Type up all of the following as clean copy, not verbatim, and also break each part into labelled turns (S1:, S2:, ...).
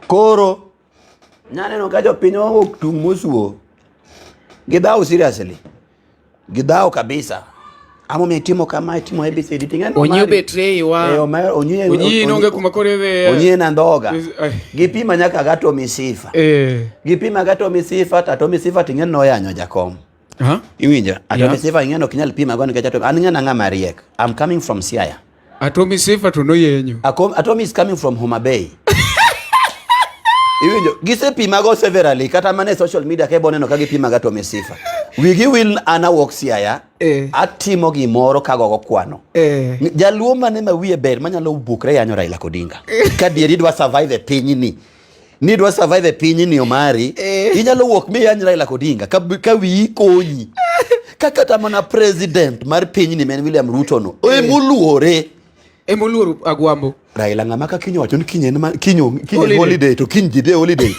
S1: Koro nyaneno ka jopiny ok tung mosuo. Gidhao seriously. Gidhao kabisa. Amo mitimo kama itimo ABCD tingano.
S2: Onyi betray wa. Onyi nonge kumakore ve.
S1: Onyi na ndoga. Gipima nyaka ga Atomy Sifa. Gipima ga Atomy Sifa, Atomy Sifa tingeno no yanyo jakom. Iwinja. Atomy Sifa ingeno kinyal pima go nikech Atomy. An ng'ana ng'ama riek. I'm coming from Siaya.
S2: Atomy Sifa to no yenyo.
S1: Atomy is coming from Homa Bay. Iwinjo, gise pima go severally kata mane social media ke boneno ka gipima ga Atomy Sifa. Wigi will ana walk Siaya. Atimo gimoro kago go kwano. Jaluo mane ma wiye ber manyalo bukre yanyo Raila Odinga. Ka dieri dwa survive e piny ni. Ni dwa survive e piny ni Omari. Inyalo walk mi yanyo Raila Odinga ka wi konyi. Kata mana president mar piny ni men William Ruto no. Emuluore.
S2: Emuluoro agwambo.
S1: Raila ng'ama ka kinyo wacho ni kinyo holiday to kinyi de holiday.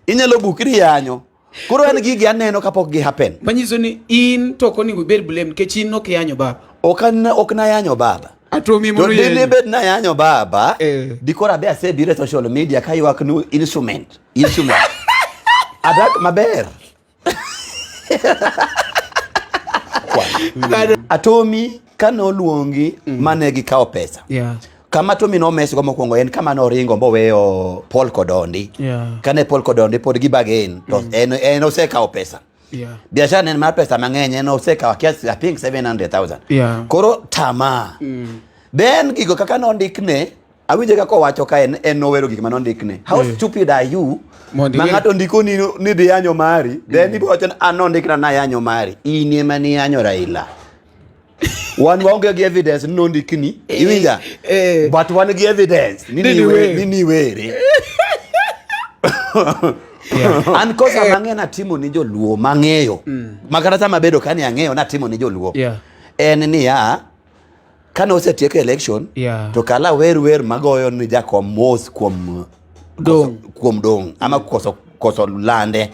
S1: Inyalo bukri yanyo. Koro an gigi aneno kapok gi happen.
S2: Manyiso ni in to koni bed blame ke chin no ke yanyo baba.
S1: Ok na yanyo baba.
S2: Atomy mono
S1: yenyo. To bed na yanyo baba. Dikora be ase bire social media ka ywak nu instrument. Adak maber. Atomy kano luongi mane gi kao pesa. Kama Atomy no mesi go mokwongo en kama no ringo mbo weyo Paul Kodondi. Kane Paul Kodondi pod gi bagen to en oseka pesa. Biashara en mar pesa mang'eny en oseka kiasi I think 700,000. Koro tama. Then gigo kaka no ndikne awinje kako wacho ka en nowero gik ma no ndikne. How stupid are you? Mangato ndiko ni di yanyo mari. Then ibo wacho no ndikna na yanyo mari. Ini mani yanyo Raila. One won't give evidence no ndikni. Iwinja. But one give evidence. Nini were. An kosa mang'e na timo ni joluo mang'eyo. Makarata mabedo kani ang'eyo na timo ni joluo. En ni ya kana osetieko election to kala wer magoyo ni jakom mos kuom dong ama koso lande.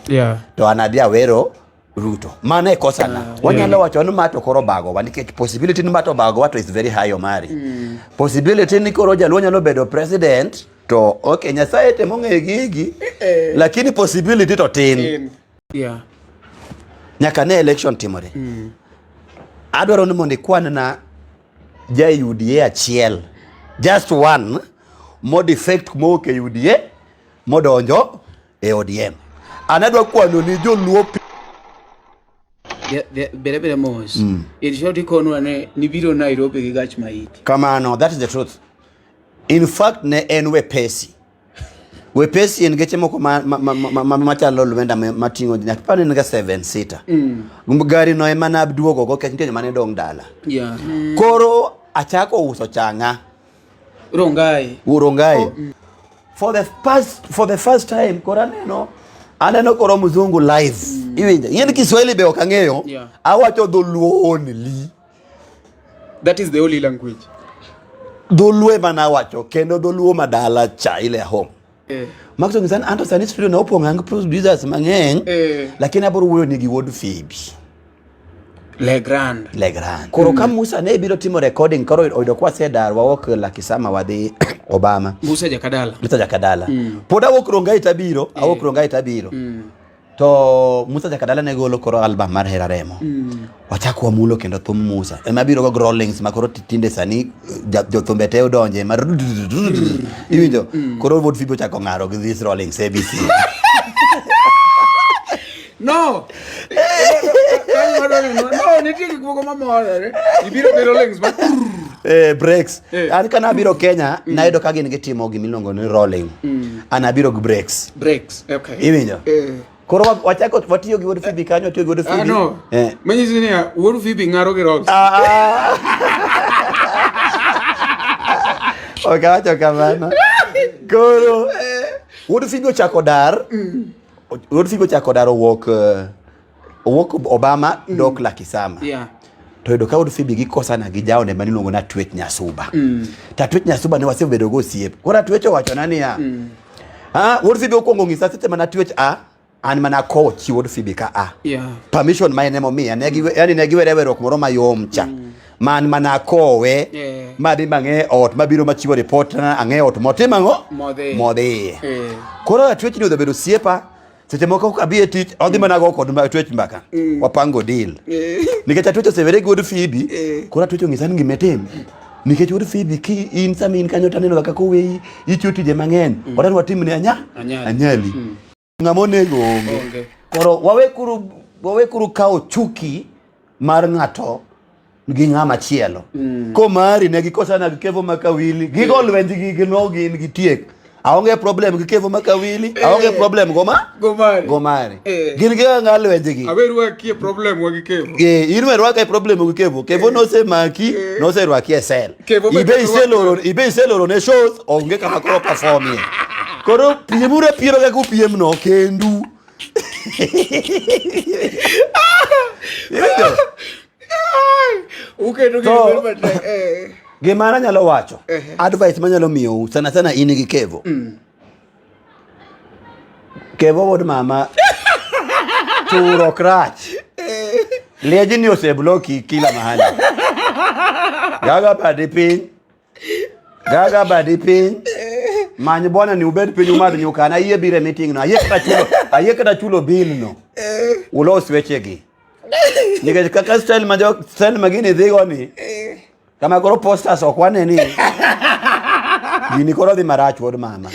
S1: To anadia wero Ruto. Mane kosa na. Wanyalo wacho ni mato koro bago nikech possibility ni mato bago wato is very high Omari. Possibility ni koro jaluo nyalo bedo president to okay Nyasaye temo ng'e gigi lakini possibility to tin. Nyaka ne election timore. Adwaro ni mondo kwan na UDA achiel. Just one more defect mo ke UDA modonjo e ODM. Anadwa kwano ni joluo
S2: bere mos. Irishoti kono ane Nabiro Nairobi gi Gach Maiti.
S1: Kamano, that is the truth. In fact ne en wepesi. Wepesi en geche moko machalo lumenda matingo nyaka pane nga 7 seater. Gari no ema na duogo go kech mane dong dala. Koro achako uso changa. Urongai. For the first time kora neno aneno koro mzungu live. Iwinja. Yeni Kiswahili be okang'eyo. Awacho dholuo only.
S2: That is the only language.
S1: Dholuo mana wacho kendo dholuo madala cha ile home. Maxo ngisan anto sani studio na opong ang producers mang'eny. Lakini aboro wuoyo ni gi wod Phoebe.
S2: Le Grand.
S1: Koro ka Musa ne biro timo recording koro oyudo kwa sedar wawok la kisama wadhi Obama.
S2: Musa jakadala.
S1: Poda awok Rongai tabiro. To Musa jakadala ne golo koro album mar Hera Remo. Wachako wamulo kendo thum Musa. Ema biro go growlings makoro tinde sani jothumbe te odonje mar. Iwinjo. Koro wod Phoebe chako ng'aro gi this rollings ABC.
S2: No, nitiki kuko mamore. Ibiro biro links ba.
S1: Breaks. An kana biro Kenya na edo kagin gitimo gimilongo ni rolling. Anabiro gi breaks.
S2: Okay.
S1: Iwinjo. Koro wachako watiyo gi wod Phoebe kanyo tiyo gi wod Phoebe.
S2: No. Manyisi ni wod Phoebe ng'aro gi rolls.
S1: Okay, wacho kamano. Koro wod Phoebe chako dar. Wod Phoebe chako dar owok Obama dok la kisama. To edo ka wod Phoebe gi kosana gi jaone manilongo na Twech Nyasuba. Ta Twech Nyasuba ne wasebedo go siep. Kora Twech wacho nani ya. Wod Phoebe okwongo ng'isa seche mana Twech an mana ko chiwo Phoebe ka
S2: permission
S1: ma ene momiya yani ne giwere werok moro mayom cha man mana kowe madhi mang'e ot mabiro machiwo report na ang'e ot motimango modhi koro atwech ni obedo siepa seche moko kabi e tich odhi mana go kod atwech mbaka wapango deal nikech atwech osevere gi Phoebe koro atwech ong'isa ni gimetim nikech wuod Phoebe ki in samin kanyo taneno kaka kowe ichiwo tije mang'eny odan watimne anyali ng'amonego onge koro wawekuru kawo chuki mar ng'ato gi ng'ama chielo komari ne gikosana gi Kevo Makawili gigol wenjgi gino gin gitiek aonge problem gi Kevo Makawili aonge problem gomari gin gi ng'al wenjgi
S2: awerwa kie problem wa gi Kevo
S1: inwerwa ka problem gi Kevo nosemaki noserwaki e sel ibe iseloro ne shows onge kama koro performie koro piemure piero ga kupiem no kendu gimana nyalo wacho advice manyalo miyo sana in gi Kevo Kevo wod mama turo krach leji ni osebloki kila mahali gaga badi piny many bwana ni ubed piny umad nyukana ayie bire meeting no ayie kada chulo bill no ulos wechegi nikech kaka style magini dhigo ni kama koro posters okwane ni gini koro dhi marach wod mama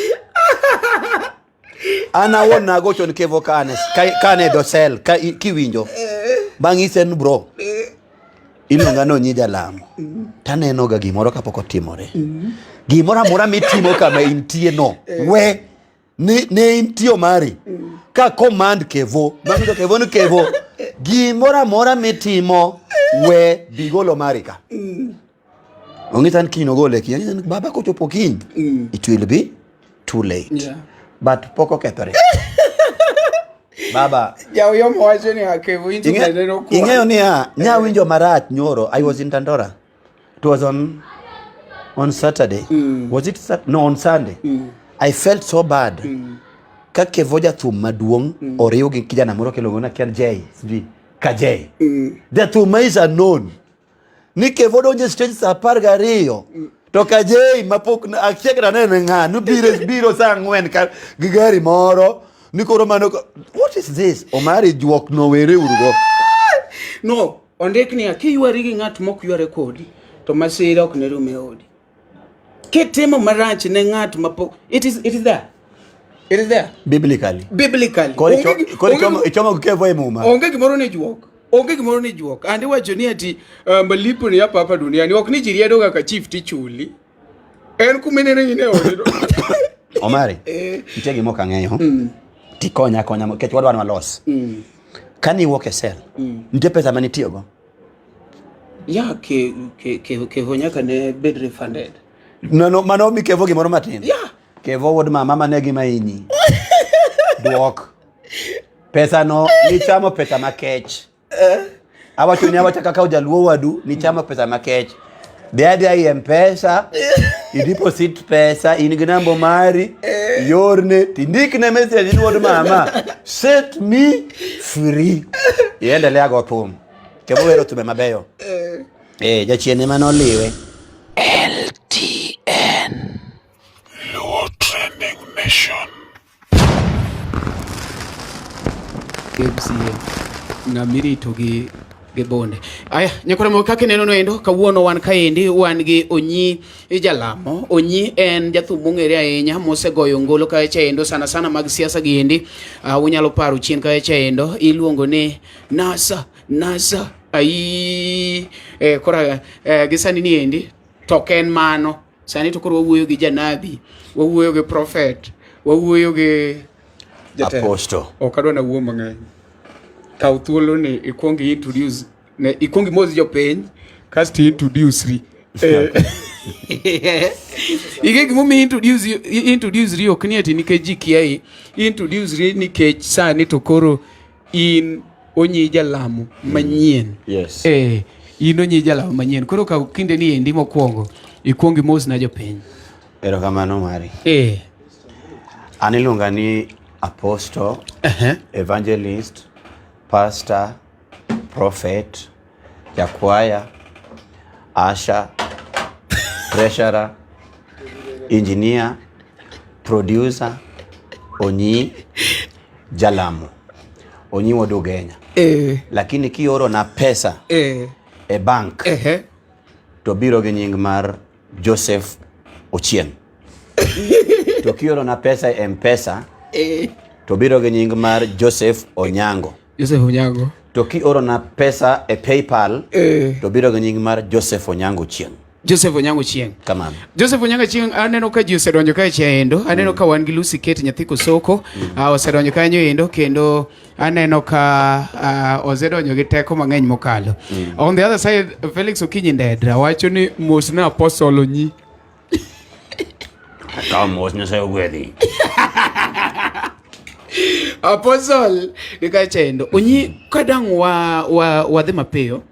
S1: ana won nagocho ni Kevo kane dosel kiwinjo bang' isen bro iluonga no Onyi Jalamo taneno ga gimoro kapok otimore gimoro amora mitimo kama intie no we ne intio mari ka command Kevo bang'o Kevo ni Kevo gimoro amora mitimo we bigolo mari ka ong'itan kino gole ki baba kochopo kiny it will be too late but poko kethore baba
S2: yo mwacho ni Kevo
S1: ing'eyo ni nyawinjo marach nyoro I was in Dandora. It was on Saturday was it no on Sunday I felt so bad ka Kevo jathum maduong oriw gi kijana moro kelongo na Ken J Kajay the thum is unknown ni Kevo donje stage sa 12 to Kajay mapok achiegna nene ng'anu biro sa 4 ka gigari moro nikoro mano what is this omari juok no were urugo
S2: no ondikni akiyuari gi ng'at mok yware kodi to masira ok ne rume odi ketemo marach ne ng'at mapok it is there
S1: biblically kori ichomo Kevo e muma
S2: onge gimoro ne juok andi wacho ni ati malipo ni hapa dunia ni ok ni jiriedo kaka chief tichuli en kumenene ine odi
S1: omari itegi moka ng'eyo tikonya kech wadwa walos kani wuok e sel nitie pesa mani tiyogo
S2: Kevo nyaka ne bed refunded
S1: no mano mi Kevo gimoro matin Kevo wod mama mane gima inyi duok pesa no nichamo pesa makech awacho kaka ujaluo wadu nichamo pesa makech Dia M-Pesa i-deposit pesa in gi nambo mari yorne tindikne message ni wod mama set me free iendelea go thum Kevo wero tume mabeyo jachiene manoliwe LTN Luo Trending Mission
S2: ng'amirito gi bonde aya nyakore mo kake neno noendo kawuono wan kaendi wan gi Onyi Jalamo. Onyi en jathum mong'ere ahinya mosegoyo ngolo kae chaendo sana mag siasa giendi unyalo paro chien kae chaendo iluongo ni NASA kora gisani ni endi token mano sani to koro wawuoyo gi janabi wawuoyo gi prophet wawuoyo gi
S1: apostle
S2: okadwa na wuo mang'eny kaw thuolo ni ikwongi introduce ne ikwongi mozi jo piny kasti introduce ri ige gimo mi introduce ri ok ni ati nikech ji kiai introduce ri nikech sani to koro in Onyi Jalamo manyien
S1: yes
S2: in Onyi Jalamo manyien koro kaw kinde ni endi mokwongo ikwongi mozi na jo piny
S1: erokamano mari aniluonga ni apostle, evangelist, pastor, prophet, yakwaya, usher, treasurer, engineer, producer, Onyi, Jalamo. Onyi wodogenya. Lakini kioro na pesa e bank to biro gi nying mar Joseph Ochieng. To kioro na pesa e M-Pesa to biro gi nying mar Joseph Onyango.
S2: Joseph Onyango.
S1: To kioro na pesa e PayPal to biro gi nying mar Joseph Onyango Chieng.
S2: Joseph Onyango Chieng.
S1: Kamano.
S2: Joseph Onyango Chieng, aneno ka ji osedonjo kae chendo, aneno ka wan gi Lucy Kate nyathi Kosoko, osedonjo kanyo endo kendo aneno ka osedonjo gi teko mang'eny mokalo. On the other side, Felix Okinyi Ndedra wacho ni mos na apostle Onyi.
S1: Ka mos na sayo gwedhi.
S2: Apostle nika chendo. Onyi kadang wadhi mapiyo.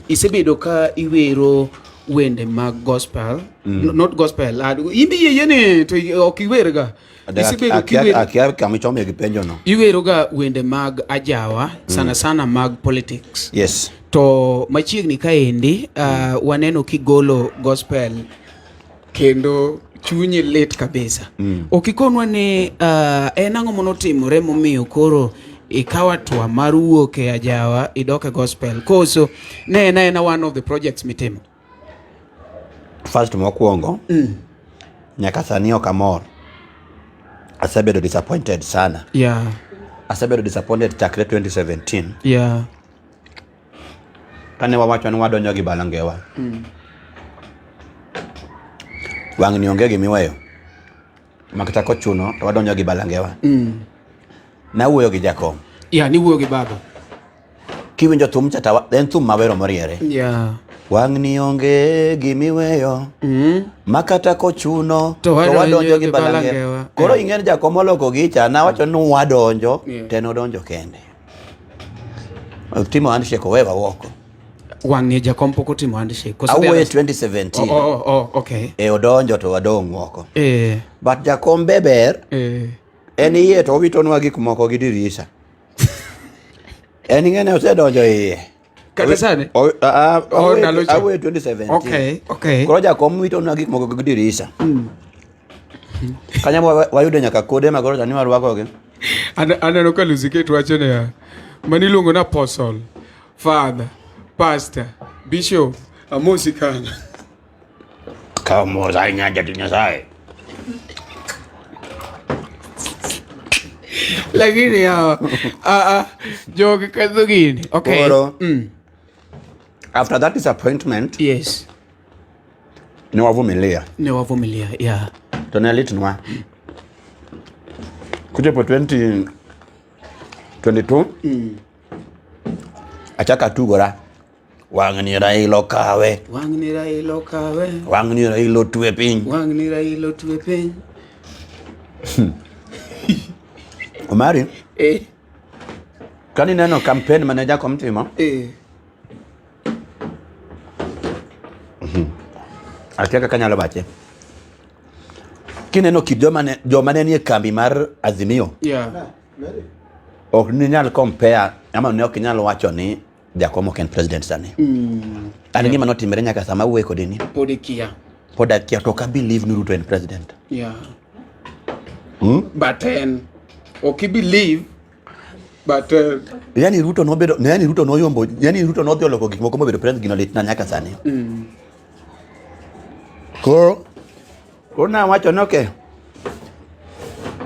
S2: Isebedo ka iwero wende mag gospel, not gospel. Imbi yene to okiwerga.
S1: Akia kamichome gipenjo no.
S2: Iweroga wende mag ajawa, sana mag politics.
S1: Yes.
S2: To machiegni kaendi waneno kigolo gospel kendo chunyi lit kabisa. Okikonwa ni en ang'o monotimore momiyo koro ikawa twa mar wuok e ajawa idoke gospel. Koso ne one of the projects mitimo.
S1: First mokwongo, nyaka sani ok amor. Asebedo disappointed sana.
S2: Yeah.
S1: Asebedo disappointed chakre 2017.
S2: Yeah.
S1: Kane wawacho ni wadonjo gi balangewa. Wang ni onge gimiweyo. Makata kochuno to wadonjo gi balangewa. Na wuoyo gi jakom.
S2: Yeah, ni wuoyo gi baba.
S1: Kiwinjo thum chata en thum mawero moriere.
S2: Yeah.
S1: Wang ni onge gimiweyo. Makata kochuno to wadonjo gi balangewa. Koro ing'en jakom oloko gicha na wacho ni wadonjo, teno donjo kende. Timo handshake wewa woko.
S2: Wang ni jakom poko timo handshake.
S1: Awe 2017.
S2: Okay.
S1: Odonjo to wadong woko. But jakom beber. Eni iye to witonwa gik moko gi dirisa. Eni ng'ene osedonjo iye.
S2: Kata sane?
S1: Awe 2017.
S2: Okay.
S1: Koro jakom witonwa gik moko gi dirisa. Kanya wayudo nyaka kode magoro tani warwako gi.
S2: Aneno ka Lucy Kate wacho ne ya. Maniluongo na apostle, father, pastor, bishop, amosi kana.
S1: Ka moza ahinya jatunya sae.
S2: Lakini ya jogi kadho gini. Okay.
S1: Koro, after that disappointment,
S2: yes.
S1: ni wavumilia,
S2: yeah.
S1: Tonelitnwa. Kutepo 2022, achaka tugora. Wang ni Raila kawe. Wang ni Raila tuwe piny. Omari? Kani neno campaign manager komtimo? Akiaka kanyalo bache. Kineno kid joma ne nie kambi mar Azimio.
S2: Yeah.
S1: Ok ni nyal compare, ama ne ok nyal wacho ni jakom ok en president sani. Ani gima notimre nyaka sama wuoyo kodini. Podakia to ka believe ni Ruto en president.
S2: Yeah. But okay believe but
S1: yani Ruto noyombo, yani Ruto no dhi loko gik moko mobedo president gino lit na nyaka sani. Koro na wacho no ke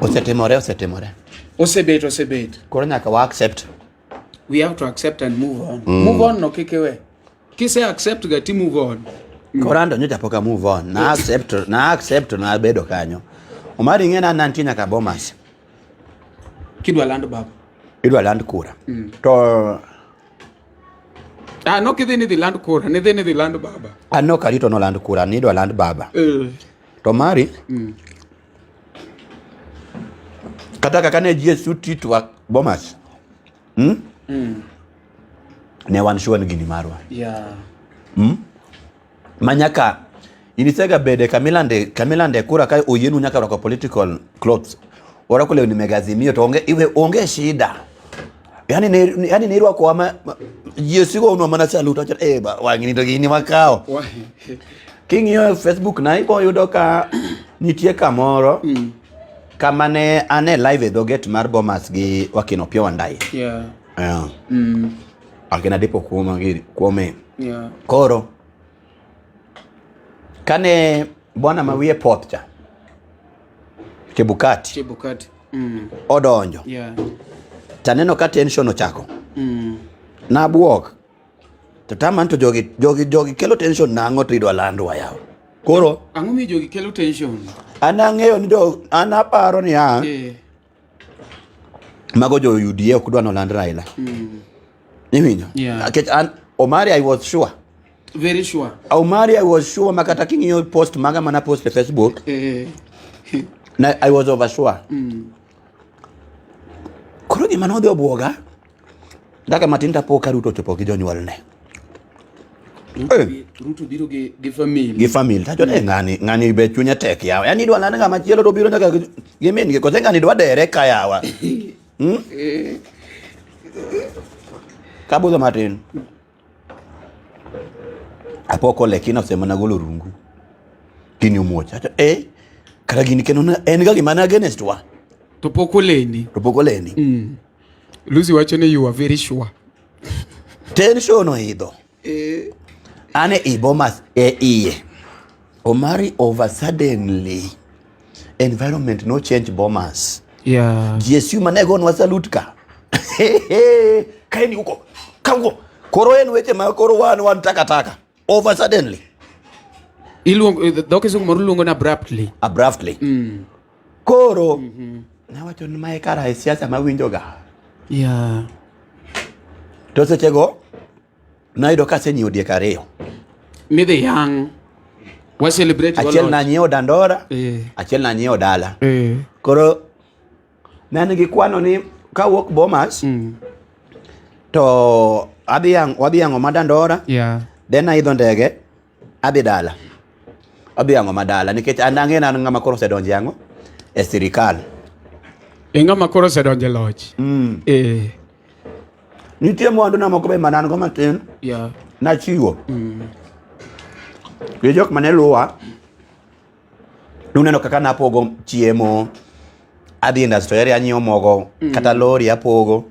S1: osetimore.
S2: Osebet.
S1: Koro nyaka wa accept.
S2: We have to accept and move on. Move on no kekewe. Kise accept gati move on.
S1: Korando nyocha poka move on. Na accept na bedo kanyo. Omari ngena nanti nyaka Bomas.
S2: Kidwa land baba.
S1: Idwa land kura. To
S2: no kidhi ni land kura, ni dhi land baba.
S1: Ano karito no land kura, ni idwa land baba. To mari kata kaka ne Jesu titwa Bomas. Ne wan sure ni gini marwa.
S2: Yeah.
S1: Manyaka inisega bede kamilande kura kai oyenu nyaka roko political clothes. orako lewni megazimio to onge shida. Yani ni rwako ama yesigo uno mana salut acha ba wangini to gini makao. King'iyo Facebook na ibo yudo ka nitie kamoro kama ne ane live dhoget mar Bomas gi Wakino Pio Wandai. Akina dipo kuome. Koro kane bwana mawie potcha Chebukati odonjo taneno ka tension ochako na buok to taman to jogi kelo tension nango to idwa landwa yawo. Koro
S2: ang'o mi jogi kelo tension?
S1: Anang'eyo ni anaparo ni mago jo UDA ok dwa no land Raila. Niminyo Omari I was sure,
S2: very sure.
S1: Omari I was sure makata king'iyo post maga mana post e Facebook na I was over sure. Koro gima nodhi obuoga ndaka matinda poka Ruto chopo gi jonyuolne.
S2: Ruto biro gi family.
S1: Gi family. Tacho ng'ani be chunya tek yawa. Yani idwa lana ngama chielo to biro ndaka gi min gi kote ng'ani dwa dere ka yawa. Kabudho matin. Apoko lekina osema na golo rungu. Kini umoja. Kara gini keno en ga gima na against wa.
S2: To poko lendi. Lucy wacho ni you are very sure.
S1: Tension oidho. Ane Bomas iye. Omari over suddenly environment no change Bomas. GSU manego nwa salute ka. Kaini huko. Kauko. Koro en weche ma koro wan taka. Over suddenly.
S2: Doke zungu morulungo na abruptly.
S1: Koro na wacho ni mae kara siasa mawinjoga. To sechego naido ka senyi odie kareyo.
S2: Midhi yang wa celebrate
S1: achiel na nyiewo Dandora, achiel na nyiewo dala. Koro nani gi kwano ni kawuok Bomas to wadhi yango ma Dandora. Then aidho ndege adhi dala. Adhi yango madala nikech andange na ngama koro sedonje yango e sirikal.
S2: Ngama koro sedonje loch.
S1: Nitie mwandu na moko be manan go matin. Na chiwo. Jok mane luwa. Nuneno kaka napogo chiemo. Adhi industry area nyiewo mogo kata lori apogo.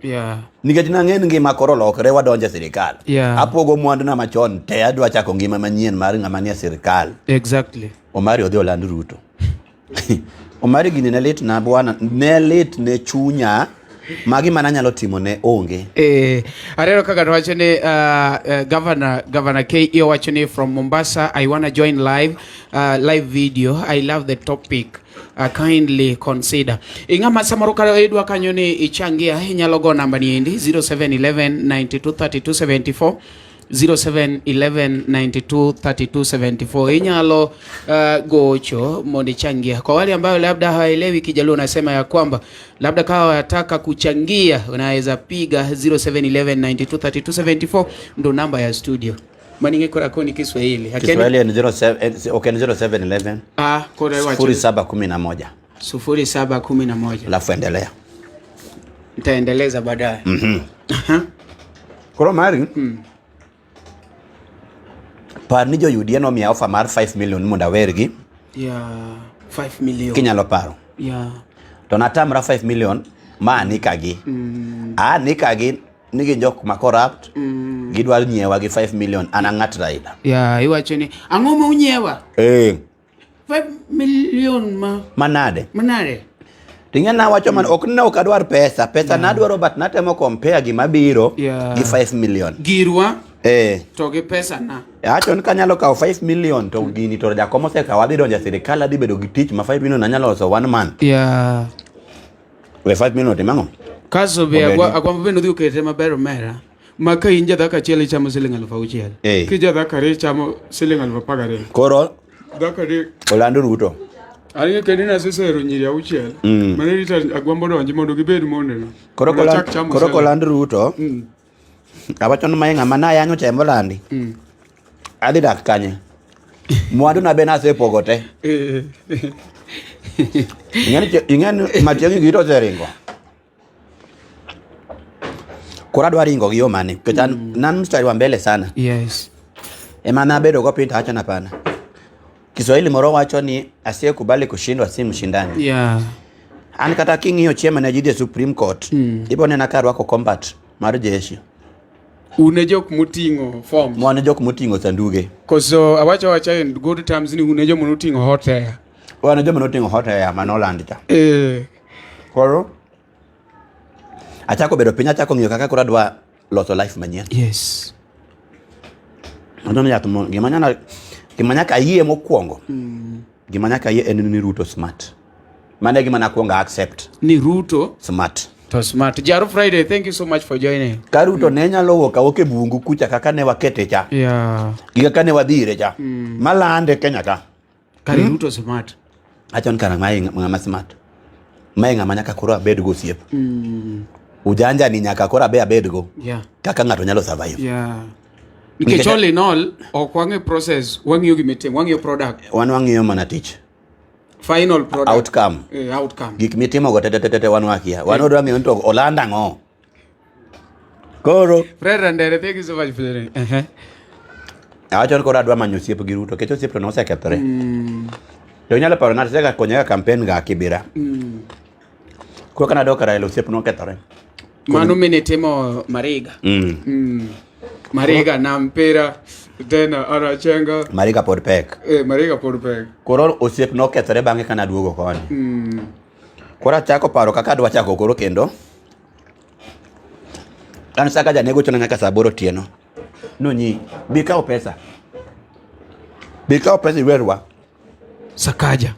S1: Nikech nang'en ngima koro lokre wadonje sirikal. Apogo mwandu na machon te adwa chako ngima manyien mar ng'ama nie sirikal.
S2: Exactly.
S1: Omari odhi Orlando Ruto. Omari gini ne lit na bwana, ne lit ne chunya magi mana nyalo timo ne onge.
S2: Ahero kaka wacho ni Governor K wacho ni from Mombasa, I wanna join live video. I love the topic. Kindly consider. Ingama samaro kara edwa kanyo ni ichangia inyalo go namba ni endi 0711 923274 0711 923274 inyalo gocho mondi changia. Kwa wale ambao labda hawaelewi Kijaluo nasema ya kwamba labda kama wataka kuchangia unaweza piga 0711 923274 ndo namba ya studio. Maninge kora koni Kiswahili.
S1: Kiswahili ni 0711.
S2: Kora wacho
S1: 0711.
S2: 0711.
S1: Alafu endelea.
S2: Nitaendeleza baadaye.
S1: Koro mari. Par ni jo UDA no mi offer mar 5 million munda wergi.
S2: 5 million.
S1: Kinyalo paro. To natamra 5 million ma nikagi. Nikagi nigi jok ma corrupt. Gidwar nyiewa gi 5 million anang'at Raila.
S2: Iwacho ni ang'o ma unyewa?
S1: 5
S2: million
S1: manade. Ting'e na wacho man ok ne okadwar pesa nadwaro but natemo compare gi mabiro gi 5 million.
S2: Girwa to gi pesa na.
S1: Achon kanyalo kawo 5 million to gini to jakom osekawo adhi donjo sirikal adhi bedo gi tich ma 5 million anyalo loso 1 month. We 5 million timango.
S2: Kaso be agwambo beno dhi ukete maber mera. Maka inja dhaka chiel chamo siling 6,000. Kija dhaka re chamo siling 12,000.
S1: Koro
S2: dhaka re
S1: Orlando Ruto.
S2: Aringe kedina sesero nyiri 6. Mane rita agwambo donji mondo gibed moneno.
S1: Koro Orlando Ruto. Abachon mayenga mana yanyo tembo landi. Adhi dak kanye. Mwandu na bena sepogote. Ingani matiangi gito seringo. Kuradwa ringo giyo mani. Ketan nan mstari wa mbele sana.
S2: Yes.
S1: Emana bedo kwa pinta hacha na pana. Kiswahili moro wacho ni asiye kubali kushindwa si mshindani.
S2: Yeah.
S1: Ani kata king hiyo chema na jide Supreme Court. Ipo nena karwa ko combat mar jeshi.
S2: Unejok mutingo form.
S1: Mwane jok mutingo sanduge.
S2: Koso awacha in good terms ni unejo mutingo hot air.
S1: Wana jo mutingo hot air Manoland cha. Koro achako bedo pinya chako ngiyo kaka kuradwa loso life manyien.
S2: Yes.
S1: Ndono ya tumo gimanya ka yie mokwongo. Gimanya ka yie en ni Ruto smart. Mane gimana kuonga accept.
S2: Ni Ruto
S1: smart.
S2: To smart. Jaro Friday, thank you so much for joining.
S1: Ka Ruto ne nyalo woka woke bungu kucha kaka ne wakete cha.
S2: Yeah.
S1: Kaka ne wadhire cha. Malande Kenya ka.
S2: Kari Ruto smart.
S1: Achon kana mai ngama smart. Mai ngama nyaka koro abed go siep. Ujanja ni nyaka koro abed go.
S2: Yeah.
S1: Kaka ngato nyalo survive.
S2: Yeah. Nikech all in all, okwange process, wangiyo gimetem, wangiyo product.
S1: Wangiyo mana tich.
S2: Final product.
S1: Outcome.
S2: Outcome.
S1: Gik mitimo go tete wanwakia. Wanodwa ngiyo nto Olanda ngo. Koro.
S2: Fred Randere, thank you so much for joining.
S1: Achon koro adwa manyo siep gi Ruto. Kecho siep to no sekethore. To nyalo paro na seka konya campaign ga kibira. Ko kana dokara ilo siep no kethore.
S2: Mano menetemo Mariga. Mariga na mpira tena anachenga.
S1: Mariga pod pek.
S2: Mariga pod pek.
S1: Koro osiep no kethore bange kana duogo koni. Koro chako paro kaka adwa chako koro kendo. An saka janego chona nyaka saboro tieno. Nonyi bikao pesa. Bikao pesa iwerwa.
S2: Sakaja.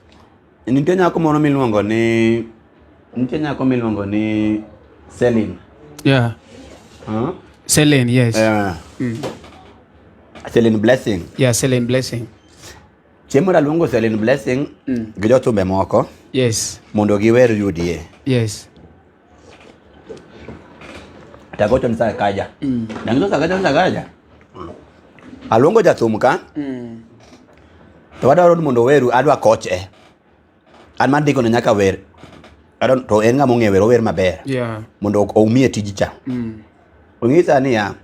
S1: Nitie nyako moro miluongo ni Selin.
S2: Yeah. Selin, yes.
S1: Selin Blessing.
S2: Yeah, Selin Blessing.
S1: Chiemora luongo Selin Blessing gi jotumbe moko.
S2: Yes.
S1: Mondo giwer UDA.
S2: Yes.
S1: Tagocho ni Sakaja. Nangito Sakaja. Alongo jathum ka. To wadwaro mondo weru adwa koche. An man diko nyaka wer. To en ngamo ngewer wer maber.
S2: Yeah.
S1: Mondo oumie tiji cha. Ongisa ni ya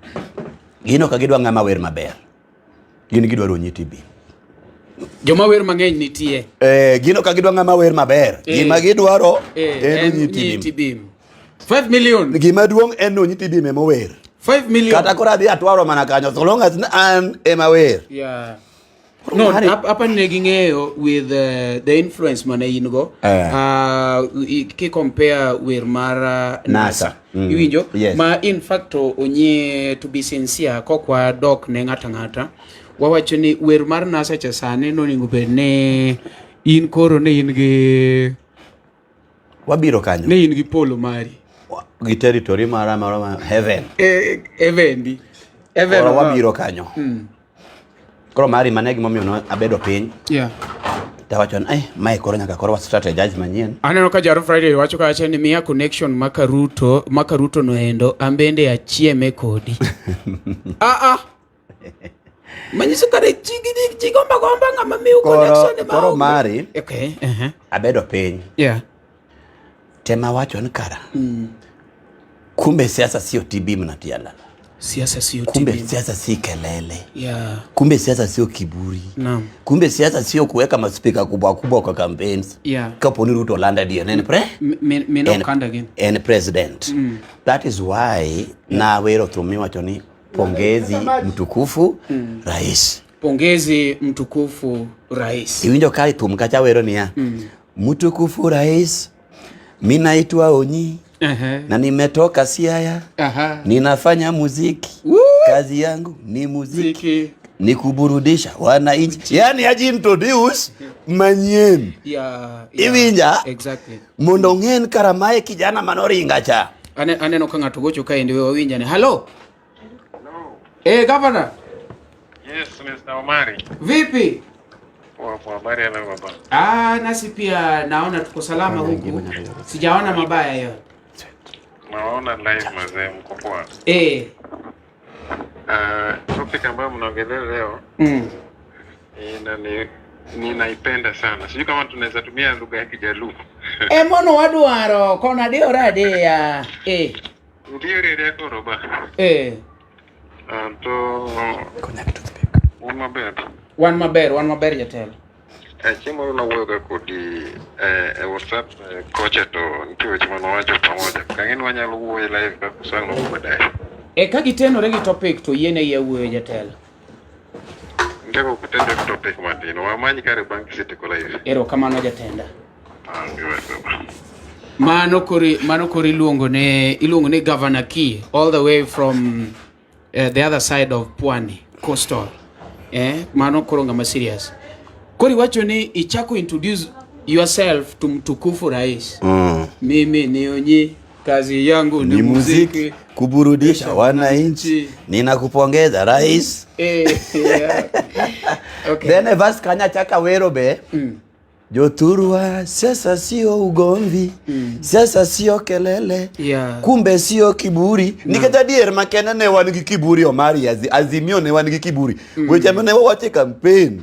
S1: gino ka gidwa ngama wer maber. Gin gidwaro nyitibi.
S2: Joma wer mangeny nitie.
S1: Gino ka gidwa ngama wer maber. Gima gidwaro en nyitibi.
S2: 5 million.
S1: Gima duong en no nyitibi memo wer.
S2: 5 million.
S1: Kata kora dhi atwaro mana kanyo so long as an ema wer.
S2: Yeah. No, apa negingeo with the influence mana ingo. Ki compare with Mara NASA. Iwinjo?
S1: Yes.
S2: Ma in fact onye to be sincere kokwa dok ne ngata. Wawacho ni wer mar NASA cha sane no ningo bene in koro ne in gi
S1: wabiro kanyo.
S2: Ne in gi polo mari.
S1: Gi territory mara heaven.
S2: Heaven.
S1: Ora wabiro kanyo. Koro mari manegi momiyo no abedo piny.
S2: Yeah.
S1: Tawachon mai koro nyaka koro wa strategize manyien.
S2: Aneno ka Jaro Friday wacho ka acha ni miya connection maka Ruto no endo ambende achieme kodi. Manyiso kare chigomba ngama miu connection ma.
S1: Koro mari.
S2: Okay.
S1: Abedo piny.
S2: Yeah.
S1: Tema wachon kara. Kumbe siasa sio TB mnatiala.
S2: Siasa sio TB.
S1: Kumbe siasa si kelele.
S2: Yeah.
S1: Kumbe siasa sio kiburi.
S2: Naam.
S1: Kumbe siasa sio kuweka maspika kubwa kwa campaigns.
S2: Yeah.
S1: Kapo ni Ruto landa dia nene
S2: kanda again.
S1: And president. That is why na wero tumiwa choni pongezi mtukufu rais.
S2: Pongezi mtukufu rais.
S1: Iwinjo kai tumkacha wero niya. Mtukufu rais. Mimi naitwa Onyi. Na nimetoka Siaya. Ninafanya muziki. Kazi yangu ni muziki. Ni kuburudisha wananchi. Yani haji introduce manyien.
S2: Yeah.
S1: Iwinja.
S2: Exactly.
S1: Mondo ngen karamae kijana manoringa cha.
S2: Aneno ka ngato gocho ka ende we winja ne. Hello. No. Governor.
S3: Yes, Mr. Omari.
S2: Vipi?
S3: Poa, habari ya baba.
S2: Nasi pia naona tuko salama huku. Sijaona mabaya yote.
S3: Naona live mazee mko poa.
S2: Topic
S3: ambayo mnaongelea leo ninaipenda sana. Sijui kama tunaweza tumia lugha ya Kijaluo.
S2: Mono wadwaro kona dio rade ya
S3: Ndio rede koro ba. To
S1: connect to speak.
S3: One
S2: maber jatelo.
S3: Chiemo na wuoga kodi WhatsApp kocha to nitie weche mano wacho pamoja. Kang'eni wanyalo wuoyo live ka kusang no badai.
S2: Ka gitenore gi topic to yiene ya wuoyo jatelo.
S3: Ndego kutende topic matino. Wamanyi kare bank city ko live.
S2: Ero kamano jatenda. Mano kori iluongo ne Governor Key all the way from the other side of Pwani coastal. Mano koro ngama serious. Kori wacho ni ichako introduce yourself to mtukufu rais. Mimi ni Onyi, kazi yangu ni muziki,
S1: kuburudisha wananchi. Ninakupongeza rais.
S2: Okay.
S1: Then verse kanya chaka wero be. Joturwa siasa sio ugomvi, siasa sio kelele, kumbe sio kiburi. Nikata dier makena ne wan gi kiburi Omari Azimio ne wan gi kiburi. Weche ne wache campaign.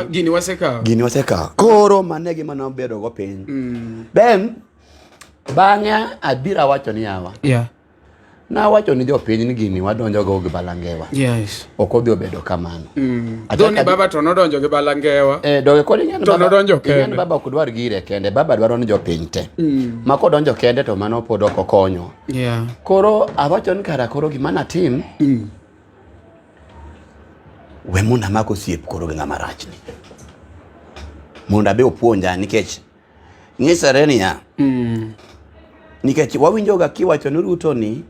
S2: Gini waseka.
S1: Koro manegi mano bedo go piny. Ben bang'a abira wacho ni yawa. Na wacho ni jopiny ni gini wadonjo go gi balangewa. Okodhi obedo kamano.
S2: Doni baba to nodonjo gi balangewa.
S1: Doge kodi ng'en
S2: to nodonjo kende.
S1: Ng'en baba okdwar gire kende, baba dwaro ni jopiny te. Ma kodonjo kende to mano pod ok okonyo. Koro awacho ni kara koro gima natim. We munda mako siep koro gi ng'ama rachni. Munda be opuonja nikech nyisare niya. Nikech wawinjoga kiwacho ni Ruto ni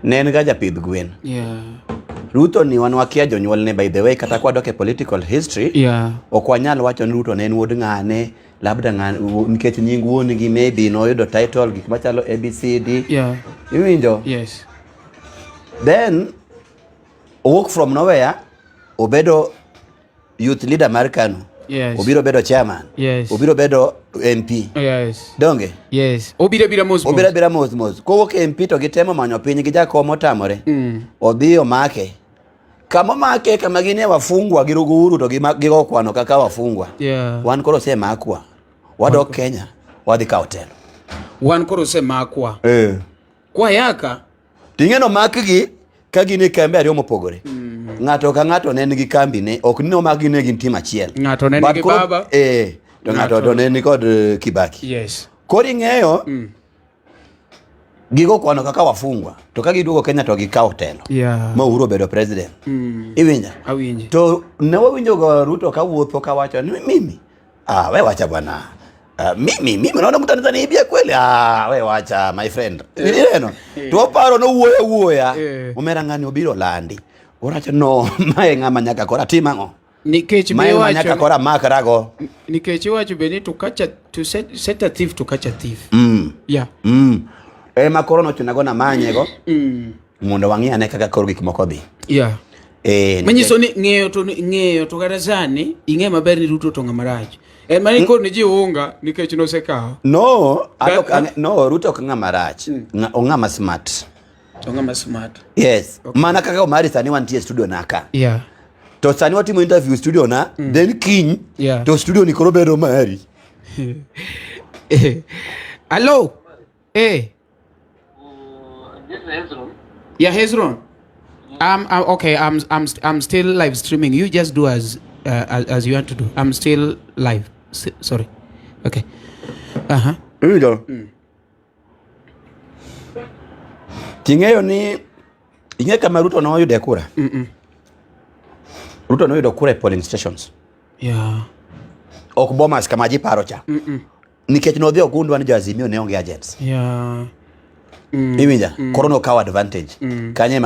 S1: ne en ga japidh gwen. Ruto ni wan wakia jonyuol ne, by the way, kata kwa doke political history. Ok wanyal wacho ni Ruto ne en wuod ng'ane, labda ng'ane nikech nying wuon gi maybe no yudo title gik machalo ABCD. Iwinjo? Then walk from nowhere obedo youth leader mar KANU. Obiro bedo chairman. Obiro bedo MP. Donge? Obira mos. Kowuok MP to gitemo manyo piny gi jakom otamore. Odhi omake. Kama make kama gine wafungwa giruguru to gigo kwano kaka wafungwa. Wan koro se makwa. Wadok Kenya. Wadhi ka hotel.
S2: Wan koro se makwa. Kwa yaka.
S1: Tingeno makgi ka gine kambe ariyo mopogore. Ng'ato ka ng'ato ne nigi kambi ne, ok ni omagi ne gin tim achiel.
S2: Ng'ato ne nigi baba.
S1: To ng'ato ne ni kod Kibaki. Kori ng'eyo gigo kwano kaka wafungwa, to ka giduogo Kenya to gikawo telo. Ma Uhuru bedo president. Iwinja?
S2: Awinji.
S1: To ne wawinjo go Ruto ka wuotho ka wacho ni mimi. We wacha bwana. Mimi naona Mtanzania ibia kweli. We wacha my friend. Nileno. To paro no wuoya. Omera ng'ani obiro landi. Oracho no mae ng'ama nyaka kora timang'o.
S2: Nikech
S1: mae nyaka kora makarago.
S2: Nikech wacho beni to set a thief to catch a thief.
S1: Makoro no chunago na manyego. Mondo wang'iane kaka koro gik moko dhi.
S2: Manyiso ni ng'eyo to kata sani ing'e maber ni Ruto to ng'ama rach. Mani kod ni ji unga nikech no sekawo.
S1: No, Ruto ok ng'ama rach. Ong'ama smart.
S2: Ng'ama smart.
S1: Yes. Mana kaka Omari sani wantie studio naka. To sani watimo interview studio na, then kiny to studio ni koro bedo mari.
S2: Hello. This is Hezron. Hezron. Okay. I'm still live streaming. You just do as you want to do. I'm still live. Sorry. Okay.
S1: Here we go. Tingeyo ni inge kama Ruto na yude kura. Ruto na yude kura polling stations. Ok bomas kama jiparo cha. Nikech no dhi ogundwa ni Azimio ne onge agents. Iwinja? Korono kaw advantage. Kanye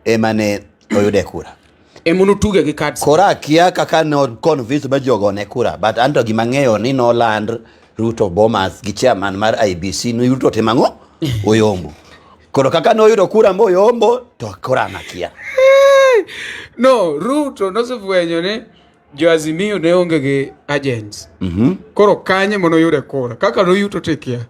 S1: emane oyude kura.
S2: Emunu tuge gi cards.
S1: Kora kia kaka no convince ba jogo ne kura, but anto gima ng'eyo ni no land Ruto bomas gi chairman mar IBC no Ruto temango oyombo. Koro kaka no yudo kura mbo yombo to kora nakia.
S2: No, Ruto no se fwenyo ne Azimio ne onge gi agents. Koro kanye mono yude kura. Kaka no yuto tekia.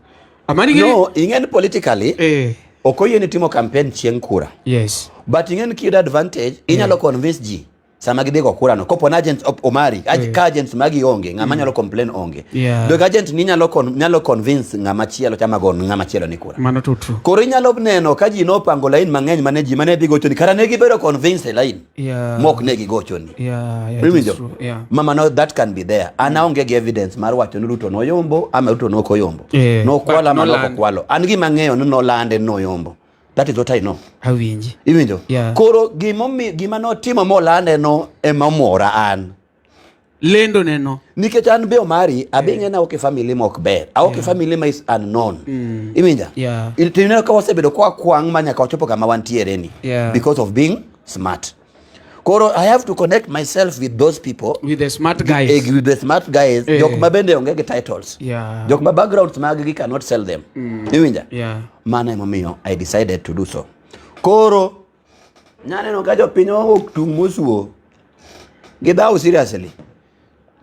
S2: Amani
S1: no, ingen politically. Okoye ni timo campaign chieng kura.
S2: Yes.
S1: But ingen kid advantage, inyalo convince ji sama gidhi go kura no kopo na agents Omari ka agents magi onge ngama nyalo complain onge do agent ni nyalo convince ngama chielo chama gon ngama chielo ni kura
S2: mano tutu
S1: koro inyalo neno ka ji no pango line mang'eny mane ji mane dhi gocho ni kara ne gibedo convince line mok ne gigocho ni mama no that can be there ana onge gi evidence mar wacho ni Ruto no yombo ama Ruto no koyombo no kwala maloko kwalo an gi mang'eyo no lande no yombo. That is what I know.
S2: Awinji.
S1: Iwinjo? Koro gima no timo molande no emamora an.
S2: Lendo neno.
S1: Nikech an be Omari, abing'e na oke family mok ber. Oke family ma is unknown. Iwinja? Itineno ka wasebedo kwa kwang' manyaka wachopo kama wantiere ni. Because of being smart. Koro I have to connect myself with those people.
S2: With the smart guys.
S1: With the smart guys. Jok mabende onge gi titles. Jok ma backgrounds magi cannot sell them. Iwinja? Mana emomiyo I decided to do so. Koro nyaneno ka jopinyo ok tung mosuo. Gidhao seriously.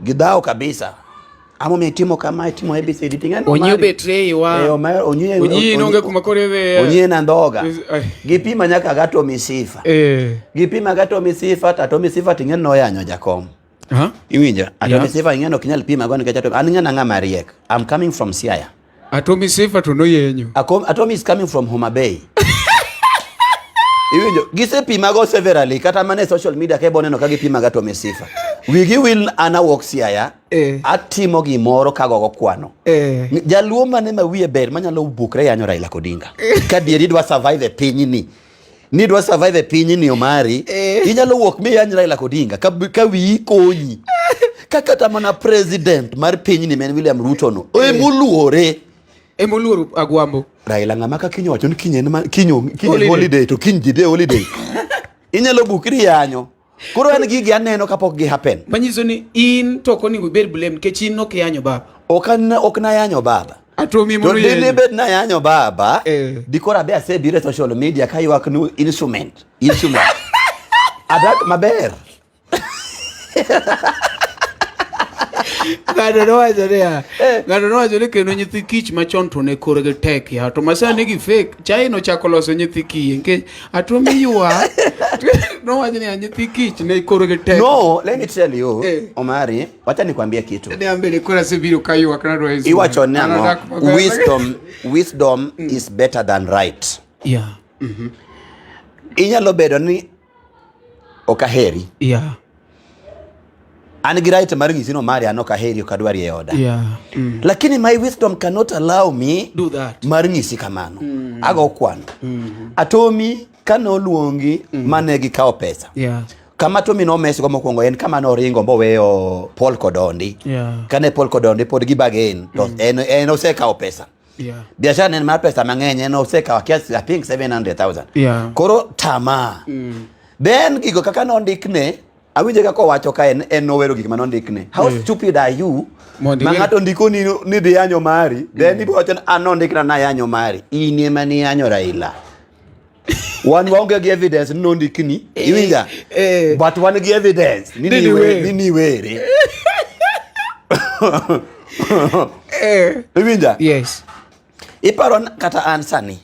S1: Gidhao kabisa. Amo metimo kama itimo ABCD tingani.
S2: Onyi betray wa. Onyi nonge kumakoreve.
S1: Onyi na ndoga. Gipima nyaka ga Atomy Sifa. Gipima ga Atomy Sifa, Atomy Sifa tingani no yanyo jakom. Iwinja? Atomy Sifa ingeno kinyal pima goni ka Atomy. Aningana ngama riek. I'm coming from Siaya.
S2: Atomy Sifa to no yenyo.
S1: Atomy is coming from Homa Bay. Iwinjo, gise pima go severally kata mane social media ke boneno ka gipima ga Atomy Sifa. Wigi will ana walk Siaya. Atimo gimoro ka gogo kwano. Jaluo mane ma wiye ber manyalo bukre yanyo Raila Odinga. Ka dieri dwa survive e piny ni. Ni dwa survive e piny ni Omari. Inyalo walk mi yanyo Raila Odinga ka wi konyi. Kata mana president mar piny ni men William Ruto no. Emuluore.
S2: Emuluoro agwambo.
S1: Raila ngama ka kinyo wacho ni kinyo holiday to kinjide holiday. Inyalo bukri yanyo. Koro an gigi aneno kapok gi happen.
S2: Manyiso ni in to koni bed blame ke chin no ke yanyo baba.
S1: Ok na yanyo baba.
S2: Atomy mono
S1: yenyo. To dine bed na yanyo baba. Dikora be ase bire social media ka ywak nu instrument. Adak maber.
S2: Ngado no wacho ne keno nyithi kich machon to ne korge tek ya to masani gi fake chai no chako loso nyithi kich nke Atomy ywa no wacho ni nyithi kich ne korge tek.
S1: No, let me tell you Omari, wacha nikwambie kitu.
S2: Ne ambele kora sibiro kaywa kana ro hizo.
S1: Iwacho nango wisdom is better than right. Inyalo bedo ni okaheri. An gi right mar ngisi no Mari anoka heri okadwari e oda. Lakini my wisdom cannot allow me
S2: do that.
S1: Mar ngisi kamano. Ago kwano. Atomy kano luongi mane gi kao pesa. Kama Atomy no mesi gomo kwongo en kama no ringo mbo weyo Paul Kodondi. Kane Paul Kodondi pod gi bagen to en ose kao pesa. Biashara en mar pesa mang'eny en ose kao kiasi I think 700,000. Koro tama. Then gigo kaka no ndikne awinje kako wacho ka en nowero gik manondikne. How stupid are you? Mangato ndiko ni dhi yanyo Mari. Then ibo wacho anondikna na yanyo Mari. Ini ema ni yanyo Raila. Wan wonge gi evidence nondikni. Iwinja? But wan gi evidence. Nini were. Iwinja?
S2: Yes.
S1: Iparo kata ansani.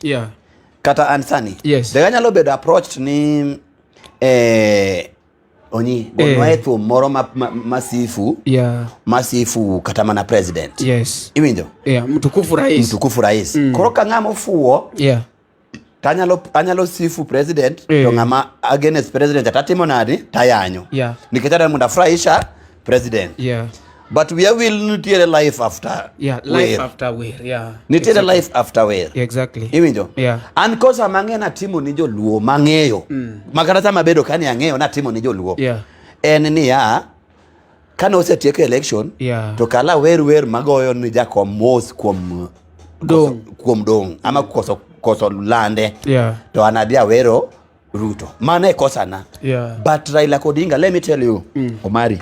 S1: Kata ansani.
S2: Yes.
S1: Dega nyalo bedo approached ni Onyi, gonwaethu moro masifu. Masifu kata mana president.
S2: Yes.
S1: Iwinjo?
S2: Mtukufu rais.
S1: Koro ka ng'ama ofuo. Anyalo sifu president. To ng'ama against president atatimo nadi tayanyo. Nikech ada munda furahisha president. But we will nitiere life after.
S2: Life after where.
S1: Nitiere life after where.
S2: Exactly.
S1: Iwinjo? An kosa mang'e na timo ni joluo mang'eyo. Makata sama bedo kani ang'eyo na timo ni joluo. En ni kano osetieko election. To kala wer magoyo ni jakom mos kuom dong. Ama koso lande. To anadia wero Ruto. Mane kosa na. But Raila Odinga, let me tell you, Omari.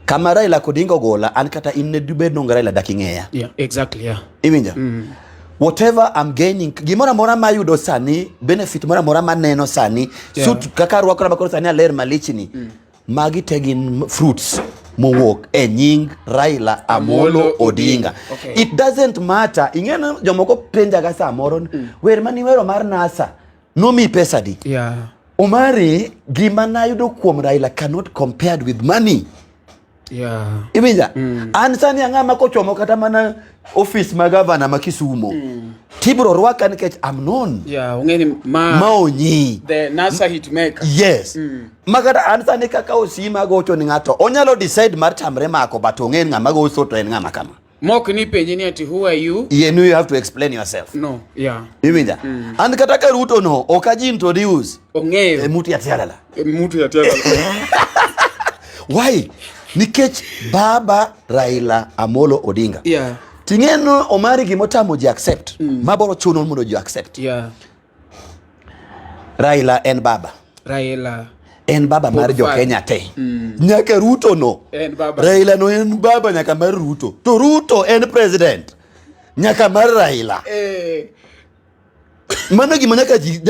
S1: Kama Raila Odinga gola an kata inne dubed no Raila daking'eya.
S2: Exactly.
S1: Iwinja? Whatever I'm gaining, gimora mora mayudo sani, benefit mora maneno sani, suit kaka rwako bakoro sani aler malichni. Magi tegin fruits mowok e nying Raila Amolo Odinga. It doesn't matter. Ingeno jomoko penja ga samoro wer mani wero mar NASA. No mi pesa di. Omari gima nayudo kuom Raila cannot compared with money. Imija an sani ang'ama kochomo kata mana office ma governor ma Kisumo tibro rwaka nikech I'm known
S2: ungeni
S1: ma Onyi
S2: the NASA hit maker.
S1: Yes magada an sani kaka osima gocho ni ng'ato onyalo decide mar tamre mako but ong'en ng'ama go so to en ng'ama kama
S2: mok ni penje ni ati who are you.
S1: You have to explain yourself.
S2: No
S1: Imija and kata ka Ruto no okaji introduce
S2: ong'eyo
S1: mutu ya tialala why nikech baba Raila Amolo Odinga tingeno Omari gimotamo ji accept maboro chuno mondo ji accept Raila en baba mar jo Kenya te nyaka Ruto no Raila no en baba nyaka mar Ruto to Ruto en president nyaka mar Raila mano gima nyaka ji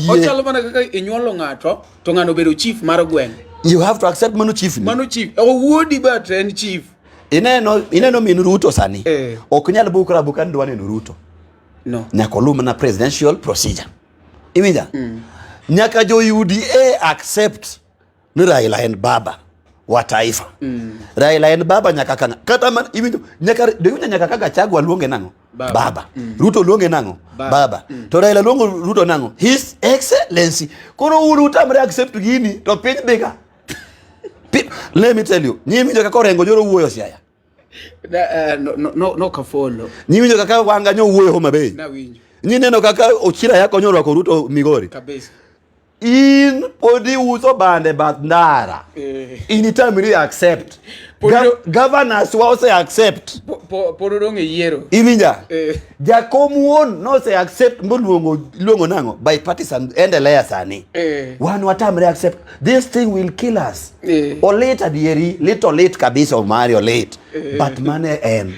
S2: ochalo mana kaka inyuolo ng'ato to ng'ano bedo chief mar gweng.
S1: You have to accept mano chief.
S2: Owuodi but en chief.
S1: Ineno min Ruto sani. Ok nyal bukra bukan dwane no Ruto.
S2: No.
S1: Nyaka lumna presidential procedure. Imija. Nyaka jo UDA accept ni Raila en baba wa taifa. Raila en baba nyaka kata man imija nyaka kaka chagwa luonge nango. Baba. Ruto luonge nango. Baba. To Raila luongo Ruto nango. His Excellency. Kono Ruto amre accept gini to piny bega. Let me tell you, nyimi joka korengo joro wuoyo siaya.
S2: No kafolo.
S1: Nyimi joka ka wanga nyo wuoyo Homa Bay.
S2: Na winjo.
S1: Nyineno kaka ochira yako nyoro ko Ruto Migori.
S2: Kabisa.
S1: In podi uso bande bandara. Anytime you accept. Governors will also accept.
S2: Pododong yiero.
S1: Ivinja. Jakomuon no say accept luongo nango bipartisan endelea sani. One watamre accept. This thing will kill us. Or later dieri, little late kabisa or Mario late. But money en.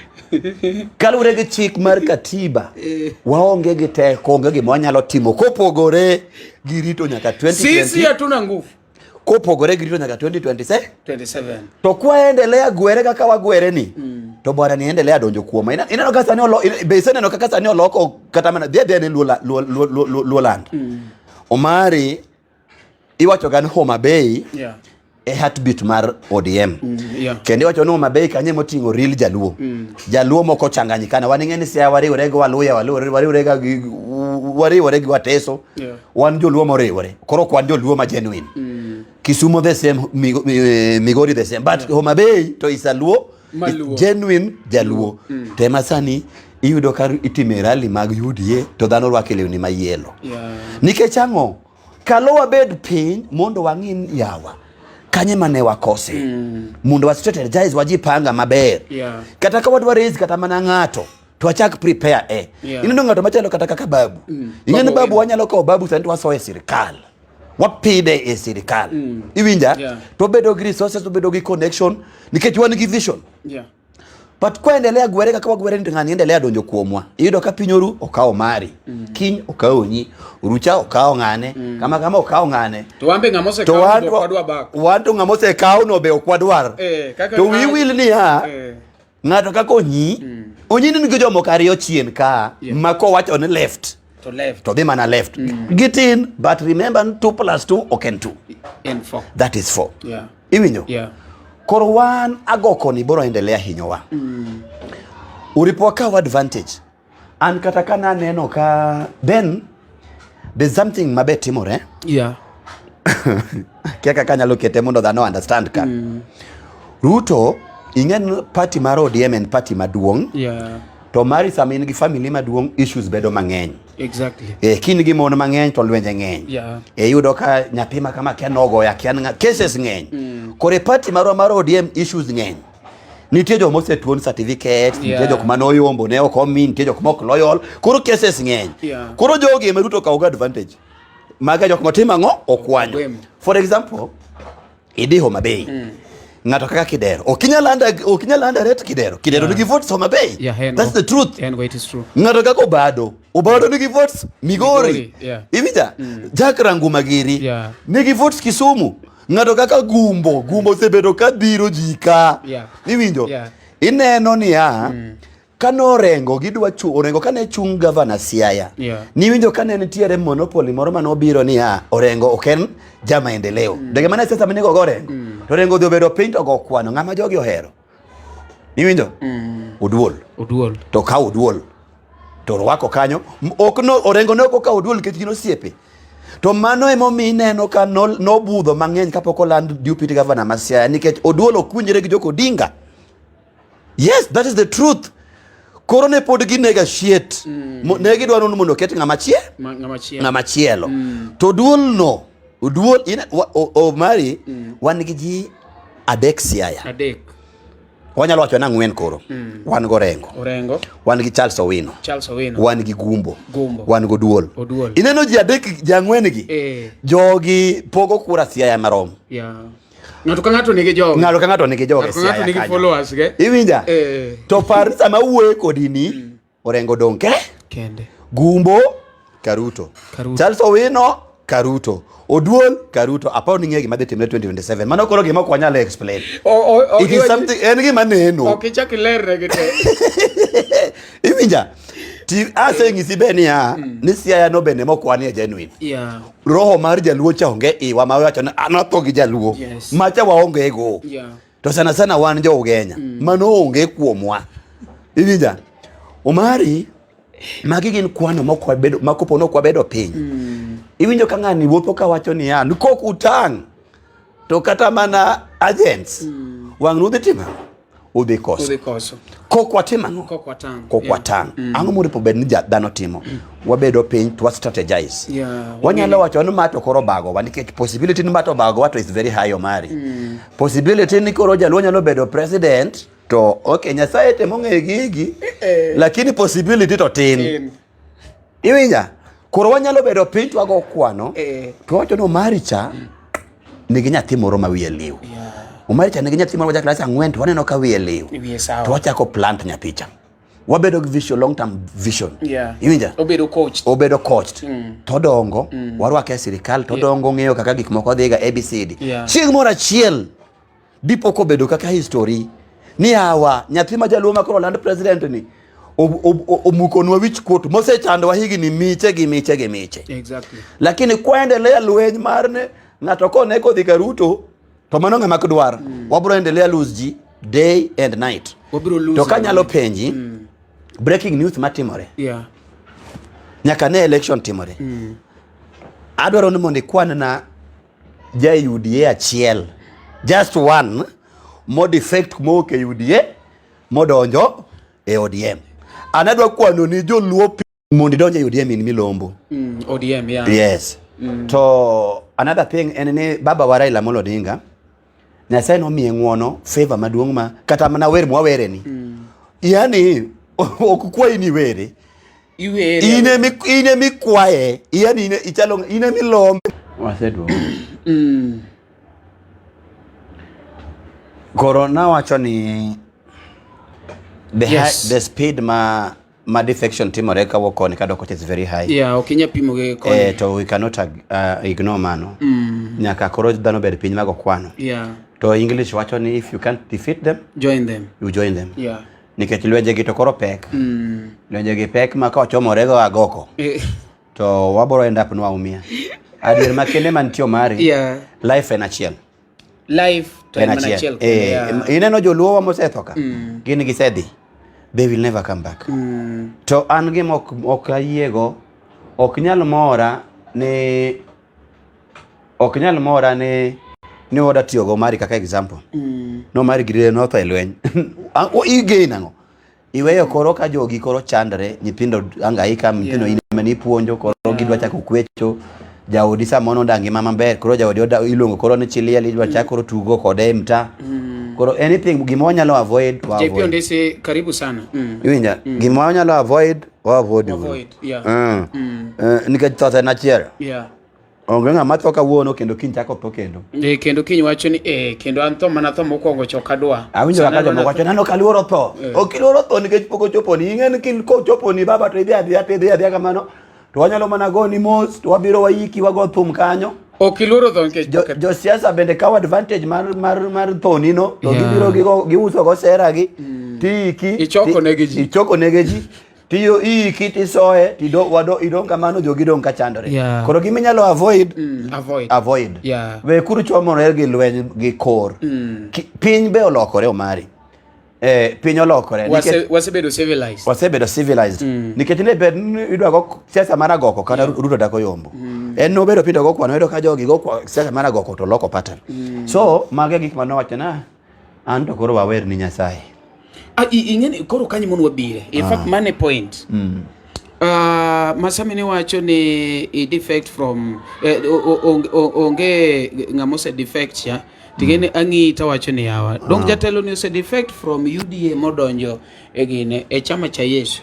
S1: Kalure gi chik mar katiba. Waonge gi teko, onge gi mwanyalo timo kopogore gi rito nyaka 2020.
S2: Sisi hatuna nguvu.
S1: Kopogore gi rito nyaka 2027. To kwa endelea gwere kaka wagwere ni. To bwana ni endelea donjo kuoma. Inano kasa ni besene no kasa ni oloko kata mana de Luoland. Omari iwacho gan Homa Bay. A heartbeat mar ODM. Kende wacho no Homa Bay kanye motingo real Jaluo. Jaluo moko changanyikana waningeni sia wariwrego waluya wariwrego wateso. Wan Joluo moriwore. Koro kwan Joluo ma genuine. Kisumo the same, Migori the same. But Homa Bay to is a Luo, genuine Jaluo. Tema sani iyudo kar itime rally mag UDA to dhano rwake lewni mayielo. Nikech ang'o kalowa bed piny mondo wang'in yawa. Kanye mane wakose mundo wa strategize wajipanga maber kata ka wadwa raise kata mana ng'ato to achak prepare ineno ng'ato machalo kata kaka babu ing'eni babu wanyalo ko babu sani wasoe sirikal wapide e sirikal iwinja to bedo gi resources to bedo gi connection nikech wan gi vision but kwa endelea gwere kaka wagwere ni ng'ani endelea donjo kuomwa iyudo ka pinyoru okao Mari kiny okao Onyi Urucha okao ng'ane kama okao ng'ane
S2: to wambe ng'amose kao no kwadwa bak
S1: wanto ng'amose kao no be okwadwar to we will ni ng'ato kaka Onyi Onyi ni go jomo kariyo chien ka mako wacho ni left to be mana left get in but remember 2+2 oken 2
S2: in 4
S1: that is 4 iwinyo koro wan agoko ni boro endelea hinyowa uripo ka advantage an kata kana neno ka then there's something mabe timore kaka kanyalo kete mondo dhano understand ka Ruto ingen party mar ODM en party maduong to mari samin gi family maduong issues bedo mang'eny kin gi mon mang'eny to lwenje ng'eny yudo ka nyapima kama kenogo ya kian cases ng'eny kore party mar ODM issues ng'eny nitie jo mose tuon certificate nitie jo kuma noyombo ne ok omin nitie jo kuma ok loyal koro cases ng'eny koro jogi me Ruto kawo advantage maga jo kuma ng'o okwanyo for example idi Homa Bay ngato kaka Kidero okinyalanda ret Kidero nigi votes Homa Bay that's the truth
S2: it is true
S1: ngato kaka Obado nigi votes Migori imija Jack Rangumagiri nigi votes Kisumu ngato kaka Gumbo sebedo ka biro jika iwinjo ineno ni kano rengo gidwa orengo kane chung governor Siaya. Niwinjo kane nitiere monopoly moro manobiro ni orengo oken jamaendeleo. Dege mane sasa mnigo gorengo. To rengo dhi obedo piny to go kwano ng'ama jogi ohero. Niwinjo? Oduol. To ka oduol. To rwako kanyo orengo no ka oduol ketino siepe. To mano emomi neno ka nobudho mang'eny kapok oland deputy governor ma Siaya nikech oduol okwinjre gi Joko Odinga. Yes, that is the truth. Koro ne pod gi negotiate. Ne gidwaro ni mondo ket ng'ama chielo. To duol mari wan gi ji adek Siaya. Wanyalo wacho na ng'wen koro. Wan go Orengo. Wan gi Charles Owino. Wan gi Gumbo. Wan go Duol. Ineno ji adek jang'wen gi. Jogi pogo kura Siaya marom.
S2: Ng'ato ka ng'ato nigi jogi.
S1: Siaya.
S2: Ng'ato nigi followers ge.
S1: Iwinja? To par sama wuoye kodini Orengo donke.
S2: Kende.
S1: Gumbo Karuto. Charles Owino Karuto. Oduol Karuto. Apao ni ng'e gima dhi timre 2027. Mano koro gima ok wanyalo explain. It is something en gima neno.
S2: Ok ichak iler gite.
S1: Iwinja? Ase ng'isi be ni Siaya no bende mokwani genuine. Roho mar jaluo cha onge iwa ma wacho na anatho gi jaluo. Macha waonge go. To sana wan jo Ugenya. Mano onge kuomwa. Iwinja? Omari magi gin kwano makopono kwa bedo piny. Iwinjo ka ng'ani wuotho ka wacho ni kok utang' to kata mana agents wang' nudhi tima udhi koso. Kok watimang'o? Kok watang'. Ang'o moripo bed ni dhano timo? Wabedo piny to strategize. Wanyalo wacho ni mato koro bago wa nikech possibility ni mato bago wato is very high Omari. Possibility ni koro jaluo nyalo bedo president to okay Nyasaye temo ng'e gigi lakini possibility to tin. Iwinja? Koro wanyalo bedo piny to wago kwano to wacho no Omaricha nigi nyathi moro ma wiye liw. Omaricha nigi nyathi moro klas 4 to waneno ka wiye liw. To wachako plant nyathicha. Wabedo gi vision, long term vision. Iwinja? Obedo coached. To dongo warwake sirikal to dongo ng'eyo kaka gik moko dhiga ABCD. Chieng' moro achiel dipo ko bedo kaka history ni hawa nyathi ma jaluo makoro land president ni omukonwa wich kuot mosechando higni miche.
S2: Exactly.
S1: Lakini kwaendelea lweny marne ng'ato kone kodhi ka Ruto to mano ng'ama kudwar. Wabro endelea lose ji day and night. To kanyalo penji breaking news matimore. Nyaka ne election timore. Adwaro ni mondo ikwan na UDA achiel. Just one more defect mo ke UDA modonjo e ODM. Anadwa kwano ni joluo mondo donjo e ODM in milombo.
S2: ODM,
S1: Yes. To another thing en baba wa Raila Amolo Odinga Nyasaye no miye ng'wono favor maduong' ma kata mana wer mwawere ni. Yani okukwai ni were. Ine mikwaye. Yani ine milombe. Wasedo. Corona wacho ni the speed ma defection timore ka wokoni kadoko is very high.
S2: Okinya pimo ge koni.
S1: To we cannot ignore mano. Nyaka koro dhano bed piny mago kwano. To English wacho ni if you can't defeat them,
S2: join them.
S1: You join them. Nikech lwenje gi to koro pek. Lwenje gi pek ma ka ochomore go agoko. To waboro end up nwa umia. Adier makende mantio mari. Life en achiel.
S2: Life to en achiel.
S1: Ineno joluo wa mosethoka. Gin gisedhi. They will never come back. To an gi ok ayiego ok nyal mora ni oda tiyogo mari kaka example. No mari gire no tho elweny. Igei nango. Iweyo koro ka jogi koro chandre nyithindo angaika nyithindo inmani puonjo koro gidwa chako kwecho jaodi samono dangi mama ber koro jaodi iluongo koro ni chilia lidwa chako tugo kode mta. Koro anything gimo nyalo avoid wa avoid.
S2: JP ndese karibu sana.
S1: Iwinja gimo nyalo avoid wa avoid. Nikech na chiera. Ongenga mathoka wuono kendo kiny chako to kendo.
S2: Kendo kiny wacho ni kendo anto mana tho mokwongo chokadwa.
S1: Awinjo kaka jomo wacho nano kaluoro tho. Okiluoro tho nikech poko chopo ni ing'en kin ko chopo ni baba to idhi adhiya kamano. To wanyalo mana go ni mos to wabiro wayiki wago thum kanyo.
S2: Okiluoro tho nikech
S1: jo siasa bende kaw advantage mar thoni no to gibiro giuso go sera gi Tiki.
S2: Ichoko
S1: negeji. Tiyo iki tisoe idong kamano jogi dong kachandore. Koro giminyalo avoid. We kuru chomore gi lweny gi kor. Piny be olokore omari. Piny olokore.
S2: Wasebedo
S1: civilized. Nikech ne bed idwa go siasa mar agoko kana Ruto dako yombo. En nobedo pindo go kwano edo ka jogi go siasa mar agoko to loko pattern. So mage gik manowacho na an to koro wawer ni Nyasaye.
S2: Ingeni koro kanyi mon wabire. In fact mane point. Masami ne wacho ni defect from onge ngamose defect ya. Tigene angi tawacho ni yawa. Dong jatelo ni ose defect from UDA modonjo egine e chama cha Yesu.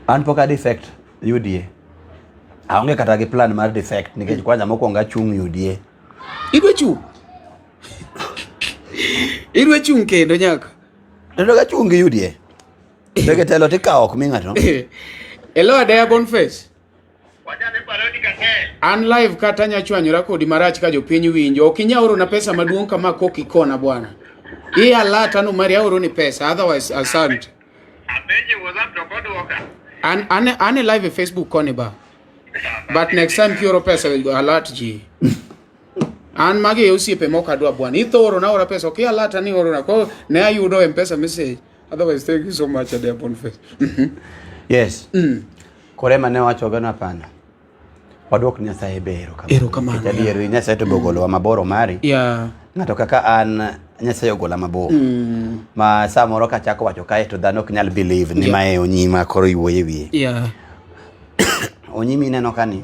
S1: An poka defect UDA. Aonge kata gi plan mar defect nikech kwanza mokwonga chung UDA.
S2: Idwe chung kendo nyaka.
S1: Ndo ga chung UDA. Dege telo tikao ok mingato.
S2: Hello Adaya Boniface. An live kata nyachwanyora kodi marach ka jopiny winjo. Okinyaoro na pesa maduong kama koki kona bwana. Hii alata no mari aoro ni pesa, otherwise asante.
S3: Abeje WhatsApp to koduoka.
S2: Ane live Facebook koni ba. But next time kioro pesa alert ji. An magi osiepe moka dwa bwana. Ithoro na ora pesa, okay alata ni oro na ko ne ayudo M-Pesa message. Otherwise thank you so much Adaya Boniface.
S1: Yes. Kore mane wacho gana pana. Wadok Nyasaye bero kamano.
S2: Ero kamano.
S1: Jadiero Nyasaye to bogolo maboro mari. Ngato kaka an Nyasaye ogola maboro. Ma samoro ka chako wacho kae to dhano ok nyal believe ni mae Onyi ma koro iwuoye wiye. Onyi mi neno kani.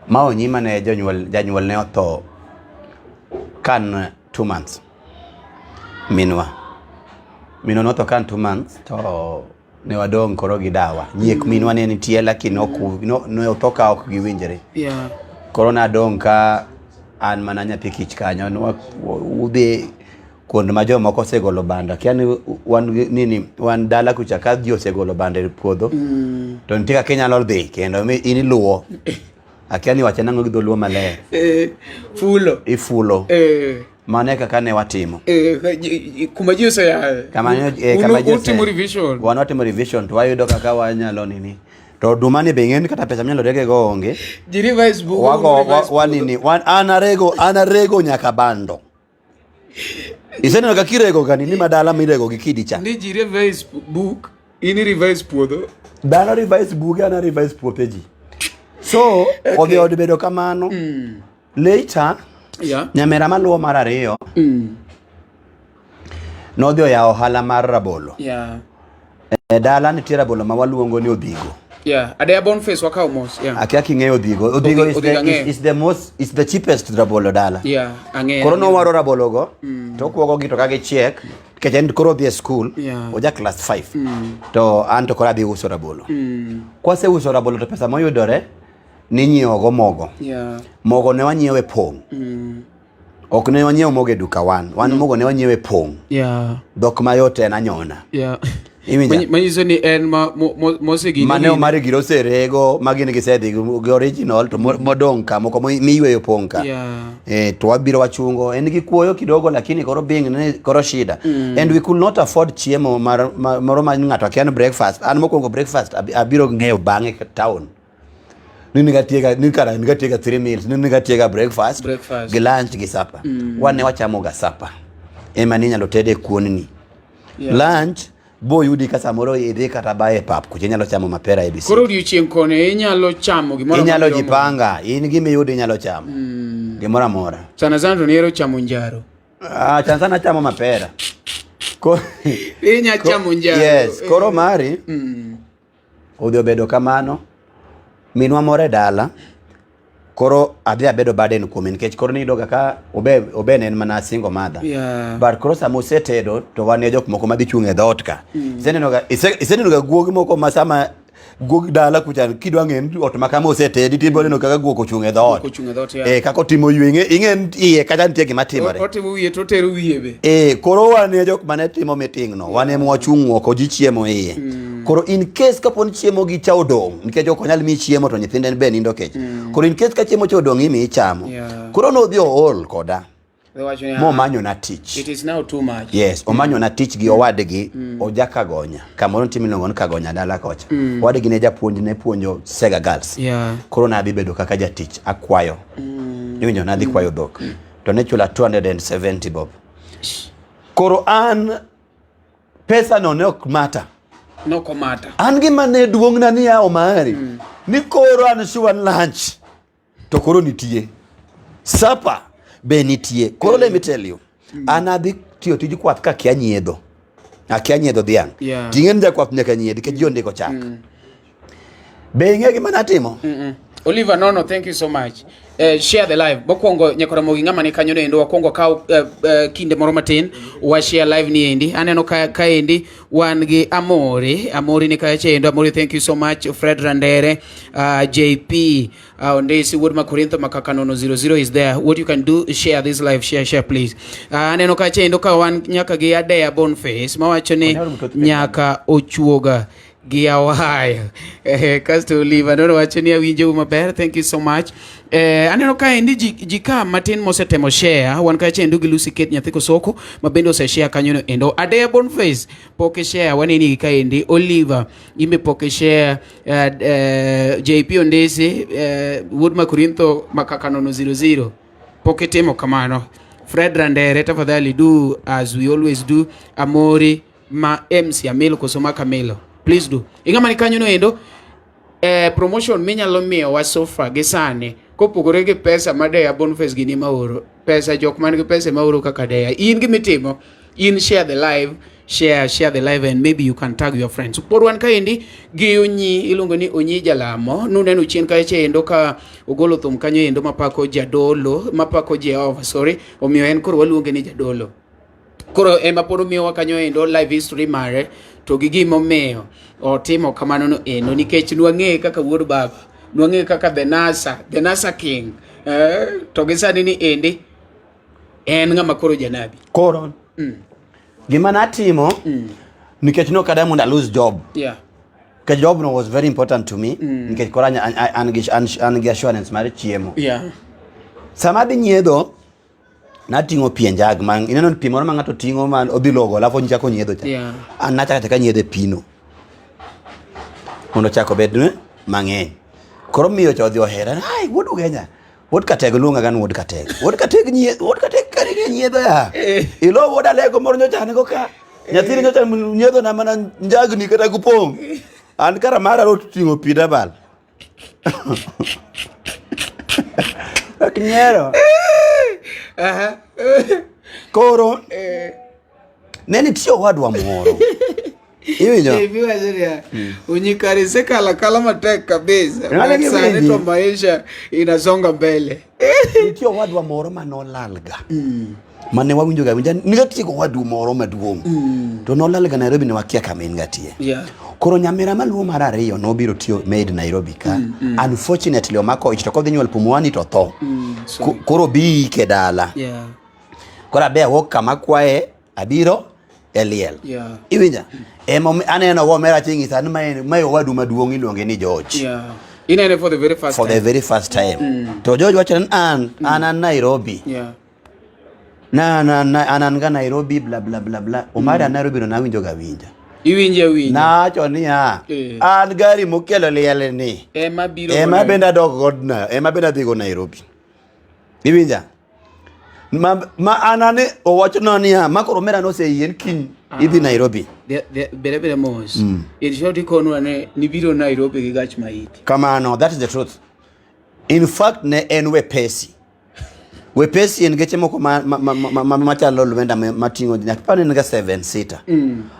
S1: Ma Onyi mane janyuol ne otho kan 2 months. Minwa no to kan 2 months to ne wadong koro gi dawa. Nyiek minwa ne nitie lakini no otoka ok giwinjre. Koro na dong ka an mana nyathi kich kanyo no udhi kuond ma joma ko segolo banda. Kiani wan dala kucha ka ji osegolo banda e puodho. To nitie ka Kenya lol dhi kendo ini luwo. Akiani wache nango gi dholuo maler. Ifulo. Mane kaka ne watimo.
S2: Kuma jiso ya.
S1: Kama
S2: ultimo revision.
S1: Wanotimo revision to wayudo kaka wanyalo nini. To dumani be ngeni kata pesa mnyalo rege go onge.
S2: Ji revise book.
S1: Anarego nyaka bando. Isene ka kirego gani ni madala mirego gi kidi cha.
S2: Ni ji revise book, ini revise puodho.
S1: Dala revise book ana revise puothe ji. So, obi bedo kamano. Later nyamera maluwo mar ariyo nodhi oyawo ohala mar rabolo. Dala nitie rabolo ma waluongo ni odhigo.
S2: Adaya Boniface wakawo mos.
S1: Akia king'eyo odhigo. Odhigo is the cheapest rabolo dala. Koro nowaro rabolo go to okuogo gi to ka gichiek nikech en koro dhi e school oja class 5 to an to koro adhi uso rabolo. Kwase uso rabolo to pesa moyudore ni nyiewo go mogo. Mogo ne wanyiewo e pong'. Ok ne wanyiewo mogo e duka wan mogo ne wanyiewo e pong'. Dhok mayot en anyona.
S2: Manyiso ni en mosegini
S1: mane omari giro serego magini gisedhi gi original to modong ka moko miyweyo pong' ka. To wabiro wachungo en gi kuoyo kidogo lakini koro bing ne koro shida. And we could not afford chiemo moro ma ng'ato akian breakfast. An mokwongo breakfast abiro ng'eyo bang'e town. Nigatiega 3 meals. Nigatiega breakfast gi lunch gi supper. Wane wachamo ga supper. Ema ni nyalo tede kuonni. Lunch bo yudi ka samoro idhi kata bae pap kuche nyalo chamo mapera ABC.
S2: Koro odiochieng' kone inyalo chamo gimoro
S1: inyalo jipanga. In gimi yudi inyalo chamo. Gimoro amora.
S2: Sana to niero chamo njaro.
S1: Sana chamo mapera.
S2: Inya chamo njaro.
S1: Yes. Koro mari. Odhi obedo kamano. Minwa more dala. Koro adhi abedo burden kuome nikech koro ni doga ka oben en mana single mother. But koro sama osetedo to wan jok moko madhi chung e dhoot ka. Iseneno ga guogi moko masama guogi dala kucha kidwa ng'en ot makama osetedi tibo neno kaka guok ochung e dhoot. Kaka otimo ywe ing'en iye kata nitie gima timore.
S2: Otimo wiye to tero wiye be.
S1: Koro wan jok mane timo meeting no wan ema wachung' oko ji chiemo iye. Koro in case kapon chiemo gi cha odong nikech ok onyal mi chiemo to nyithinde be nindo kech. Koro in case ka chiemo cha odong imi ichamo. Koro no dhi ool koda. mo manyo na tich.
S2: It is now too much.
S1: Yes, o manyo na tich gi owadgi ojaka gonya. Kamoro timilongo ni kagonya dala kocha. Owadgi ne japuonj ne puonjo Sega Girls.
S2: Yeah.
S1: Koro na bedo kaka jatich akwayo. Niwinjo na dhi kwayo dhok. To ne chula 270 bob. Koro an pesa no ne ok mata.
S2: No komata.
S1: An gima ne duong' na ni ya omari. Ni koro an sure lunch. To koro nitie. Supper be nitie. Koro let me tell you. An adhi tiyo tiji kwath ka kia nyiedho. Akia nyiedho dhiang'. Ting'en jakwath nyaka nyiedhi ke jionde ko chak. Be ing'e gima natimo?
S2: Oliver Nono, thank you so much. Share the live. Bokwongo nyakora mogi ngama ni kanyo endo wakwongo ka kinde moro matin wa share live ni endi. Aneno ka endi wan gi Amori ni ka endo. Amori, thank you so much. Fred Randere, JP, Ondesi Wood Makurintho Makakanono 00 is there. What you can do, share this live, share please. Aneno ka endo ka wan nyaka gi Adea Boniface mawacho ni nyaka ochuoga Giawaya. Kasto Oliver Nono wacho ni awinjo maber. Thank you so much. Aneno ka endi jika matin mosetemo share wan ka endo gi Lucy Kate Nyathiko Soko mabendo se share kanyo endo. Adea Boniface poke share waneni ka endi. Oliver imbe poke share. JP Ondesi Wood Makurintho Makakanono 00 poke temo kamano. Fred Randere tafadhali do as we always do. Amori ma MC Amelo kosoma Kamelo, please do. Ingama ni kanyo endo promotion minyalo miyo wa sofa gisane kopogore gi pesa madea Boniface gini maoro. Pesa jok man gi pesa maoro kaka dea. In gimitimo, in share the live, share the live and maybe you can tag your friends. Por wan kaendi gi Onyi ilongo ni Onyi Jalamo. Nuneno chien ka endo ka ogolo thum kanyo endo mapako jadolo, mapako Jehova, sorry. Omiyo en koro waluonge ni jadolo. Koro ema poro miyo wakanyo endo live history mare to gigi momeyo otimo kamano no eno nikech nwang'e kaka wuod baba, nwang'e kaka the Nasa King. To gisani ni endi en ng'ama koro janabi.
S1: Koro gima natimo nikech no kada munda lose job.
S2: Yeah.
S1: Because job no was very important to me. Nikech kora an gi assurance mar chiemo.
S2: Yeah.
S1: Sama dhi nyiedho natingo pienjag mang ineno pi moro ma ngato tingo man odhilogo alafu nchako nyiedho cha.
S2: Yeah.
S1: An nachaka nyiedhe pino. Mondo chako bed mang'eny. Koro miyo cha odhi ohera. Ai wuod ugenya. Wuod katego luonga gan wuod katego. Wuod katego kare nyiedho ya. Ilo wuod alego moro nyocha ne go ka. Nyathini nyocha nyiedho na mana njagni kata kupong. An kara mara ro tingo pi dabal. Aknyero. Koro neni tiyo wadwa moro. Iwinjo?
S2: Hivi waziria unyikari sekala kala matek kabisa. Sani to maisha inasonga mbele.
S1: Tiyo wadwa moro manolalga. Mane wawinjo ga winja nigatiko wadu moro maduong'. To nolalga Nairobi ne wakia kama ingatie.
S2: Yeah.
S1: Koro nyamera maluo mar ariyo nobiro tiyo made Nairobi ka. Unfortunately omako ich to kodhi nyuol pumuani to tho. Koro bi ke dala.
S2: Yeah.
S1: Kora be wok kama kwae abiro eliel.
S2: Yeah.
S1: Iwinja. Aneno go mera chingi san mai wadu maduong' iluonge ni George.
S2: Yeah. Inene for the very first time.
S1: For the very first time. To George wacho an Nairobi.
S2: Yeah.
S1: An ga Nairobi bla bla bla bla. Omara Nairobi no nawinjo ga winja.
S2: Iwinja.
S1: Nacho niya. An gari mokelo liel ni.
S2: Ema biro.
S1: Ema benda dog godna. Ema benda dhigo Nairobi. Iwinja. Ma anane owacho no niya. Makoro mera no se yien kin idhi Nairobi.
S2: Bere mos. In short ikono ane nibiro Nairobi gi Gach Maiti.
S1: Kamano, that is the truth. In fact ne en wepesi en geche moko machalo lwenda matingo nyakapani nga 7 seater.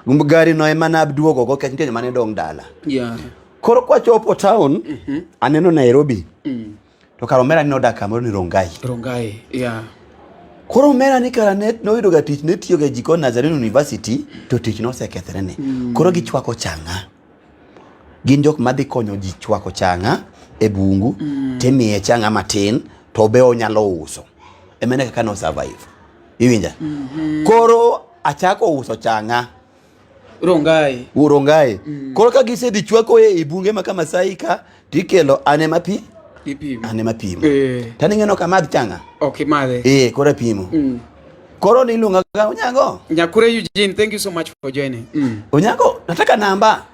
S1: Gari no ema nabduogo go kech nkenyo mane dong dala.
S2: Yeah.
S1: Koro kwa chopo town aneno Nairobi. To karo mera ni odak kamoro ni Rongai.
S2: Yeah.
S1: Koro mera ni kara net no yudo ga tich ne tiyo ga jikon Nazarene University to tich no sekethre ne. Koro gichwako changa. Gin jok madhi konyo ji chwako changa e bungu temiye changa matin to be onyalo uso. Emene kaka no survive. Iwinja? Koro achako uso changa. Rongai. Koro ka gise di chwako e bunge maka Masai ka tikelo ane mapi
S2: Ipimo.
S1: Ane mapimo. Tani ngeno kamadh changa.
S2: Okay, madhe.
S1: Kore pimo. Koro nilunga ka Onyago.
S2: Nyakure Eugene, thank you so much for joining.
S1: Onyago, nataka namba.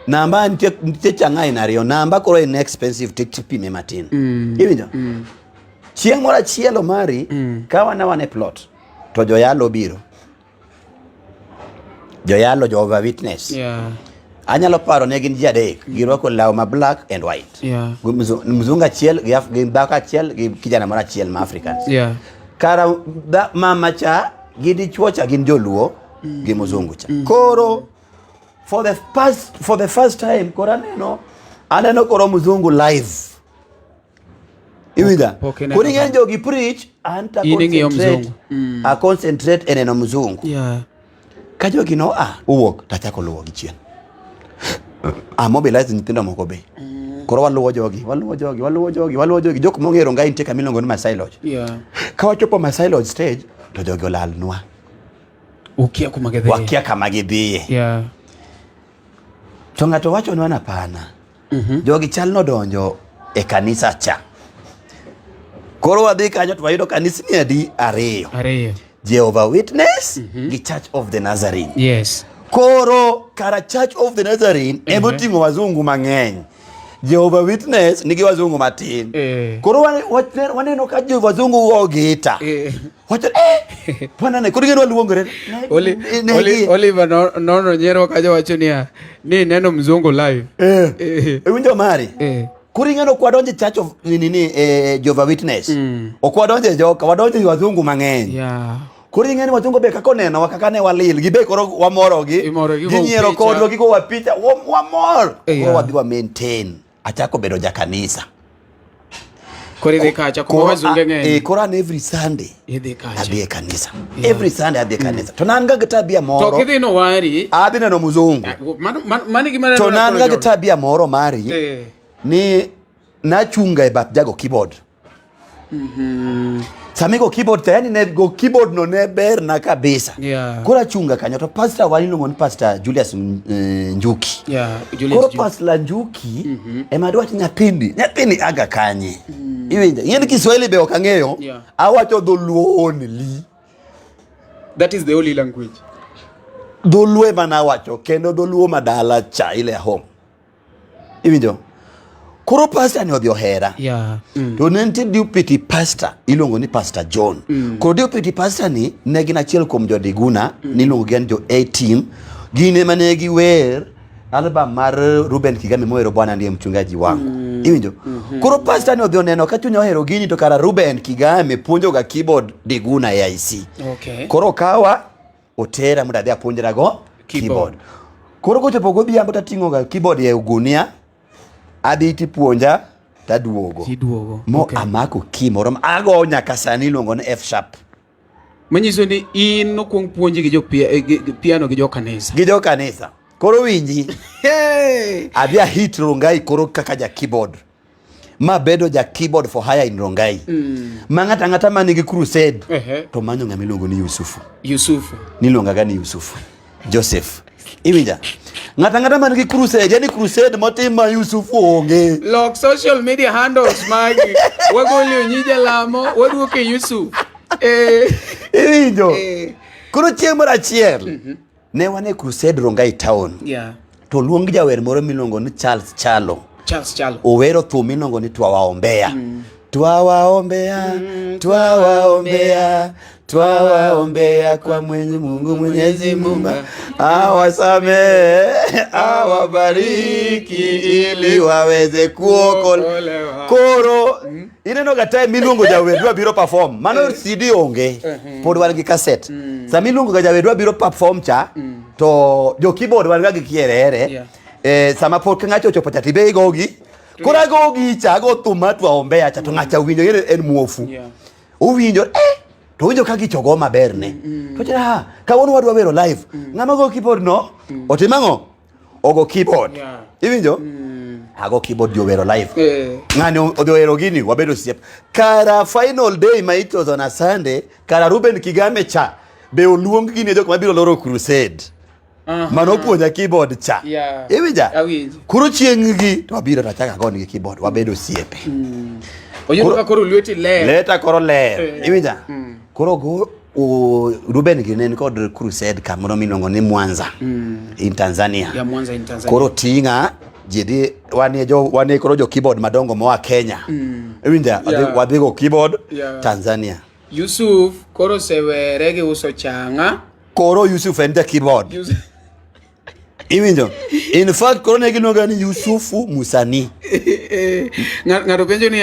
S1: Namba nite changa inario. Namba koro in expensive tipime matin. Iwinjo? Chieng mora chielo mari, kawa na wane plot. To joyalo biro. Joyalo Jehovah Witness.
S2: Yeah.
S1: Anyalo paro ne gin jadek, girwako law ma black and white.
S2: Yeah.
S1: Mzunga chiel, gi baka chiel, gi kijana mora chiel ma Africans.
S2: Yeah.
S1: Kara mama cha gidi chuocha gin joluo gi muzungu cha. Koro for the first time kora aneno koro muzungu live. Iwida. Kuri ngenjo gi preach anta concentrate eneno muzungu.
S2: Yeah.
S1: Kajo gino uwok tachako luwo gi chien. Mobilize nyithindo moko be. Koro waluwo jogi. Jok mongero ngai nitie kamilongo ni Masai Lodge.
S2: Yeah.
S1: Ka wachopo Masai Lodge stage to jogi olalnwa.
S2: Wakia
S1: kama gidhiye.
S2: Yeah.
S1: To ng'ato wacho nwa pana. Jogi chal nodonjo e kanisa cha. Koro wadhi kanyo to wayudo kanisa ni adi ariyo. Jehovah Witness gi Church of the Nazarene.
S2: Yes.
S1: Koro kara Church of the Nazarene emotingo wazungu mang'eny. Jehovah Witness nigi wazungu matin. Koro waneno ka Jehovah wazungu ogita. Wacho panane koro gino luongore.
S2: Oliver Nondro nyero kajo wacho ni neno mzungu live.
S1: Winjo mari. Koro ngeno kwadonje Church of Jehovah Witness. Okwadonje joka wadonje wazungu mang'eny.
S2: Yeah.
S1: Koro ngeni wazungu be kako neno wakakane walil gibe koro wamorogi. Ginyero kodro gigo wapicha wamor. Koro wadhi wa maintain. Achako bedo ja kanisa.
S2: Kori de kacha kuma wazunge ngeni.
S1: Koro an every Sunday.
S2: Idhi kacha.
S1: Adhi kanisa. Every Sunday adhi kanisa. To nanga gitabia moro.
S2: To kidhi no wari.
S1: Adhi neno muzungu.
S2: Mani gimana.
S1: To nanga gitabia moro mari. Ni nachunga e bath jago keyboard. Samigo keyboard tayani ne go keyboard no ne ber na kabisa.
S2: Yeah.
S1: Kora chunga kanyo to pastor walilongo ni pastor Julius Njuki.
S2: Yeah, Julius.
S1: Kora pastor Njuki emadwa nyathini aga kanye. Iwinja yeni Kiswahili be okang'eyo.
S2: Yeah.
S1: Awacho dholuo only.
S2: That is the only language.
S1: Dholuo mana wacho kendo dholuo madala cha ile home. Iwinjo. Koro pastor ni odhi ohera.
S2: Yeah.
S1: To nente deputy pastor ilongo ni Pastor John. Koro deputy pastor ni negin achiel kuom jodiguna nilongo gen jo A-team. Gine manegi wer album mar Ruben Kigame moero Bwana ndiye mchungaji wangu. Iwinjo. Koro pastor ni odhi oneno ka chuny ohero gini to kara Ruben Kigame puonjo ga keyboard diguna ya IC.
S2: Okay.
S1: Koro kawa otera muda dhia puonjera go keyboard. Koro kochopo godhiambo tating'o ga keyboard ya ugunia. Aditi puonja taduogo.
S2: Okay.
S1: Amako kimoro ago nyaka sani luongo ni F sharp.
S2: Manyiso ni in nokuong puonji gi piano gi jo kanisa.
S1: Koro winji. Abia hit Rongai koro kaka ja keyboard. Ma bedo ja keyboard for hire in Rongai. Ng'ata manigi crusade. To manyo ng'ama iluongo ni Yusufu. Niluonga gani Yusufu. Joseph. Iwinja. Ng'ata manigi crusade, yani crusade motima Yusufu onge.
S2: Lock social media handles magi. Wagoli Onyi Jalamo, waduoke Yusuf.
S1: Iwinjo. Koro chieng' moro achiel. Ne wane crusade Rongai town.
S2: Yeah.
S1: To luong jawer moro miluongo ni Charles Chalo. Owero thum miluongo ni Twawaombea. Twawaombea kwa Mwenyezi Mungu awasamehe, awabariki ili waweze kuokolewa. Koro ineno ga time miluongo jawer dwa biro perform. Mano CD onge. Pod wan gi cassette. Sa miluongo ga jawer dwa biro perform cha to jo keyboard wan ga gi kierere. Sama pod ng'acho chopo cha tibe gogi. Kora gogi cha go thuma Twaombea cha to ng'acha winjo en muofu. Uwinjo to winjo ka gichogo maberne. To cha kawuono wadwa wero live. Ng'ama go keyboard no otimang'o ogo keyboard. Iwinjo hago keyboard jo wero live. Ng'ani odhi wero gini wabedo siep. Kara final day Maiti was on a Sunday. Kara Ruben Kigame cha be oluong gini jok mabiro loro crusade. mano puonja keyboard cha. Iwinja? Koro chieng' gi to abiro to achaka goni gi keyboard wabedo osiepe.
S2: Oyudo ka koro lweti ler.
S1: Leta koro ler. Iwinja? Koro go Ruben ginen kod crusade kamoro miluongo ni Mwanza in Tanzania.
S2: Ya Mwanza in Tanzania.
S1: Koro tinga jidi wane koro jo keyboard madongo moa Kenya. Iwinja? Wadhi go keyboard Tanzania.
S2: Yusuf koro sewere gi uso changa.
S1: Koro Yusuf en the keyboard. Iwinjo? In fact koro ne giluonga ni Yusufu Musani.
S2: Ng'ato penjo ni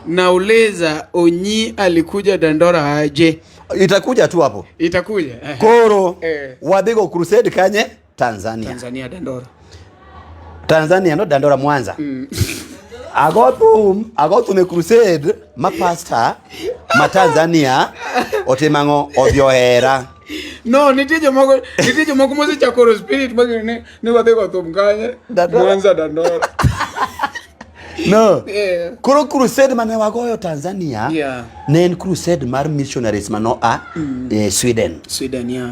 S2: nauliza Onyi alikuja Dandora aje?
S1: Itakuja tu hapo.
S2: Itakuja.
S1: Koro wadhi go crusade kanye Tanzania.
S2: Tanzania Dandora.
S1: Tanzania no Dandora Mwanza. Agotu me crusade ma pastor ma Tanzania otimango odiohera.
S2: No, nitie jomoko mose chakoro spirit magine ne wadhi go thum kanye Mwanza Dandora.
S1: No. Koro crusade mane wagoyo Tanzania ne en crusade mar missionaries mano Sweden.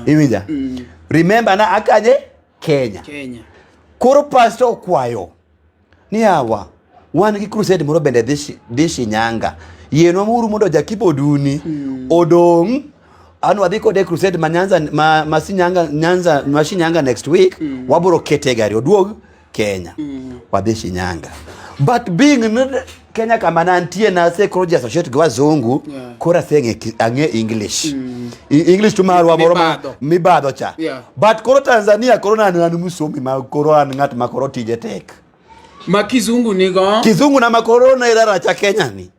S1: Iwinja? Remember na akanye Kenya. Koro pastor okwayo ni hawa wan gi crusade moro bende dhi Shinyanga. Yeno muru mondo jakiboduni odong anu adhi kode crusade Shinyanga next week waburo kete gari oduog Kenya. Wadhi Shinyanga. But being Kenya kama nantie na se koro associate gwa zungu kora thenge ange English. English tumarwa moro mibadho cha. But koro Tanzania koro nanu musomi ma koro an ngat ma koro tije tek.
S2: Ma kizungu nigo?
S1: Kizungu na makoro na irara cha Kenya ni.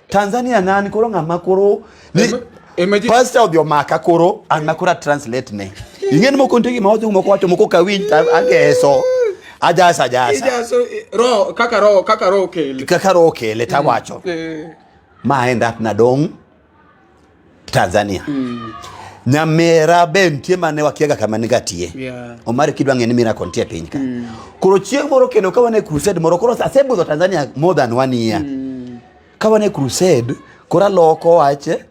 S1: Tanzania nani koro ngama koro ni pastor of your maka koro an makora translate ne. Ingen mo kontegi ma wazungu moko wacho moko kawinj ageso. Ajasa.
S2: Kaka ro kele tawacho.
S1: Ma end up na dong Tanzania. Nyamera bentie mane wakiaga kama nigatie. Omari kidwa ngeni miracle ntie piny ka. Koro chieng' moro kendo kawane crusade moro koro asebudho Tanzania more than 1 year. Kawane crusade kora loko wache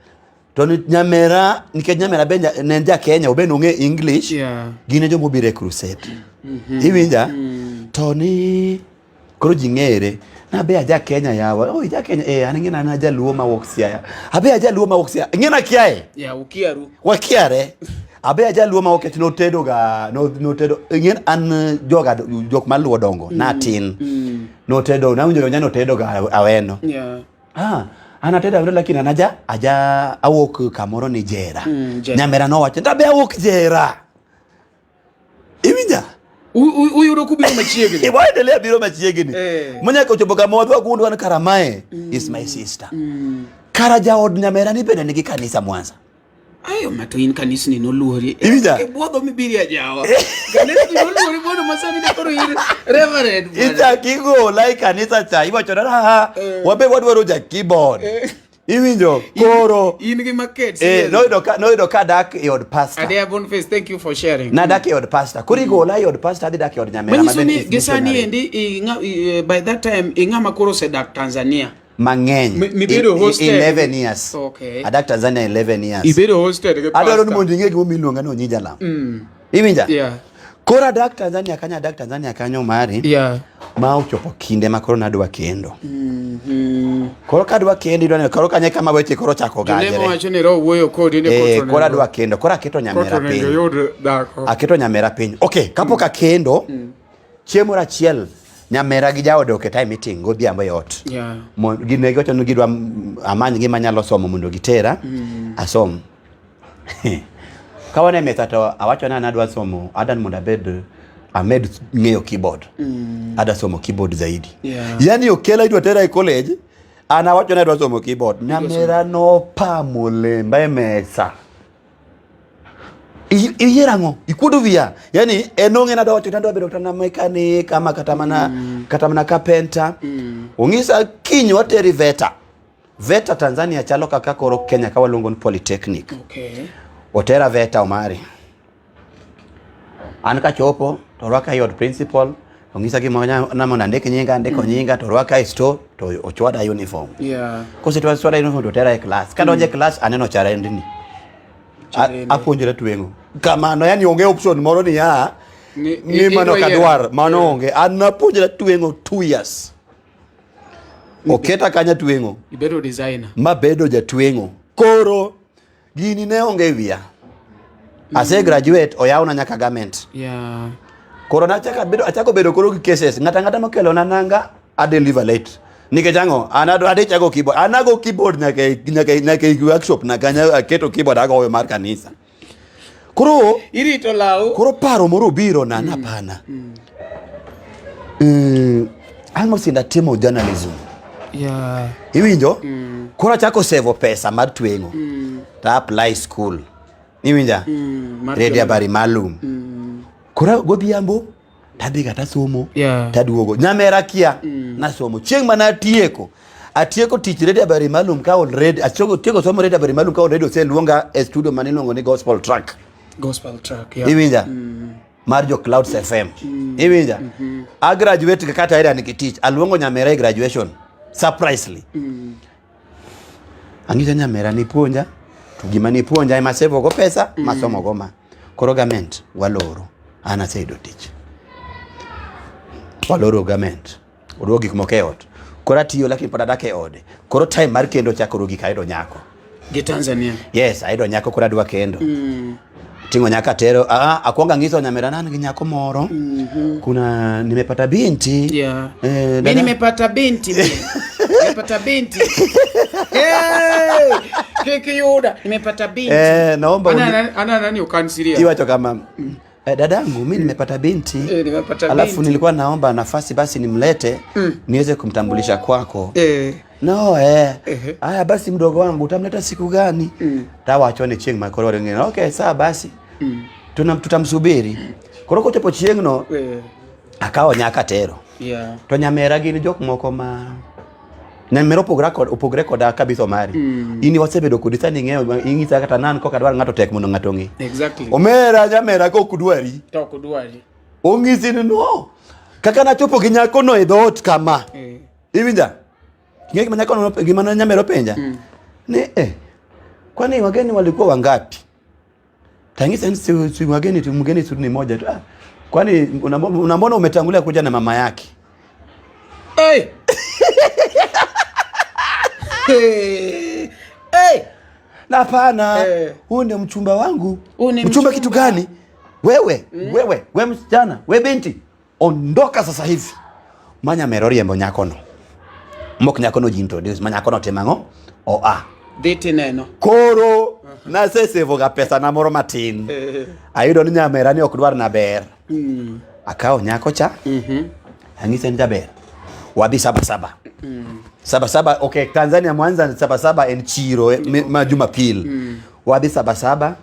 S1: to nyamera nikech nyamera benja nenja Kenya oben onge English. Gine jo mobire crusade. Iwinja? Tony koro jingere na be aja Kenya yawa ja Kenya anengena na Jaluo ma woksia abe aja Jaluo ma woksia ngena kiae
S2: ukiaru
S1: wakiare abe aja Jaluo ma woket no tedo ga no tedo ngen an jok maluo dongo na tin no tedo na unjo nyano tedo ga aweno ana tedo aweno lakini anaja aja awok kamoro ni jera nyamera no wacho ndabe awok jera Iwinja?
S2: Uyudo kubiro machiegni.
S1: Iwaendelea biro machiegni. Mwenye kochopo kama wadwa kundu wana Karamae is my sister. Karaja od nyamera ni bende nigi kanisa Mwanza.
S2: Ayo mato in kanisa ni noluori.
S1: Iwinja?
S2: Bwadho mibiri ajawa. Kanisa ni noluori bono masani ni koro iri reverend.
S1: Ita kigo like kanisa cha. Iwa chonara wabe wadwaro ja keyboard. Iwinjo koro
S2: in gi market
S1: no ka dak e od pastor
S2: Adea Boniface, thank you for sharing.
S1: Na dak e od pastor kuri go la e od pastor adi dak e od nyamera
S2: maben gisani endi by that time ingama koro se dak Tanzania
S1: mangeny
S2: mibedo hosted
S1: 11 years.
S2: Okay,
S1: adak Tanzania 11 years
S2: ibedo hosted ge pastor
S1: adoro ni mondo ng'e gimo miluonga no Onyi Jalamo. Iwinja? Kora dak Tanzania kanyo mari ma uchopo kinde ma koro nadwa kendo. Koro kadwa kendo idwa koro kanye kama weche koro chako gajere.
S2: Jalamo wacho ni ro wuoyo kodi ne
S1: kotro. Koro adwa kendo koro aketo nyamera piny. Aketo nyamera piny. Okay, kapok akendo chiemo rachiel nyamera gi jaode oketa e meeting godhiambo e ot. Gine gocho no gidwa amany gima nyalo somo mondo gitera asom. Kawane mesa to awacho na adwa somo adan mondo abed amed ng'eyo keyboard. Ada somo keyboard zaidi. Yani okela idwa tera e college ana wacho na adwa somo keyboard. Nyamera no pamo lemba e mesa. Iyerango ikudu via yani enonge na dawa tutandwa bedo tana mechanic kama katamana carpenter. Ongisa kinyo wateri VETA Tanzania chalo kaka koro Kenya kawa Longon Polytechnic. Otera VETA omari. Anka chopo to rwaka yod principal ongisa gimonya na mona ndeke nyinga to rwaka store to ochwada uniform. Kose to swada uniform to tera e class. Kadonje class aneno chara ndini. Aponjere twengo. Kama no yani onge option moro ni ya ni mano kadwar mano onge an napuonjra twengo 2 years oketa kanya twengo
S2: ibedo designer
S1: mabedo jatwengo koro gini ne onge wiya ase graduate oyawna nyaka garment koro achako bedo koro gi cases ngata mokelo na nanga a deliver late nikejango ade chago keyboard anago keyboard nyaka workshop na kanya aketo keyboard ago mar kanisa koro
S2: irito law
S1: koro paro moro biro na napana almost inda timo journalism iwinjo koro achako save pesa mar twengo ta apply school iwinja ready habari malum koro godhiambo tadhiga tasomo taduogo nyamera kia nasomo chieng' mana atieko tich ready habari malum ka already tieko somo ready habari malum ka already oseluonga e studio maniluongo ni gospel track iwinja mar jo Clouds FM iwinja a graduate kata era nikitich aluongo nyamera e graduation surprisingly angita nyamera ni puonja to gima ni puonja ema save go pesa masomo goma koro government waloro ana seido tich waloro government oruo gik mokeot koro atiyo lakini pod adak e ode koro time mar kendo chakoro gik ayudo nyako
S2: gi Tanzania
S1: yes ayudo nyako koro adwa kendo tingo nyaka tero akwonga ngiso nyamera nani gi nyako moro kuna nimepata binti
S2: mimi nimepata binti nimepata binti kiki yuda nimepata binti
S1: naomba
S2: ana nani ukansiria
S1: iwacho kama dadangu mimi nimepata binti alafu nilikuwa naomba nafasi basi nimlete niweze kumtambulisha kwako no haya basi mdogo wangu utamleta siku gani tawachone chieng' makoro ngine okay sawa basi tutamsubiri koroko chopo chieng' no akawo nyaka tero to nyamera gini jok moko ma nyamera opogre koda kabisa mari ini wasebedo kodisa ni ng'eyo ingisa kata nan ko kadwar ng'ato tek mondo ng'ato ng'i omera nyamera ko kudwari ongisi no kaka na chopo gi nyako no e dot kama iwinja ngeki manyako no gima nyamera penja ni kwani wageni walikuwa wangapi tangisa si wageni tu mgeni tu ni moja tu kwani unambona umetangulia kuja na mama yake na hapana huyu ndio mchumba wangu mchumba kitu gani wewe msichana wewe binti ondoka sasa hivi manya merori embo nyako no mok nyako no jintroduce manya kono temango
S2: diti neno
S1: koro na sese voga pesa na moro matin ayudo ni nyamera ni ok dwar na ber akawo nyako cha angise ni jaber wabi saba okay Tanzania Mwanza saba en chiro majumapil wabi saba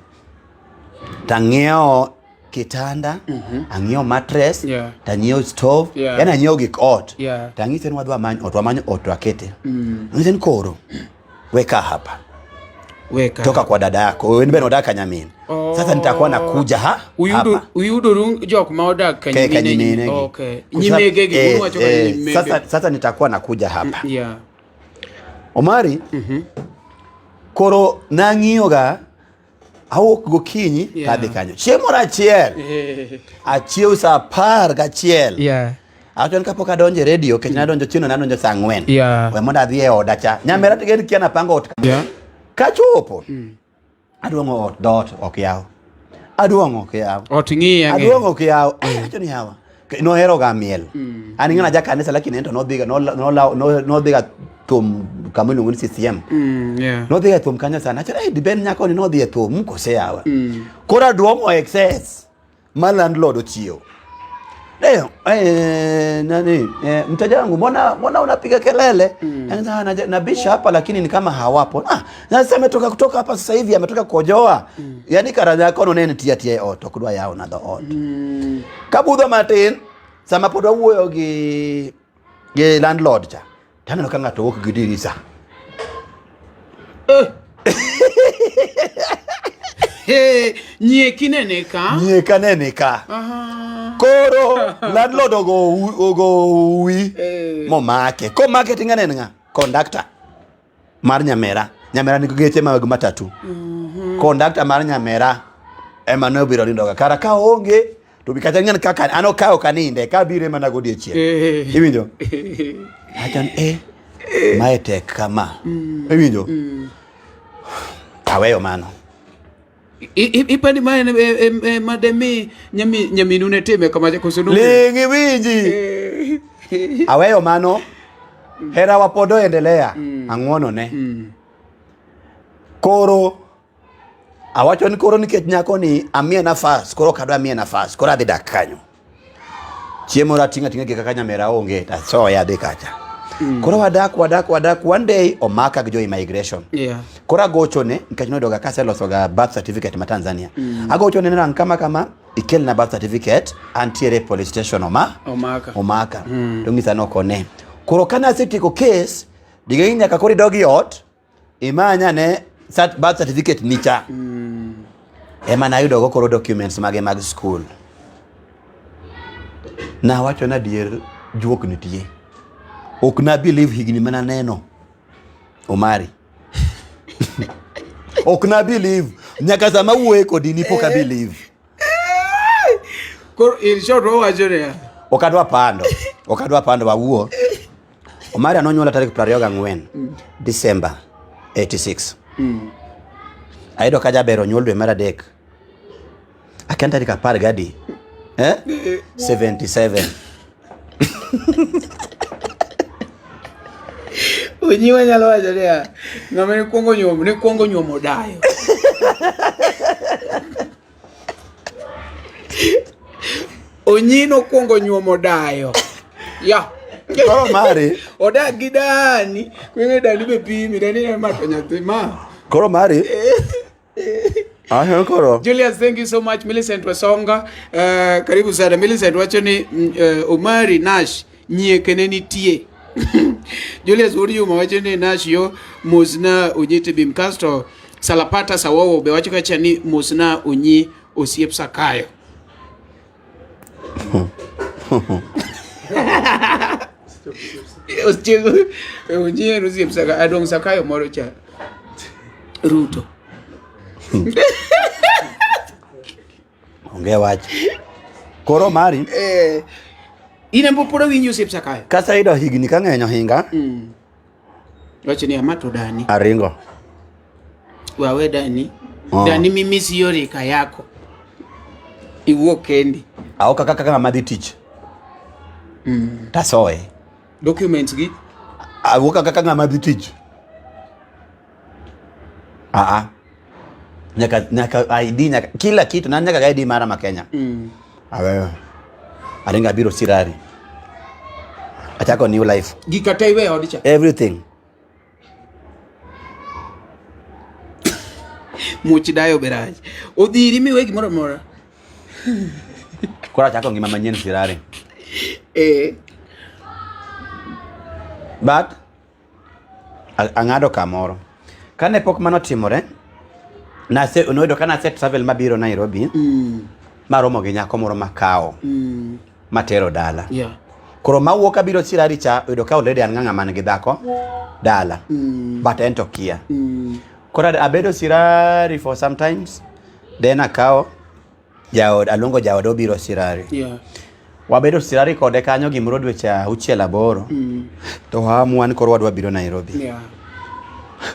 S1: tangeo kitanda angeo mattress tangeo stove yana angeo gikot tangise ni wadwa manyo ot akete angise ni koro weka hapa toka kwa dada yako wewe nibe nodaka nyamini sasa nitakuwa nakuja
S2: uyudo jok ma odak kanyamini okay nyimegege unwacho kanyimege
S1: sasa nitakuwa nakuja hapa Omari koro nang'iyoga awuok gokinyi kadhi kanyo chieng' moro achiew sa 10:00 Aton kapok adonje radio kech nadonjo chino nadonjo saa 4 we mondo adhi e oda cha nyamera tegen kia napango ot kachopo aduongo ot dot ok yaw aduongo ok yaw
S2: ot ng'iye
S1: aduongo ok yaw acho ni hawa no hero ga miel ani ngana ja kanisa lakini ento no biga tum kamino ngoni CCM no biga tum kanya sana acho diben nyako ni no biga tum ko se yawa kora duongo excess ma landlord ochio leo nani mteja wangu mbona unapiga kelele nabisha hapa lakini ni kama hawapo sasa ametoka kutoka hapa sasa hivi ametoka kojoa yani karanya kono nene tia oto kudwa yao na the ot kabudho matin sama pod awuoyo gi landlord cha taneno ka ng'ato wuok gi dirisa
S2: nyeka
S1: nene ka koro landlord ogo uwi momake ko marketing anene nga conductor mar nyamera ni geche mag matatu conductor mar nyamera ema no biro lindoga kara ka onge to bikata ngan kaka ano kao kaninde ka bire mana godiechieng iwinjo achan mae tek kama iwinjo aweyo mano
S2: ipani mae mademi nyaminu ne time kama koso
S1: lingi winji aweyo mano hera wapodo endelea ang'wono ne koro awacho ni koro nikech nyako ni amie nafas koro kadwa amie nafas koro adhi dak kanyo chiemo ratinga gi kaka nyamera onge ta so ya dhi kacha koro wadak one day omaka gi jo immigration koro agochone nikech nodoga kaseloso ga birth certificate ma Tanzania agochone ne rang kama ikel na birth certificate antiere police station omaka to ngisa no kone koro kana setiko case diga nyaka kori dogi ot imanya ne birth certificate nicha ema na yudo go koro documents mage mag school na wacho na dier juok nitie ok na believe higni mana neno Omari ok na believe nyaka sama wuoye kodi ni poka believe
S2: koro in short ro wajoria
S1: okadwa pando wawuo Omari anonyuola tarik 24 December 86 aido kaja bero nyuol dwe mar adek akanta tarik 10 gadi 77
S2: Onyi wanyalo wajoria ng'ama ne kuongo nyuomo dayo Onyi no kuongo nyuomo dayo ya
S1: koro Mari
S2: odak gi dani kwenge dani be Pimi dani ma to nyathi ma
S1: koro Mari Ahero koro
S2: Julius, thank you so much. Millicent Wasonga karibu sana Millicent wacho ni Omari Nash nyiekene nitie Julius Uriuma wacho ni Nash yo mosna onyite bim kasto Salapata Sawowo be wacho kacha ni mosna onyi osiep Sakayo onyi osiep Sakayo adong Sakayo moro cha Ruto
S1: onge wach koro Mari
S2: ine mboporo winyo osiep Sakayo
S1: kasa ido higni ka ng'enyo hinga
S2: wacho ni amato dani
S1: aringo
S2: wawe dani dani mimisi yore kayako iwuok kendi
S1: aoka kaka madhi tich tasoe
S2: documents gi
S1: awuoka kaka ng'ama dhi tich nyaka ID nyaka kila kitu na nyaka ID mara ma Kenya aweyo aringa biro sirari achako new life
S2: gikata iwe odicha
S1: everything
S2: muchi dayo beraji odhiri miwe gimoro mora
S1: kora achako ngima manyien sirari but ang'ado kamoro kane pok mano timore noyudo kana set travel mabiro Nairobi maromo gi nyako moro makao matero dala koro mawuok abiro sirari cha yudo ka already an ng'ama man gi dhako dala but ento kia koro abedo sirari for sometimes then akao jaod alongo jaod obiro sirari wabedo sirari kode kanyo gimoro dweche 6-8 to hamuan koro wadwa biro Nairobi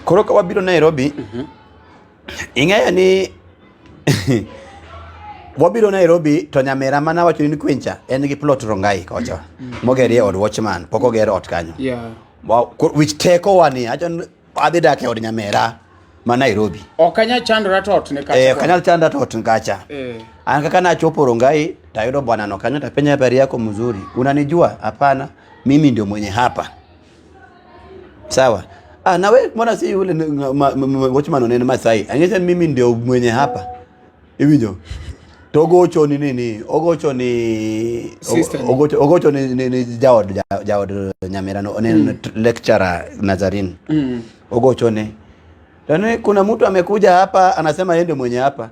S1: koro ka wabiro Nairobi ing'eyo ni wabiro Nairobi to nyamera mana wacho ni kwencha en gi plot Rongai kocha mogerie od watchman poko gero ot kanyo which teko wani acho adhi dak e od nyamera ma Nairobi
S2: okanya chandra tot ne kacha
S1: okanya chandra tot kacha an kaka na chopo Rongai tayudo bwana no kanyo tapenya habari yako mzuri unanijua hapana mimi ndio mwenye hapa sawa nawe mbona si yule watchman onene Masai angeza mimi ndio mwenye hapa hivijo togocho ni nini ogocho ni jaod nyamera no lecturer Nazarin ogocho ne yani kuna mtu amekuja hapa anasema yeye ndio mwenye hapa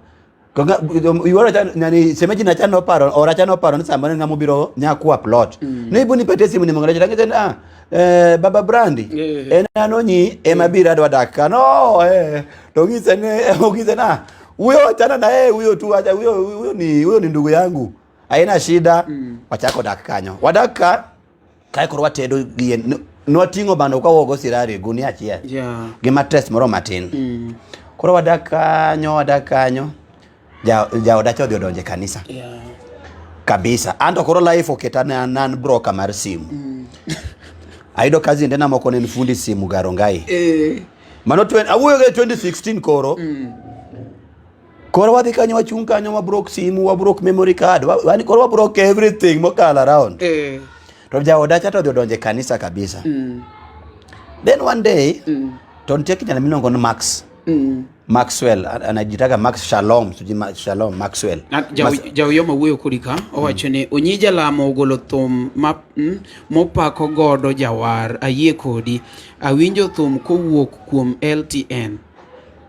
S1: yora nani semeji na chano paro ora chano paro nisamba ngamu biro nyakuwa plot nibu nipete simu nimongaleje ngeze baba Brandi enanonyi emabira adwadaka no to ngise na huyo achana na huyo tu acha huyo ni ndugu yangu aina shida wachako dak kanyo wadaka kai koro watedo gien notingo bando ka wogo sirari gunia achiel gi matres moro matin koro wadak kanyo ja odacho odhi odonje kanisa kabisa anto koro life oketana nan broker mar simu aido kazi ndena moko ne fundi simu garongai mano awuoyo ge 2016 koro wadhi kanyo wachung kanyo wabrok simu wabrok memory card wani koro wabrok everything mokala around to ja odacha to odonje kanisa kabisa then one day to nitie kijana milongo ni Maxwell anajitaka Max Shalom Shalom Maxwell
S2: jawiyo mawuoyo kodika owacho ni Onyi Jalamo ogolo thum mopako godo jawar ayie kodi awinjo thum kowuok kuom LTN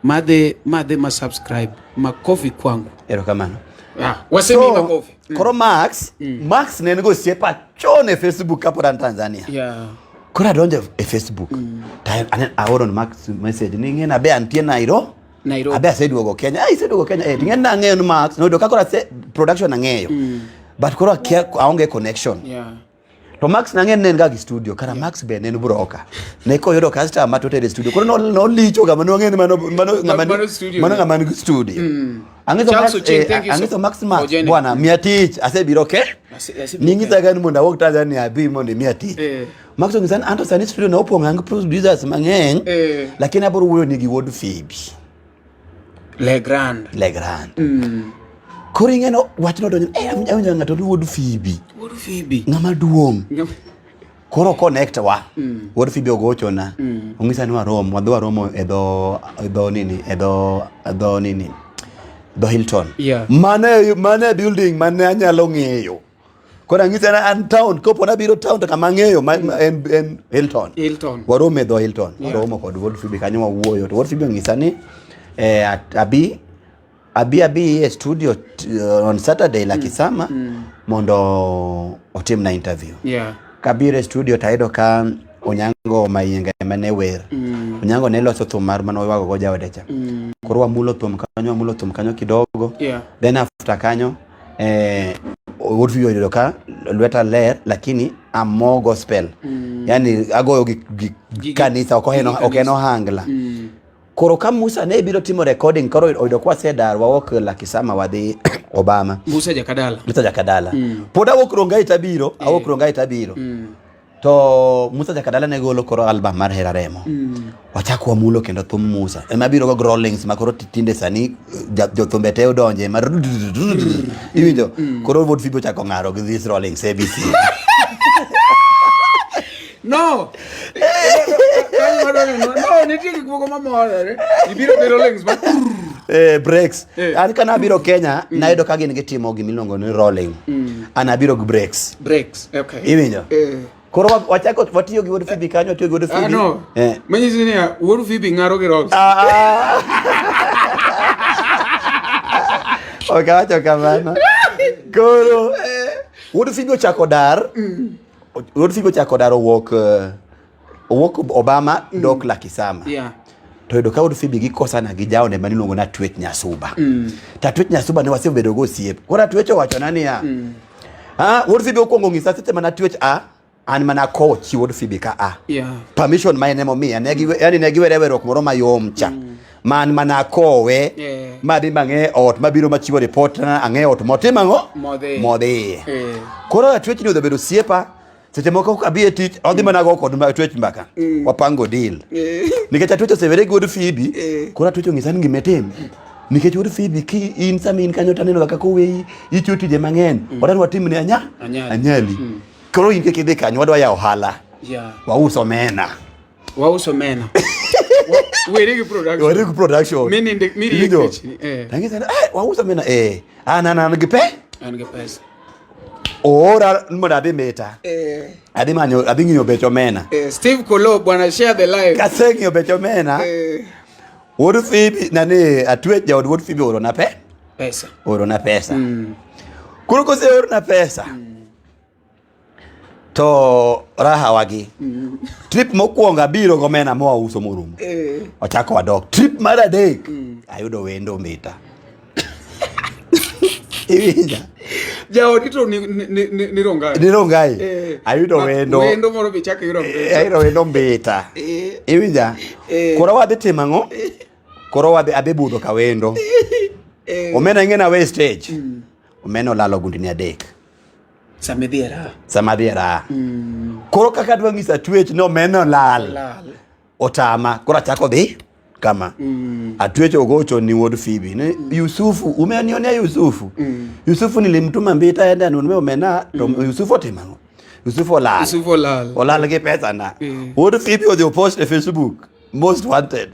S2: madhe ma subscribe makofi kwangu
S1: erokamano
S2: wasemi makofi
S1: koro Max ne ngo siepa chone Facebook kapora Tanzania kora donje e Facebook anen aoro Max message ni ngena be antie Nairobi abe aseduogo Kenya iseduogo Kenya ngena ng'eyo Max no do kakora production ang'eyo but kora aonge connection to Max nangen nen ga studio kara Max be nen broker ne ko yodo customer matotere studio koro no licho ga mano ng'en mano ng'ama studio angeso Max bwana mia tich asebiro ke ningita gani monda wok Tanzania bi monde mia tich Max ngizan anto sani studio na opong ang producers mang'eny lakini aboro wuoyo nigi wod Phoebe
S2: Le Grand
S1: koro ing'eno wachno donjo awinjo ng'ato wod Phoebe ng'ama duong' koro connect wa wod Phoebe ogochona ong'isa ni waromo e do Hilton mane building mane anyalo ng'eyo koro ang'isa na an town kopo na biro town to kama ng'eyo en Hilton waromo e do Hilton waromo kod wod Phoebe kanyo wawuoyo to wod Phoebe ong'isa ni Abi e studio on Saturday la Kisama mondo otim na interview kabire studio taido ka Onyango Mayenga mane wer Onyango ne loso thum mar mano wago goja odecha koro wamulo thum kanyo kidogo then after kanyo would view yodo ka lweta ler lakini amo gospel yani agoyo gi kanisa okeno hangla koro ka Musa ne biro timo recording koro oyudo kwa sedar wawok la Kisama wadhi Obama
S2: Musa Jakadala
S1: poda wokronga itabiro awokronga itabiro to Musa Jakadala ne golo koro album mar Heraremo wachako wamulo kendo thum Musa ema biro go growlings makoro tinde sani jothumbe te odonje mar iwinjo koro wod Phoebe chako ngaro gi this rollings ABC
S2: No, nitiki kuko mamore. Ibiro biro links but
S1: breaks. An kana biro Kenya naido ka gin gitimo gimilongo ni rolling. An abiro gi breaks.
S2: Okay.
S1: Iwinjo. Koro wachako watiyo gi wod Phoebe kanyo tiyo gi wod Phoebe.
S2: No. Manyisi ni wod Phoebe ngaro gi rocks.
S1: Okacho kamano. Koro wod Phoebe ochako dar. Wod Phoebe ochako dar owok Obama dok la Kisama. To yudo ka wod Phoebe gikosana gi jaone maniluongo na Twech Nyasuba. Ta Twech Nyasuba ne wasebedo go siep. Kora Twech owacho nani ya. Wod Phoebe okwongo ng'isa seche mana Twech an mana coach wod Phoebe ka permission my name mi yani ne giwere werok moro mayom cha man mana kowe madhi mang'e ot mabiro machiwo report na ang'e ot motimo ang'o modhi koro Twech ni obedo siepa seche moko abi e tich odhi mana go kod Twech mbaka wapango deal nikech Twech osevere gi wod Phoebe koro Twech ong'isa ni gimetem nikech wod Phoebe ki in samin kanyo taneno kaka kowe itiyo tije mang'eny odan watimne anyali koro in keke deka nywadwa ya ohala wauso mena
S2: were gi
S1: production
S2: meaning
S1: tangisa wauso mena an gi pesa ora mbona be meta adi ng'io becho mena
S2: Steve Kolo bwana share the live
S1: kaseng'io becho mena wod Phoebe nani Twech ja wod Phoebe oro na pesa kuro kose oro na pesa to raha wagi trip mokwonga biro gomena moa uso morumo ochako wadok trip mar adek ayudo wendo mita iwinja
S2: Jaodi to ni rongai.
S1: Ni rongai. Ayudo wendo.
S2: Wendo moro be chake yudo mbeta.
S1: Ayudo wendo mbeta. Iwinja. Koro wadhi timo ang'o? Koro wadhi adhi budho ka wendo. Omena ing'ena we stage. Omena olalo gundni adek. Samadhiera. Koro kaka dwa ng'isa twech no omena olal. Otama. Koro achako dhi kama. Atwech ogocho ni wuod Phoebe. Ne Yusufu, umenionia Yusufu. Yusufu nilimtuma mbita enda nunume omena. Yusufu otimo ang'o? Yusufu olal. Olal gi pesa na. Wuod Phoebe odhi post e Facebook. Most wanted.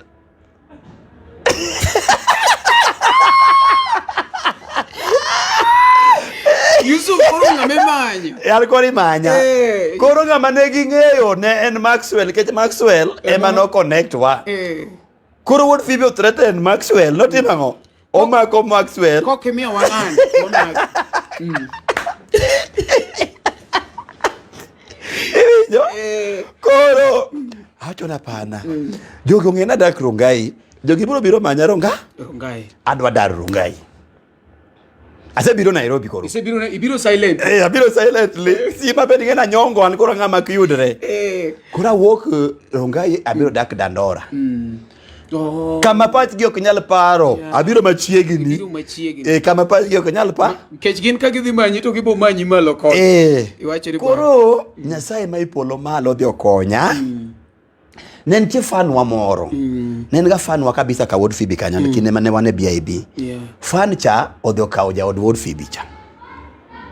S2: Yusuf koro ng'ame manya.
S1: Alkori manya. Koro ng'ama ne ging'eyo ne en Maxwell. Kech Maxwell ema no connect wa. Koro wuod Phoebe threaten Maxwell. Notimo ang'o? Omako Maxwell.
S2: Kokimiyo wang'ani.
S1: Iwinjo? Koro achona pana. Jogi ong'ena dak Rongai. Jogi biro manya Rongai. Adwa dar Rongai. Asebiro Nairobi koro.
S2: Ibiro silent.
S1: Abiro silently. Sima bende ng'ena nyongo an koro ng'ama kiyudre. Koro awuok Rongai abiro dak Dandora. Kama pachgi ok nyal paro. Abiro machiegni. Kama pachgi ok nyal pa.
S2: Kech gin ka gidhi manyi to gibo manyi malo kon.
S1: Koro Nyasaye ma ipolo malo dhi okonya. Ne nitie fanwa moro. Ne nga fanwa kabisa ka wuod Phoebe kanyo kinde mane wane BIB. Fan cha odhi okawo jaod wuod Phoebe cha.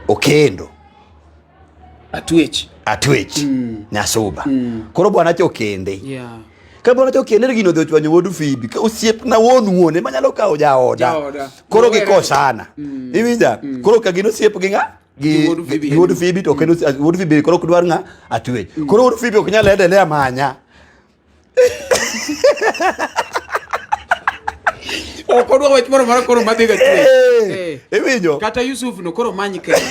S1: Okendo. Atwech. Nyasuba. Koro bwana cha okende. Ka bwana cha okende gino dhi ochwanyo wuod Phoebe. Ka osiep na wuone manyalo kawo jaoda. Koro gikosana. Iwinja? Koro ka gino osiep gi ng'a? Gi wuod Phoebe to kendo wuod Phoebe koro kudwar ng'a? Atwech. Koro wuod Phoebe ok nyal endelea manya.
S2: Kodwa wach moro mara koro madhi ga twe.
S1: Iwinjo?
S2: Kata Yusuf no koro manyi kende.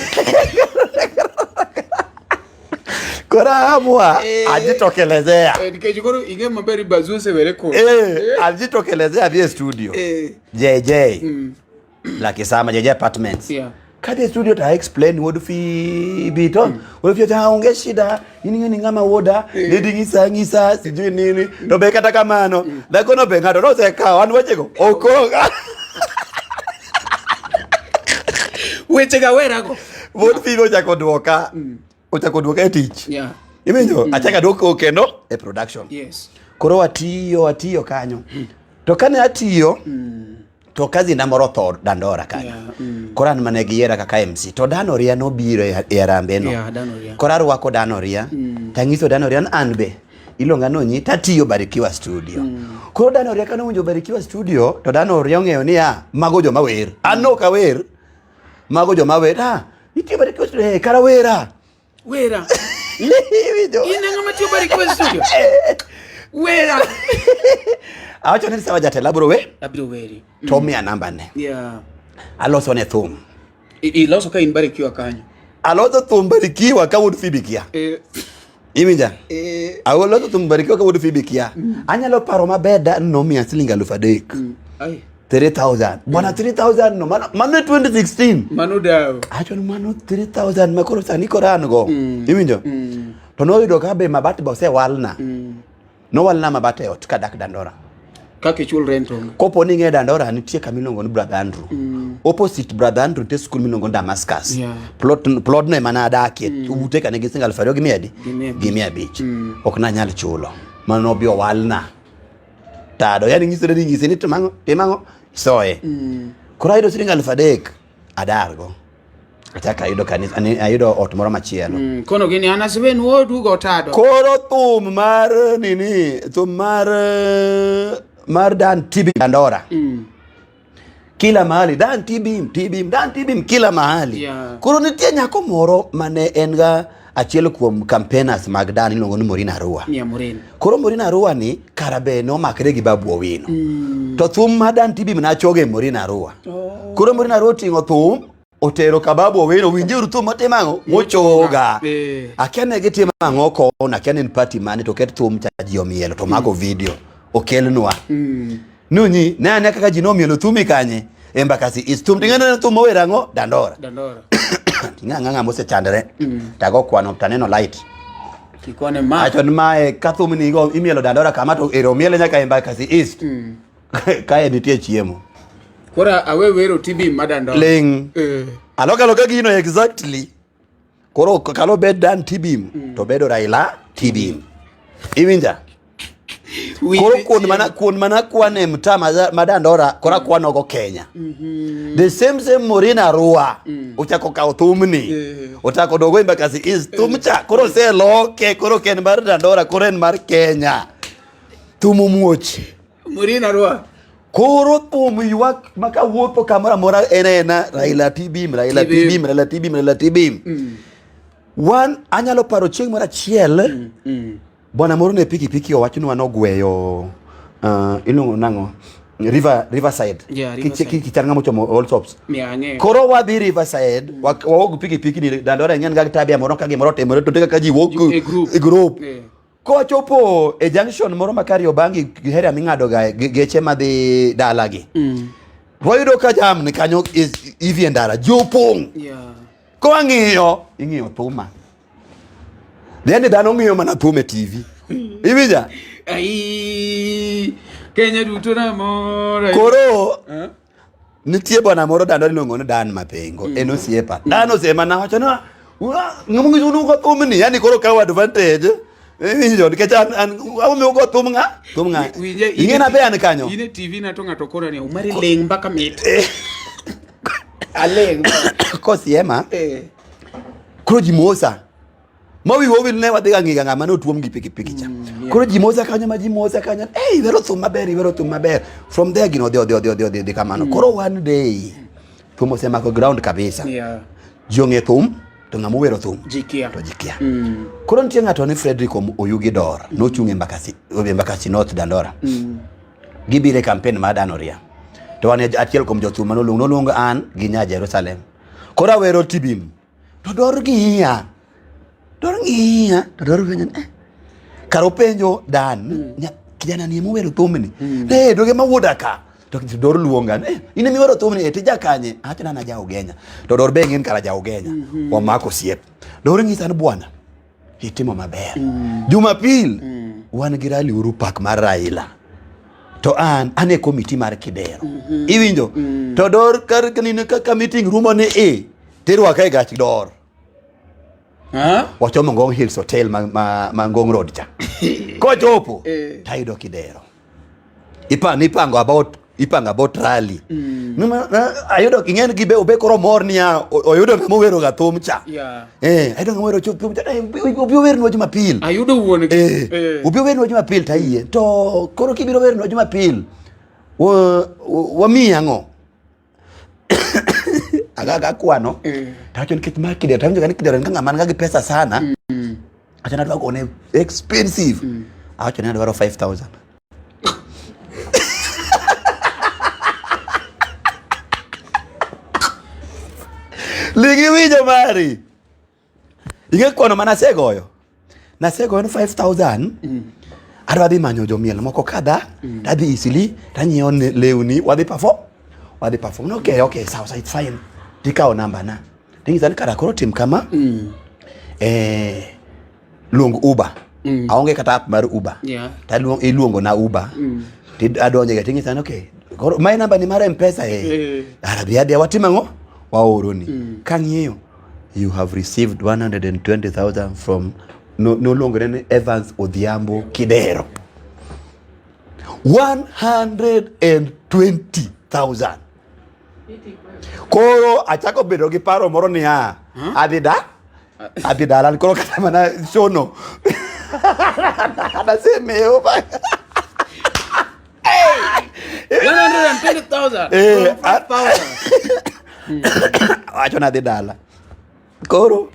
S1: Kora amua ajitokelezea.
S2: Nikech koro inge maberi bazuse were ko.
S1: Ajitokelezea via studio. JJ. Lakisama JJ Apartments. Kade studio ta explain wuod Phoebe to. Wuod Phoebe haonge shida. Yini ng'ama woda. Dedi ng'isa sijui nini. To be kata kamano. Dhako no be ng'ato no se kawo an wechego. Okonga.
S2: Wechega werago.
S1: Wuod Phoebe ochako duoka e tich. Imenjo achaka duoko kendo e production. Koro atiyo kanyo. To kane atiyo to kazi na moro tho Dandora kanyo. Koro an mane giyiera kaka MC. To Danoria no biro e arambe no. Koro arwako Danoria. Tangiso Danoria an be. Ilonga Onyi tatiyo Barikiwa studio. Koro Danoria kano winjo Barikiwa studio to Danoria ong'eyo ni mago joma wer. An no ka wer. Mago joma wer. Itiyo Barikiwa studio kara wera.
S2: Ina ng'ama tiyo Barikiwa studio. Wera.
S1: Awacho ni sawa jatela abiro
S2: weri.
S1: To miya namba ne. Aloso ne thum.
S2: Iloso ka in Barikiwa kanyo.
S1: Aloso thum Barikiwa ka wuod Phoebe kia. Iminja? Aloso thum Barikiwa ka wuod Phoebe kia. Anyalo paro maber no miya siling 3,000. 3,000. Bwana 3,000 no mano 2016.
S2: Mano daw.
S1: Acho ni mano 3,000 makoro sani koran go. Iminjo? To no yudo ka be mabati ba osewalna. No walna mabati ot ka dak Dandora.
S2: Kake chul rento.
S1: Kopo ni nge Dandora nitie kamilongo ni Brother Andrew. Opposite Brother Andrew te school milongo Damascus. Plot no mana adakie. Ubute ka ne gisinga 2,000 gi 100. Ok na nyal chulo. Mano bi owalna. Tado yani ngise ni timango soe. Kora ido silinga 3,000 adargo. Ataka ido kanisa ayudo ot moro machielo.
S2: Kono gini anasiben wodu go tado.
S1: Koro thum mar Dan Tibi Dandora. Kila mahali Dan Tibim kila mahali. Koro nitie nyako moro mane enga achiel kuom campaigners mag Dan ilongo ni Morina Arua. Koro Morina Arua ni karabe no makre gi Babu Owino. To thum mar Dan Tibim na choge Morina Arua. Koro Morina Arua tingo thum otero ka Babu Owino winjuru thum motimango mochoga. Akiane gitimango ko na kiane party mane to ket thum cha ji omielo to mago video okelnwa. Nunyi nane kaka ji nomielo thumi kanye embakasi is thum tingana thum owerango Dandora. nganga mose chandre tago kwano taneno light
S2: kikone ma
S1: achon mae kathumni go imielo dandora kama to ero miele nyaka Embakasi East kae nitie chiemo
S2: kora awe wero tibi madandora
S1: ling aloka gino exactly koro kalo bed dan tibim to bedo Raila tibim iwinja koro kuon mana kwane mtama madandora kora kwano go Kenya the same Morina Rua uchako ka thumni utako dogo Embakasi East thumcha koro se loke koro ken mar dandora koro en mar Kenya thumu muoch
S2: Morina Rua
S1: koro thumu ywak maka wuotho kamora mora enena Raila tibim wan anyalo paro chieng' mora chiel bona moro ne piki owachno nogweyo ilungo nango Riverside kichanga mochomo all tops koro wadhi Riverside wawogu piki ni dandora ng'en ga tabia moro ka gimoro temore to ka ji wok e group ko chopo e junction moro makari obangi hera mingado ga geche madhi dalagi wayudo ka jam ni kanyo ivi ndara jopong ko ang'iyo thuma then dano ng'iyo mana thume TV ibija
S2: ai Kenya duto na mora
S1: koro nitie bona moro dando ilongo ni Dan Mapengo enosiepa dano sema na wacho na ngamungi junu ko thumni yani koro ka advantage Winjo nikech an awume ugo thumnga ingena be an kanyo
S2: ine TV na to ngato kora ne umari leng mbaka mit aleng
S1: kosiema koro jimosa mawi wowil ne wadhi ngiga ngama no tuom gi piki cha koro jimosa kanyo vero thum maber from there gino de kamano koro one day thumo sema ko ground kabisa jonge thum to ngamo wero thum
S2: jikia
S1: koro nitie ng'ato ni Frederick Oyugi Dor nochung' Embakasi North Dandora gibire campaign ma danoria to wan achiel kuom jothum manoluong an gi nya Jerusalem koro wero tibim to Dor ng'iya to Dor penjo karo penjo Dan kijana ni mo wero thumni doge mawuoda ka to Dor luongan ine mi wero thumni tija kanye achana na jao Genya to Dor be ngin kara jao Genya wamako siep Dor ng'isa ni bwana hitimo maber Jumapil wan gi rally Uhuru Park mar Raila to an e komiti mar Kidero iwinjo to Dor kar kanine ka meeting rumo ni terwa kai Gach Dor wachomo Ngong Hills Hotel ma Ngong Road cha ko chopo tayudo Kidero ipanga about rally ayudo kingen gibe obe koro mornia oyudo ngamo wero ga thum cha ayudo ngamo wero thum cha obi wero no Jumapil
S2: ayudo wuon
S1: obi wero no Jumapil tayie to koro kibiro wero no Jumapil wami ango aga kwano tacho nikech makide tacho kan Kidero nganga man ga pesa sana achana dwa kone expensive acho ne dwaro 5,000 ligi wijo mari inge kono mana segoyo 5,000 adwa dhi manyo jomiel moko kada tadhi Isili tanyiewo lewni wadhi perform no okay sawa it's fine tikao namba na tingizani kada koro tim kama luong Uber aonge kata app mar Uber iluongo na Uber adonje ga tingizani okay koro my number ni mara M-Pesa arabiadia watimango waoroni kang'iyo you have received 120,000 from no longer any Evans Odhiambo Kidero 120,000 koro achako bedo gi paro moro ni adhi dala koro kata mana shono anasemeo
S2: 120,000
S1: wacho na dhi dala koro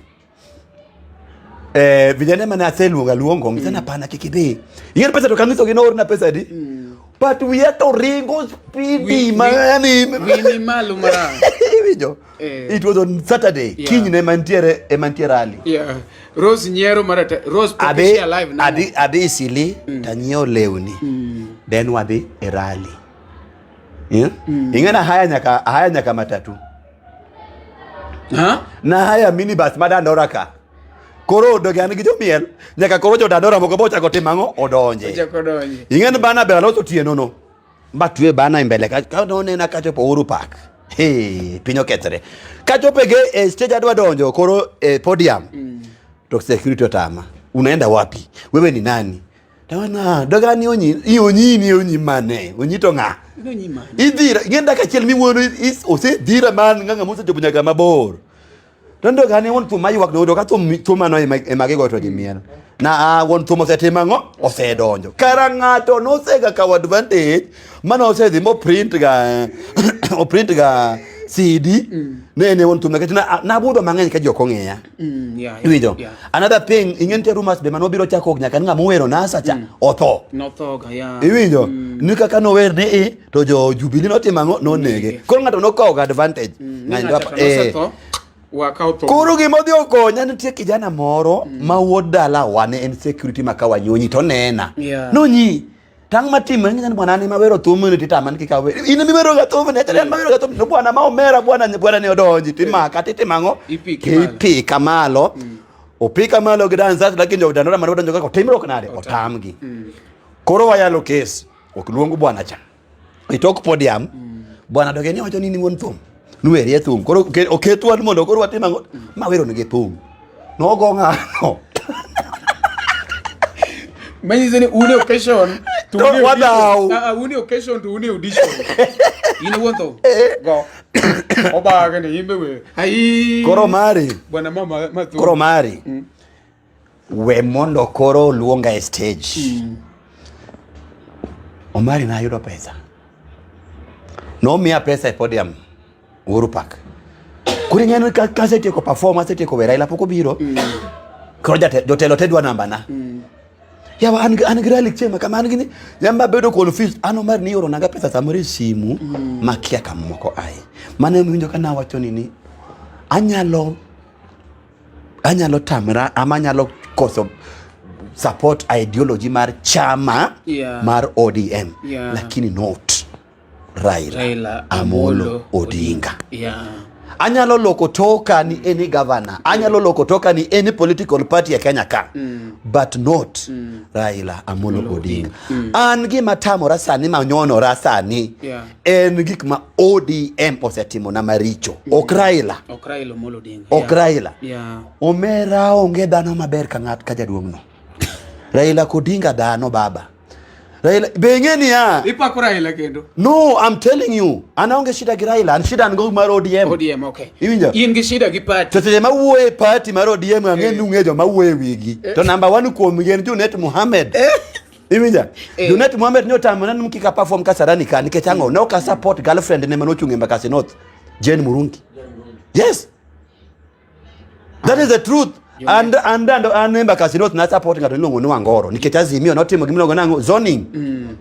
S1: vijana mana luongo ngisana pana kikidhi ingene pesa to kangiso gino na pesa di but we have to ringo speedy mani
S2: minimal mara
S1: video it was on Saturday kinyi ne mantiere rally
S2: Rose Nyero marata Rose Patricia live
S1: na adi Isili tanyio lewni then wadhi rally ingena haya nyaka matatu Na haya minibus madandora ka. Koro dogan gi jomiel nyaka koro jodandora moko bocha go timango odonje. Ingen bana be aloso tieno no. Batwe bana imbele ka none na ka chopo Uhuru Park. Hey, pinyo ketre. Ka chopege stage adwa donjo koro podium. To security otama. Unaenda wapi? Wewe ni nani? Tawana dogani Onyi mane. Onyi to nga.
S2: Onyi mane.
S1: Idira ngenda ka chiel miwono ose dira man nganga musa jopunyaga mabor. Tondo gani won tuma ywak do ka tuma no emage go to jimiel. Na won tuma setimango osedonjo. Karangato no sega ka advantage mano osedhi mo print ga CD ne won tuma ketina na budo mangeny ka joko ng'eya. Another thing ingente rumors be mano biro chako nyaka nga muwero na sacha otho.
S2: No tho ga ya.
S1: Iwinjo nika ka no wer ne to jo Jubilee no timango no nege. Koro ngato no kawo advantage. Ng'any Koro gimodhi okonya nitie kijana moro ma wuod dala wane en security makawa nyonyi to nena. Nonyi tang matime ng'ani bwana ni mawero thumu ni titaman kikawe. Ine miwero ga thumu ne tren mawero ga thumu no bwana ma omera bwana ne odonji timaka titimango ipika malo. Opika malo gidanza lakini jo dandora mano donjo ko timro kanade otamgi. Koro wayalo case okluongo bwana cha. Itok podium bwana dogeni wacho nini won thumu. Nueri e thum koro oketwa mondo koro watimango mawero nige thum no go ng'ano
S2: manyiso ni une occasion to une occasion to une audition ine wonto go obaga ne yimbe we ai
S1: koro mari
S2: bwana mama mathu
S1: koro mari we mondo koro luonga e stage Omari na yudo pesa no mia pesa e podium Uhuru Park. Kuri ngeno ka sete ko performance sete ko Raila poko biro. Koro jotelo tedwa namba na. Yawa an gralik chema kama an gini yamba bedo confused ano mar ni oro naga pesa samore simu makia kamoko ai. Mane mwinjo kana wacho nini anyalo tamra amanyalo koso support ideology mar chama mar ODM lakini not Raila Amolo Odinga. Anyalo loko toka ni any governor. Anyalo loko toka ni any political party ya Kenya ka. But not Raila Amolo Odinga. An gima tamo rasani manyono rasani. En gik ma ODM osetimo na maricho. Okraila
S2: Amolo Odinga.
S1: Okraila. Omera onge dhano maber ka ng'at ka jaduong' no. Raila Odinga dhano baba. Raila bengeni ya
S2: ipako Raila kendo.
S1: No, I'm telling you anaonge shida gi Raila an shida ngo mar ODM
S2: okay.
S1: Iwinjo
S2: In gi shida gi party
S1: to ma wuoe party mar ODM ang'enu ng'ejo ma wuoe wigi to number 1 kuom gen Junet Mohammed Iwinjo Junet Mohammed no tamona mkika perform Kasarani ka nikech ang'o no ka support girlfriend ne mano chunge Mbakasi North Jane Murungi. Yes, that is the truth. And Mbakasi North na support ngato nilongo no Angoro nikech Azimio notimo gimilongo nango zoning.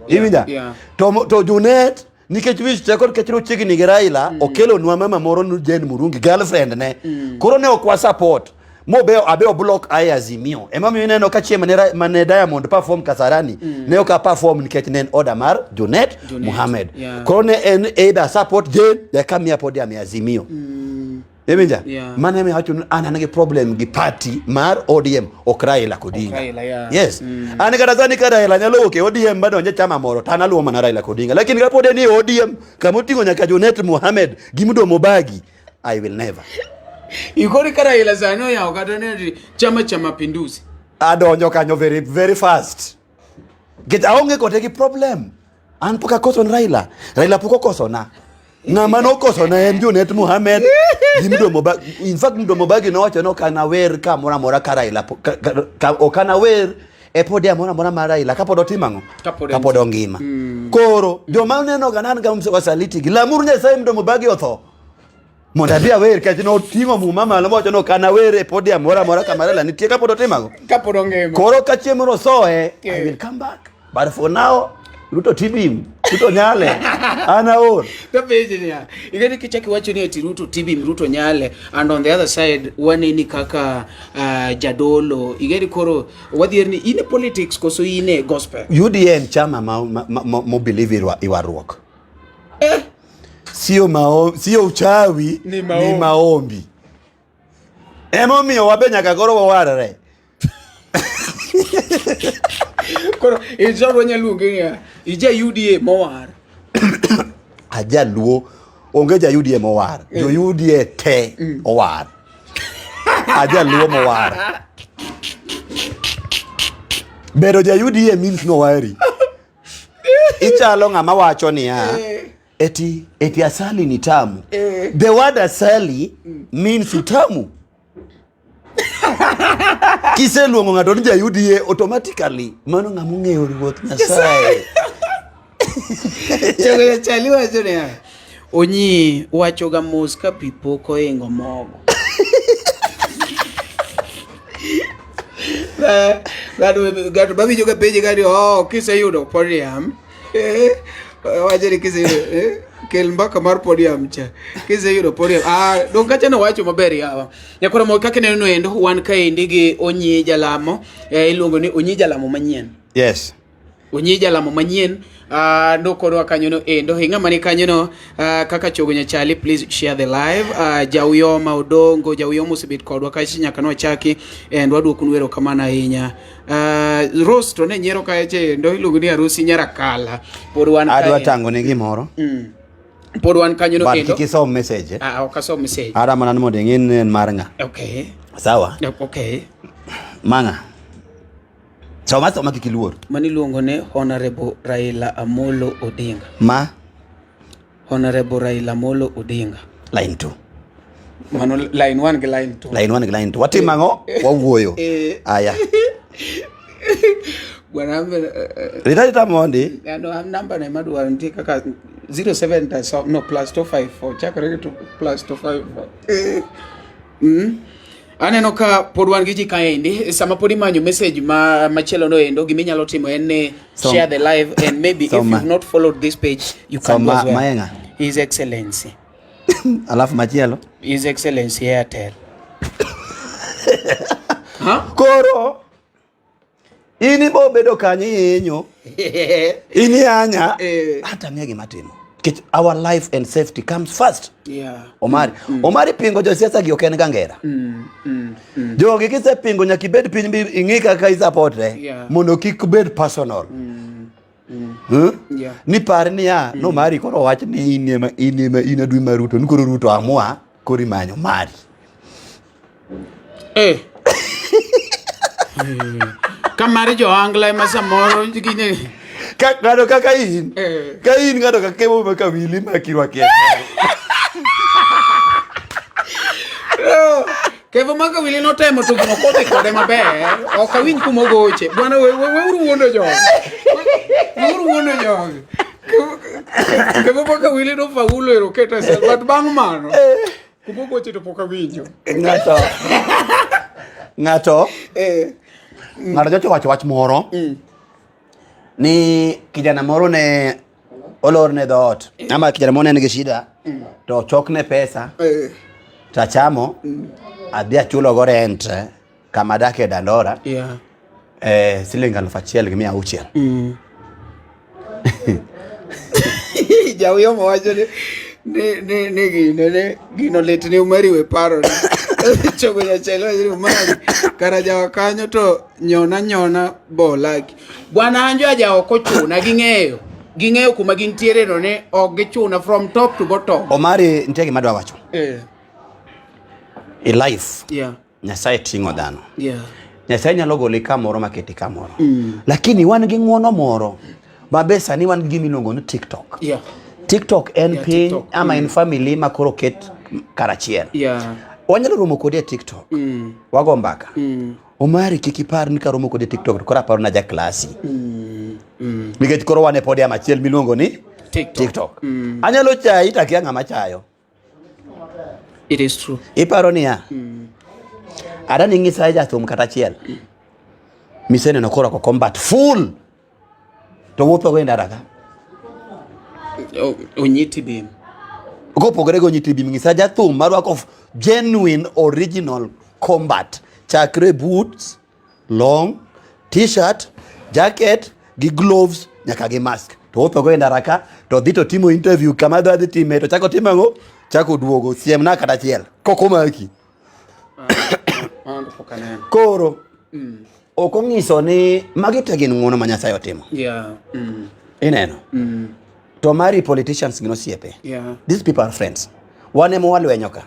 S1: Iwinja to Junet nikech wich tekor kechiro chigi ni Raila okelo nwa mama moro nu Jane Murungi girlfriend ne koro ne okwa support mo be abe block ai Azimio ema mi neno ka chie mane Diamond perform Kasarani ne oka perform nikech nen order mar Junet Mohammed koro ne en either support Jane ya kamia podium ya Azimio. Eminja mane me hacho anange problem gi party mar ODM Raila Odinga. Yes ani kadazani kada Raila nyalo ke ODM bado nje chama moro tanaluo mana Raila Odinga lakini kapode ni ODM kamutingo nyaka Junet Mohammed gimudo mobagi I will never.
S2: Ikori kada Raila zanyo ya okadone chama cha mapinduzi
S1: adonjo kanyo very very fast get aonge koteki problem an poka koso Raila poko koso na ng'ama nokoso na en Junet Mohammed gimdo mobagi in fact mdo mobagi no wacho no kana wer ka mora ka Raila okana wer e podium mora Raila kapod otimango kapod ongima koro joma neno ganan ga wasaliti gilamur Nyasaye mdo mobagi otho monda bia wer ka no tingo mu mama lo wacho no kana wer e podium mora ka Raila nitie kapod otimango
S2: kapod ongima
S1: koro ka chiemro soe I will come back but for now Ruto tibim Ruto nyale ana or
S2: the Virginia igeni kichaki wacho ni ati Ruto tibim Ruto nyale and on the other side waneni kaka jadolo igeni koro wadhierni ine politics koso ine gospel
S1: UDN chama mo believe iwaruok sio uchawi ni maombi Emomiyo wabe nyaka koro wawarre.
S2: Koro ijobo nyaluonge ya ija UDA mowar.
S1: Ajaluo onge ja UDA mowar. Jo UDA te owar. Ajaluo mowar. Bedo ja UDA means no wari. Ichalo ng'ama wacho niya eti asali ni tamu. The word asali means utamu. Kiseluongo ng'ato ni ja UDA automatically mano ng'ama ong'eyo ruoth Nyasaye.
S2: Chogo chali wacho niya Onyi wacho ga mos ka pi pok oingo mogo. Gato babi joga peje gadi kiseyudo podium. Wajeri kiseyudo kel mbaka mar podium cha. Kiseyudo podium. Don kacha no wacho maber yawa. Nyakora mo kaka neno endo wan kaendi gi Onyi Jalamo. Iluongo ni Onyi Jalamo manyien.
S1: Yes.
S2: Onyi Jalamo manyien. Nokorwa kanyono endo hinga mani kanyono kaka chogo nyachali please share the live jawyo ma odongo jawyo mosebet kodwa kachi nyaka no chaki and wadwoko nwero kamana ahinya roast to ne nyero kaeche endo iluongo ni arusi nyara kala pod wan
S1: adwa tango ni gimoro
S2: pod wan kanyono endo
S1: but kisom message
S2: okasom message
S1: ara mana mondo ngin marnga
S2: okay
S1: sawa
S2: okay
S1: manga Soma kikiluor.
S2: Mani luongo ne Honorable Raila Amolo Odinga.
S1: Ma?
S2: Honorable Raila Amolo Odinga.
S1: Line 2.
S2: Mano line 1 ke line 2.
S1: Line 1 ke line 2. Watimango wawuoyo. Aya.
S2: Bwana ambe
S1: Rita mondi.
S2: No number na madwa nti kaka 07 no +254 chakore to +254. Aneno ka pod wan gi ji kaendi sama pod imanyo message machielo no endo giminyalo timo en ne share the live and maybe if you've not followed this page you can go as well.
S1: Mayenga.
S2: His Excellency.
S1: Alafu machielo.
S2: His Excellency Airtel.
S1: Koro ini bo bedo kanyi yenyo. Ini anya hata ngege matimo. Our life and safety comes first.
S2: Yeah.
S1: Omari pingo jo siasa gi oken gangera. Jo gi kise pingo nyaki bed piny ingika ka isapotre mondo kik bed personal.
S2: Yeah.
S1: Ni par ni no mari koro wach ni ina dwi maruto ni koro Ruto amua kori manyo mari.
S2: Kamari jo angla masamoro gine
S1: Ngado kaka in. Ka in ngado kakemo maka wili makirwa kia.
S2: Kevo maka wili no temo to no kote kode maber. Ok awin kumo goche. Bwana we wuondo jo. Wuondo jo. Kevo maka wili no faulo ero keta sel but bang mano. Kumo goche to poka winjo.
S1: Ngato. Ngado jocho wach moro. Ni kijana moro ne olor ne dot ama kijana moro ne shida to chokne pesa tachamo adhi achulo go rent kama dake Dandora siling 1,600
S2: Jawyo mowacho ne gino letne umari we paro chogo ya chelo umari kara jawa kanyo to nyona bolaki bwana anjo aja okochuna ging'eyo kuma gintiere no ne ogichuna from top to bottom.
S1: Omari ntege madwa wacho life Nyasaye tingo dhano Nyasaye nyalo goli kamoro maketi kamoro lakini wan gi ng'wono moro mabesa ni wan gi milongo ni TikTok. TikTok en pin ama en family makoro ket karachiel. Wanyalo romo kode TikTok. Wago mbaka. Omari kikipar ni karomo kode TikTok kora paro na ja klasi. Nikech koro wane podium achiel milongo ni TikTok. Anyalo chai takia ng'ama chayo.
S2: It is true.
S1: Iparo niya. Ada ningi sa ja thum kata achiel. Misene no kora ko combat full. To wuotho go ndaraga.
S2: Onyiti bim.
S1: Go pogore go nyiti bim ngisa ja thum marwako of genuine original combat. Chakre boots, long, t-shirt, jacket, gi gloves, nyaka gi mask. To wuotho go ndaraka to dhi to timo interview kama dhi time to chako timango chako duogo siem na kata achiel. Koko maki. Koro ok onyiso ni magi te gin ng'uono ma Nyasaye otimo. Ineno. To mari politicians gin osiepe. These people are friends. Wan ema walwenyo ka.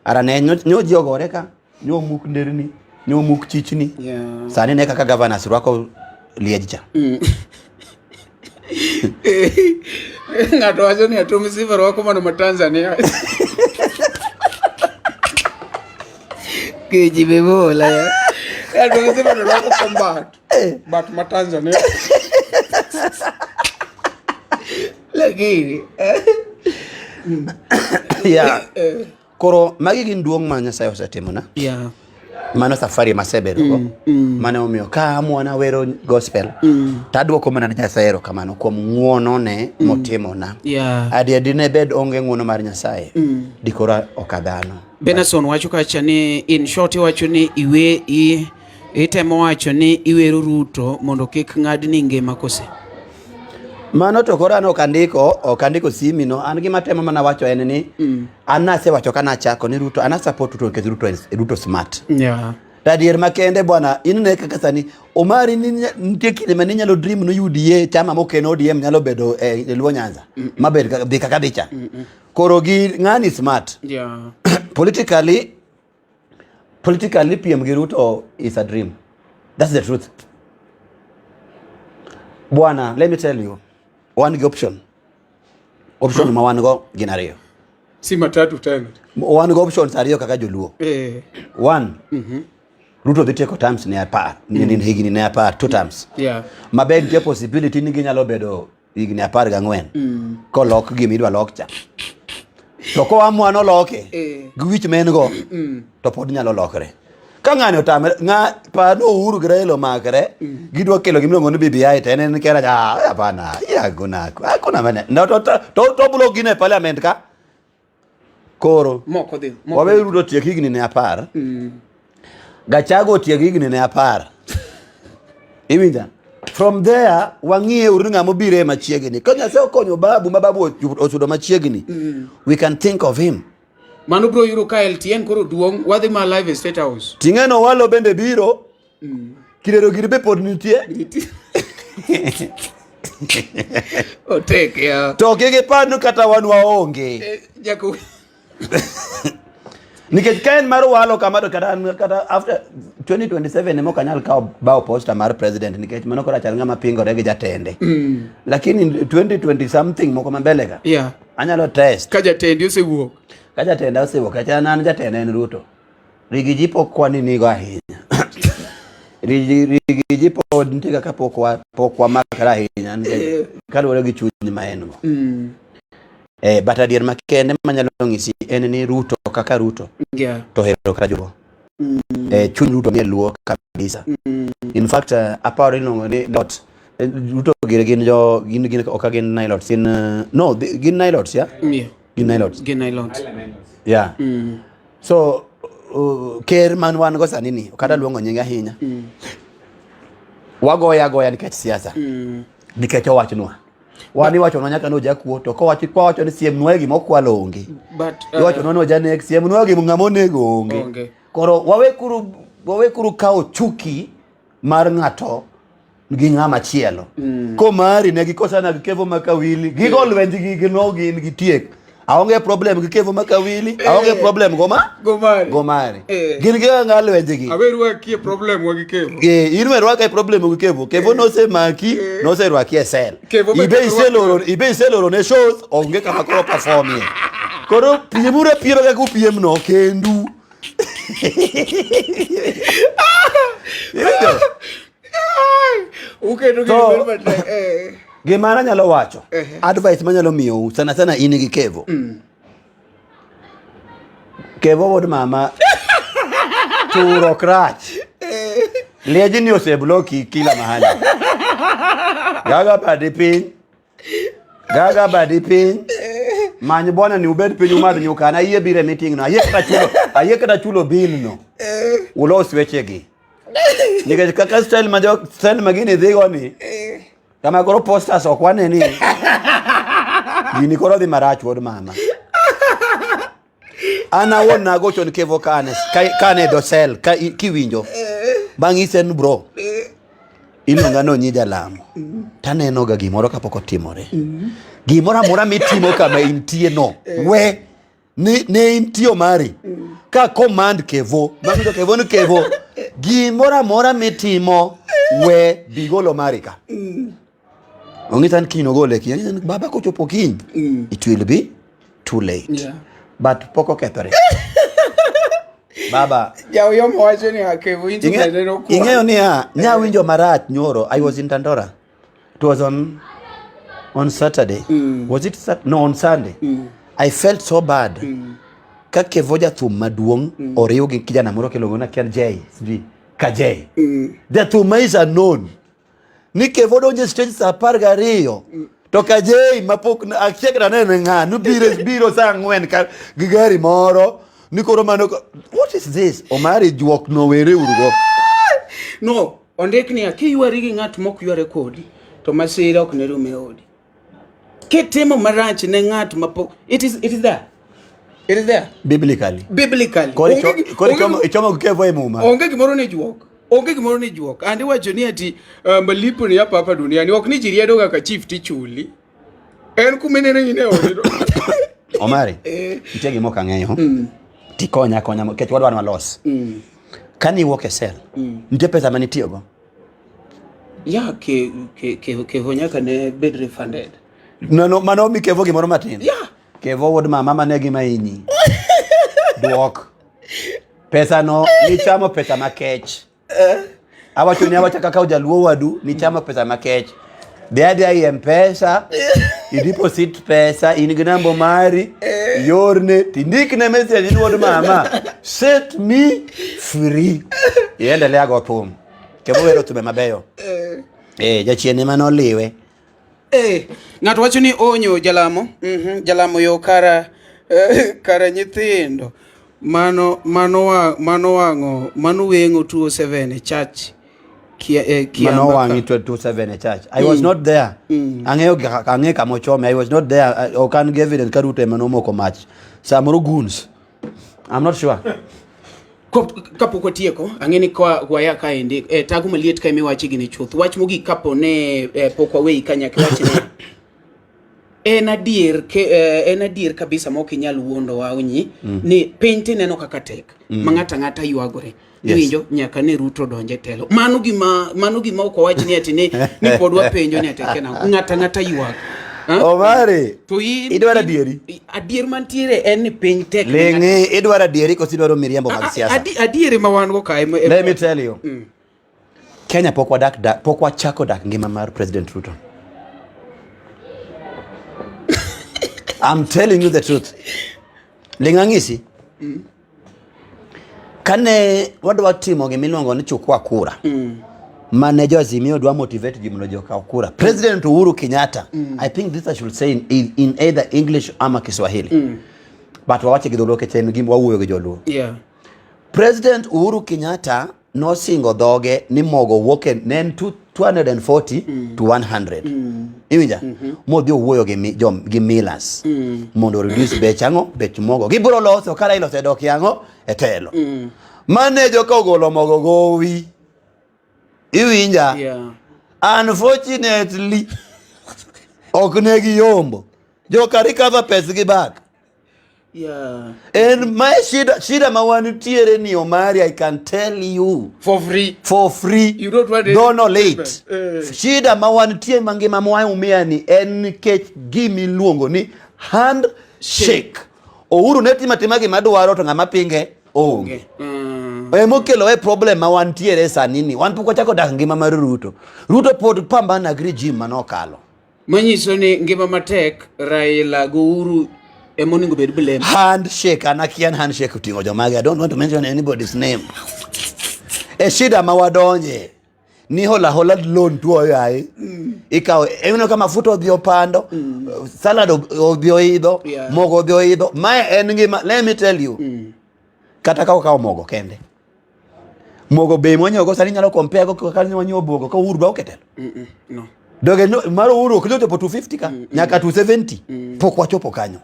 S1: Ara ne nyo ji ogore ka, nyo muk nderni, nyo muk chichni. Sani ne kaka governors rwako liej cha.
S2: Ng'ato wacho ni Atomy Sifa rwako mano ma Tanzania. Keji bebola ya. Atomy Sifa rwako combat. But ma Tanzania. Lagi.
S1: Yeah. Koro magi gin duong' ma Nyasaye osetimo na. Mano safari masebedo mane omiyo ka amwana wero gospel tadwoko mana ne Nyasaye erokamano kuom ng'uono ne motimo na. Adi ne bed onge ng'uono mar Nyasaye dikora okadhano.
S2: Benson wacho kacha ni in short wacho ni itemo wacho ni iwero Ruto mondo kik ng'adni ngima kose.
S1: Mano to korano okandiko simi no an gima temo mana wacho en ni an nase wacho kana chako ni Ruto ana support Ruto because Ruto smart. Tadier makende bwana inne kaka sani omari ni nitie kinde mani nyalo dream no UDA chama mokeno ODM nyalo bedo e Luo Nyanza mabed dhi kaka dicha. Koro gi ng'ani smart. Politically PM gi Ruto is a dream. That's the truth. Bwana, let me tell you. One option ma wan go gin ariyo.
S2: Si matatu tena.
S1: One go options ariyo kaka joluo. One. Ruto dhi tieko terms ne apar. Ni higni ne apar 2 terms. Mabed ke possibility ni ginyalo bedo higni 14. Kolok gimi dwa lok cha. To ko amwano loke. Gi wich men go. To pod nyalo lokre. Ka ng'ani otamre pa no Uhuru Grelo makre gidwa kelo gimno ni BBI tenen kera hapana hakuna mane no to bulo gine parliament ka koro
S2: moko dhi
S1: wabe Ruto tiek higni ne 10 Gachago tiek higni ne 10 iwinja from there wang'ie ng'ama bire machiegni ka Nyasaye okonyo babu osudo machiegni we can think of him.
S2: Manu bro yuro ka LTN koro duong wadhi ma live state house.
S1: Tingeno walo bende biro. Kirero girbe pod nitie.
S2: O take ya.
S1: To kege panu kata wan waonge.
S2: Jako.
S1: Nikech kaen mar walo kamado kata after 2027 emo kanyal kao bao posta mar president nikech mano kora chal ng'ama pingore gi jatende. Lakini 2020 something moko mambele ka. Anyalo test.
S2: Ka jatende osewuok.
S1: Kaja tenda osewuok acha nan jatende en Ruto. Rigi jipo kwani nigo ahinya. Rigi jipo ntiga ka pokwa makara ahinya kaluwore gi chuny ma en go. But adier makende manyalo ng'isi en ni Ruto kaka Ruto. To hero kaka jogo. Chuny Ruto ni luo kabisa. In fact aparo ilongo ni lot Ruto gin okagin Nilots in no gin Nilots ya. Gin Nilots. Yeah. So ker man wan go sani ni okada luongo nyinga ahinya. Wagoya nikech siasa. Nikech owachnwa. Wani wacho no nyaka no jakuo to ko wacho ni siem nwegi mokwalo onge.
S2: But
S1: wacho no janek siem nwegi ng'amo nego onge. Koro wawekuru kao chuki mar ng'ato gi ng'ama chielo. Ko mari ne gikosana gi Kevo Makawili gigol wenji gi no gin gi tiek. Aonge problem gi Kevo Makawili, aonge problem gomari. Gin gi ngal wenji gi.
S2: Awerwa kie problem wa gi Kevo.
S1: Inwe rwaka problem gi Kevo. Kevo no se maki, no se rwaki esel. Ibe iseloro ne shows onge kama koro perform ye. Koro piemure piero ga ku piem no kendu. Gimana nyalo wacho advice manyalo miyo sana in gi Kevo. Kevo wod mama turo krach leji ni osebloki kila mahali. Gaga badi pin manyi bona ni ubed pin umad nyuka na iye bire meeting no ayeka chulo bill no ulo swechegi nikech kaka style magini dhigo ni kama koro posters okwane ni gini koro dhi marach wod mama Ana wona gocho ni kevo kane dosel kiwinjo. Bang' isen bro. Iluonga no Onyi Jalamo. Taneno ga gimoro kapok otimore. Gimoro amora mitimo kama intie no. We ne intio mari. Ka command kevo. Bang' kevo ni kevo. Gimoro amora mitimo we bigolo mari ka. Ongitan kino gole ki. Baba kochopo kiny. It will be too late.
S2: Yeah.
S1: But poko kethore. Baba.
S2: Ya yo mwacho ni akevo into bedeno kwa.
S1: Ingeo ni nyawinjo marach nyoro. I was in Tandora. It was on Saturday. Was it on Sunday? I felt so bad. Ka kevoja thum maduong oriyo gi kijana moro kelongo na kian Jay. Ka Jay. The thum is unknown. Ni kevo donje stage sa 12. To ka Jay mapok achiegna nene ng'anu biro sa 4 ka gigari moro. Nikoro mano, what is this? Omari juok no were urugo.
S2: No, ondekni aki yuari gi ng'at mok yuare kodi. To masira ok ne rume odi. Ketemo marach ne ng'at mapok. It is there. It is there.
S1: Biblically.
S2: Kori
S1: ichomo kevo emuma.
S2: Onge gimoro ne juok. Andi wacho ni ati malipo ni hapa hapa duniani. Ok ni jiriedo ga ka chief tichuli. En kumenene ine odi.
S1: Omari. Nitie gimo kang'eyo. Tikonya kech wadwa malos. Kani wuok e sel. Nitie pesa mani tiyogo.
S2: Ya ke honyaka ne bed refunded.
S1: No mano mi kevo gimoro matin.
S2: Ya.
S1: Kevo wod mama mane gima inyi. Duok. Pesa no ni chamo pesa makech. Awacho kaka ujaluo wadu ni chamo pesa makech. Dia M-Pesa, i deposit pesa, iniginambo mari, yorne, tindikne message inwod mama, set me free. Iendelea go pum. Kevo wero tume mabeyo. Jachiene mano liwe.
S2: Ng'ato wacho ni onyo Jalamo, Jalamo yo kara nyithindo. Mano wengo 207 church.
S1: Mano wangi 227 church. I was not there. Ange kamochome. I was not there. I can give evidence ka Ruto mano moko match. Samoro goons. I'm not sure.
S2: Kapo tieko angeni kwa ya kaende tagu maliet ka miwachi gini chuth wach mogi kapo ne pokwa wei kanya kiwachi ne en adier kabisa ma ok inyal wuondo wa Onyi ni piny ti neno kaka tek ng'ata yuagore winjo nyaka ne Ruto donje telo mano gima ok wach ni ati ni podwa penjo ni ati kena ng'ata yuag.
S1: Omari
S2: to
S1: idwara dieri
S2: adier mantiere en ni piny tek
S1: lengi idwara dieri ko sidwaro miriambo mag siasa
S2: adier ma wan go kae.
S1: Let me tell you. Kenya pokwa chako dak ngima mar President Ruto. I'm telling you the truth. Lingangisi. Kane wadwa timo gimiluongo ni chukua kura. Manager Azimio dwa motivate jimono joka kura. President Uhuru Kenyatta, I think this I should say in either English ama Kiswahili. But wawache gidholoke chenu gimu wawuyo gijoluo.
S2: Yeah.
S1: President Uhuru Kenyatta no singo dhoge ni mogo woke nen 240 to 100. Iwinja? Modio wuoyo gi millers. Mondo reduce bechango, bech mogo. Gibro loso kala iloso dok yango etelo. Manager ka ogolo mogo gowi. Iwinja?
S2: Yeah.
S1: Unfortunately, oknegi yombo. Joka recover pesa gi back.
S2: Yeah.
S1: And my shida mawani tiere ni Omari, I can tell you.
S2: For free. You don't want it.
S1: No late. Shida mawani tiere mangima mwa umia ni nikech gimi luongo ni handshake. Uhuru neti matimagi madwaro to ng'ama pinge onge. Mokelo problem mawani tiere sanini. Wan poko chako dak ngima mar Ruto. Ruto pod pambana agri gym manokalo.
S2: Manyiso ni ngima matek Raila go Uhuru emoningo bed blame.
S1: Handshake, anakian handshake utingo jomage. I don't want to mention anybody's name. Shida mawadonje. Ni hola loan tuo yae. Ikaw, eno kama futo obio pando, salad obio ido, mogo obio ido. Maya ngima, let me tell you. Kata kao mogo kende. Mogo be mwenye ogo sani nyalo compare go kani wanyo bogo ko Uhuru ba oketelo.
S2: No.
S1: Doge maro uro kiloto po 250 ka nyaka 270 pok wachopo kanyo.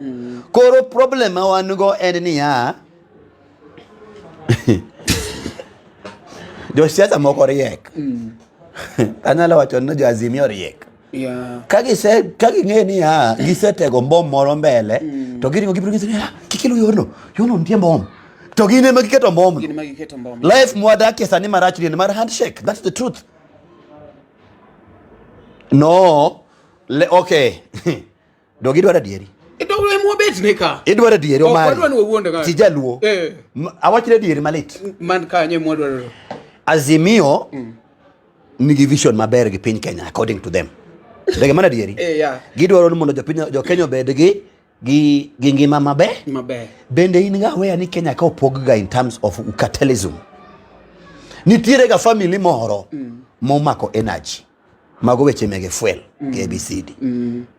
S1: Koro problem ma wan go en ni ya jo siasa moko riek. Anyalo wacho no jo Azimio riek.
S2: Yeah.
S1: Kagi ng'e ni ya gisetego mbom moro mbele to giringo gibiro gise kikelo yono nitie mbom to gine ma giketo mbom. Life mwadake sani marach ni mar handshake. That's the truth. No, okay. Dogi dwara dieri.
S2: Idwaro mo bet ne ka.
S1: Idwara dieri o mari.
S2: Okwadwa no wuonde ga.
S1: Tijaluo. Awachre dieri malit.
S2: Man kanye mo dwaro.
S1: Azimio nigi vision maber gi piny Kenya according to them. Dege mana dieri.
S2: Yeah.
S1: Gidwaro ni mondo jo Kenya obed gi ngima maber. Bende in nga weya ni Kenya ka opog ga in terms of cartelism. Nitiere ga family moro momako energy. Mago weche mege fuel KBCD.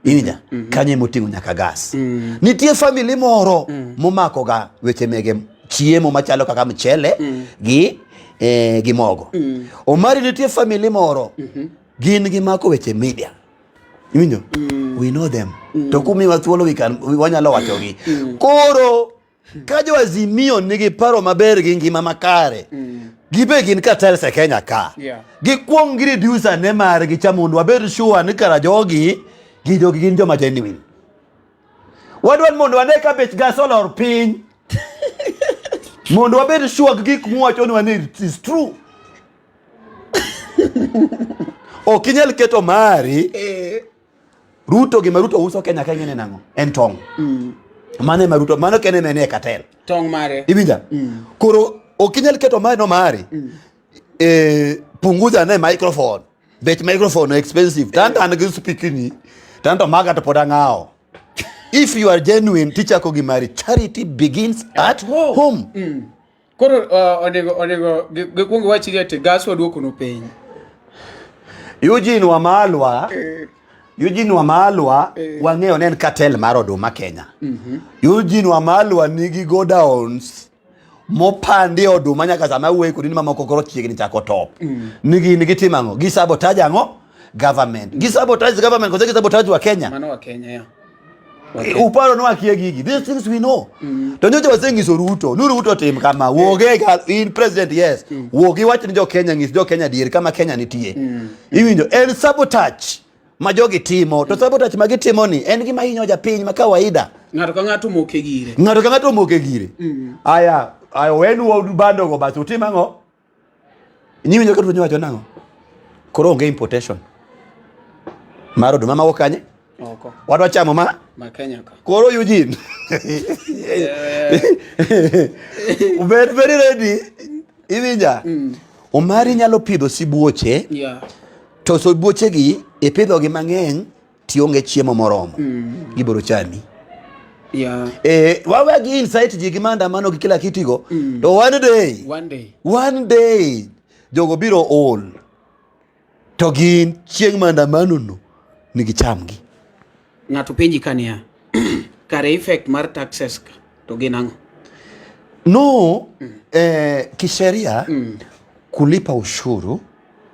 S1: Inya kanye motingo nyaka gas. Nitie family moro momako ga weche mege chiemo machalo kaka mchele gi mogo. Omari nitie family moro gin gi mako weche media. Iminyo we know them. To kumi wathuolo wanyalo wacho gi. Koro ka jo Azimio nigi paro maber gi ngima makare. Gibe gin cartel se Kenya ka. Gikwong gi reducer ne mar gi chamundu waber sure ni kara jogi gin joma genuine. Wadwan mondo wane ka bech gas olor piny. Mondo waber sure gik mwacho ni wane is true. Okinyal keto mari Ruto gi Maruto uso Kenya ka ngene nango en tong. Mane Maruto mano kene ne cartel.
S2: Tong mare.
S1: Ibinja. Koro okinyal keto mano mari. Punguza na microphone. Bet microphone expensive. Tanto an gi speaking tanto maga to poda ngao. If you are genuine, teacher ko gi mari, charity begins at home.
S2: Koro onego gikungu wachi ate gas waduoko no piny.
S1: Eugene Wamalwa wang'eyo ne en cartel mar oduma Kenya. Eugene Wamalwa nigi go downs mopandi oduma nyaka sama wuoyi kodi mamoko koro chiegni chako top. Nigi timango gi sabotage ango government. Gi sabotage government koze gi sabotage wa Kenya.
S2: Mano wa Kenya ya.
S1: Uparo no akie gigi. These things we know. To nyojo wasengi so Ruto. Ruto tim kama woge in president yes. Wogi wacho ni jo Kenya ngis jo Kenya dier kama Kenya nitie. Iwinjo en sabotage majogi timo. To sabotage magitimo ni en gima hinyo ja piny ma kawaida.
S2: Ng'ato ka ng'ato moke gire.
S1: Aya wenu wa bando go basi utimango. Nyiwinjo ka tunyo wacho nango. Koro onge importation. Maro do mama wokanye.
S2: Oko.
S1: Wadwa chamo ma
S2: Kenya ka.
S1: Koro Eugene. Ubed very ready. Iwinja. Omari nyalo pidho sibuoche.
S2: Yeah.
S1: To sibuoche gi ipidho gi mang'eny tionge chiemo moromo. Giboro chami.
S2: Yeah.
S1: Wawe gi insight ji gi maandamano gi kila kitigo. To one day jogo biro all. To gin chieng maandamano no nigi chamgi.
S2: Ng'ato penji kania kare effect mar taxes to ginango.
S1: No, kisheria kulipa ushuru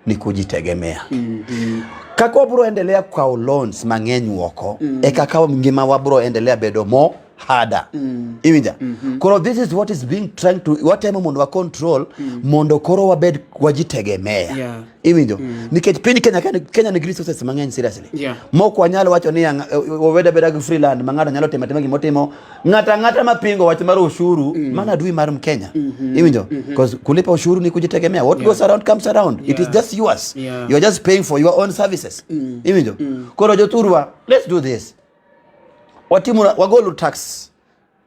S1: ni kujitegemea. Kako bro endelea kwa loans mang'eny woko kaka ngima wa bro endelea bedo mo harder. Iwinja. Koro this is what is being trying to whatever mondo wa control mondo koro wabed wajitegemea. Iwinjo. Nikech piny Kenya ni resources mang'eny seriously. Moko wanyalo wacho ni weda beda gi freeland mang'ata nyalo tema gimotimo ng'ata mapingo wacho mar ushuru mana dui mar Kenya. Iwinjo. Because kulipa ushuru ni kujitegemea. What goes around comes around. It is just yours. You are just paying for your own services. Iwinjo. Koro joturwa, let's do this. Wagolu tax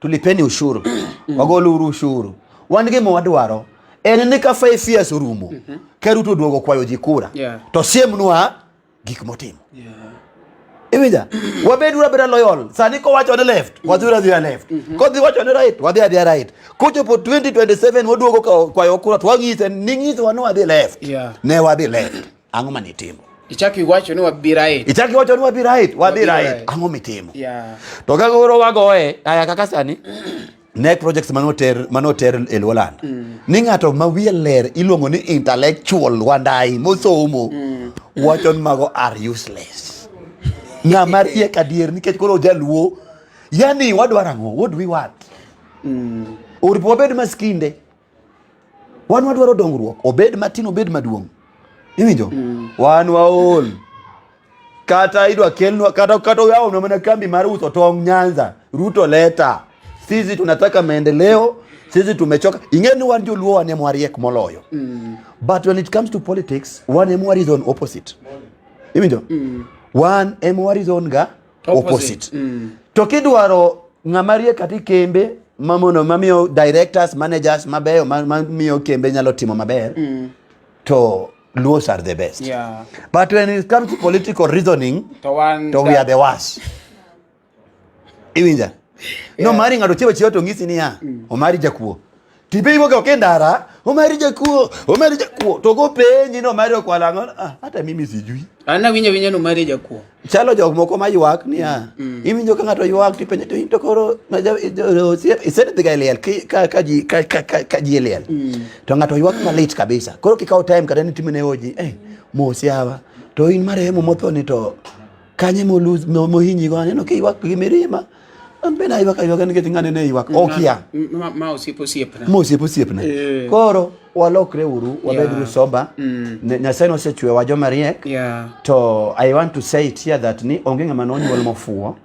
S1: tulipeni ushuru. Wagolu ushuru. Wanige mwadwaro en nika 5 years urumo. Keruto duogo kwayo jikura. To siemnwa gik motimo. Iwinja. Wabedu beda loyal. Sani ko wacho on the left, wadhura the left. Ko dhi wacho on the right, wadhi the right. Kucho po 2027 waduogo kwayo kura to wang'ise ning'ise wano wadhi left. Ne wadhi left. Ang'o manitimo?
S2: Ichaki wacho ni wabi right.
S1: Wadhi right. Ang'o mitimo? To kagoro wagoe aya kaka sani nek projects manoter elwoland ni ng'ato ma wiye ler iluongo ni intellectual wandai mosomo wachon mago are useless ng'ama riek adier nikech koro jaluo yani wadwaro ang'o, what do we want? Oripo wabed maskinde, wan wadwaro dongruok, obed matin obed maduong', iwinjo? Wan waol kata idwa kelnwa kata uyao mana kambi mar uso tong Nyanza, Ruto leta sisi tunataka maendeleo, sisi tumechoka. Ingeni wan joluo wane mwariek moloyo. But when it comes to politics, one mwari is on opposite. Iwinjo? One mwari is on ga opposite. To kidwaro ng'amarie kati kembe mamono mamiyo directors, managers mabeyo mamiyo kembe nyalo timo maber. To Luos are the best.
S2: Yeah.
S1: But when it comes to political reasoning, we are the worst. Iwinja? No mari ngado chiwo to ngisi ni ya. Omari jakuo. Tipe iwo ka kendara, omari jakuo. To go penji no mari okwalango. Hata mimi sijui.
S2: Ana winya no mari jakuo.
S1: Chalo jok moko mayuak ni ya. Iwinjo ka ngato yuak tipenjo to into koro isede tiga eliel ka ji eliel. To ngato yuak malit kabisa. Koro kikao time kada ni timine oji, mosi hawa. To in marehemu mothoni to kanye mohinyi go aneno ki yuak gi mirima. Ambena iwaka nikech ng'ane ne iwak okia
S2: ma osiepo
S1: siepna koro walokre uru wabedru soba Nyasaye nosechwe wa joma riek to I want to say it here that ni onge ng'ama nonyuol mofuo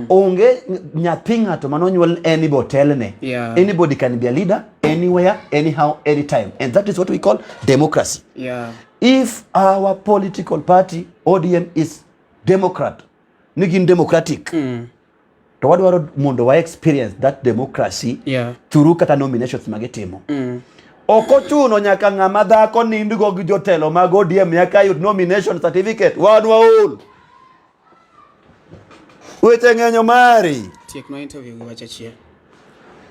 S1: onge nyathi ng'ato manonyuol anybody telne anybody can be a leader anywhere anyhow anytime, and that is what we call democracy. If our political party ODM is Democrat nigin democratic to wadwaro mondo wa experience that democracy through kata nominations magetimo. Okochuno nyaka ng'ama dhako nindigo gi jotelo mag ODM nyaka yud nomination certificate. Wan waol. Weche ng'enyo mari.
S2: Tiek no interview gi wachachie.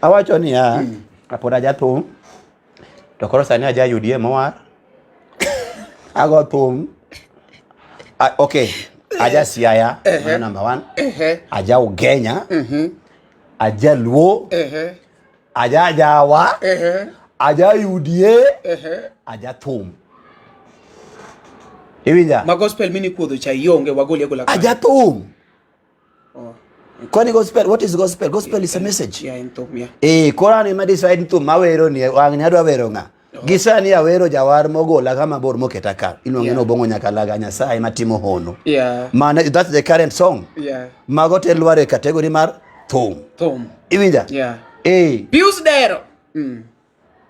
S1: Awacho ni ya apoda jathum. To koro sani aja UDM mowar. Ago thum. Okay. Aja Siaya, number one. Aja Ugenya. Aja Luo. Aja Jawa. Aja UDA. Aja Thum. Iwinja?
S2: Ma gospel mini kuodho cha yonge wagoli gola.
S1: Aja Thum. Kwani gospel, what is gospel? Gospel is a message.
S2: Yeah, in Thum, yeah.
S1: Korani ma decide Thum mawero ni wang'ni adwa wero ng'a. Gisa ni awero jawar mogola kama bor moketa ka. Inuange no bongo nyaka laga Nyasaye matimo hono. Man, that's the current song. Magote luare category mar Thum. Iwinja?
S2: Pius Dero.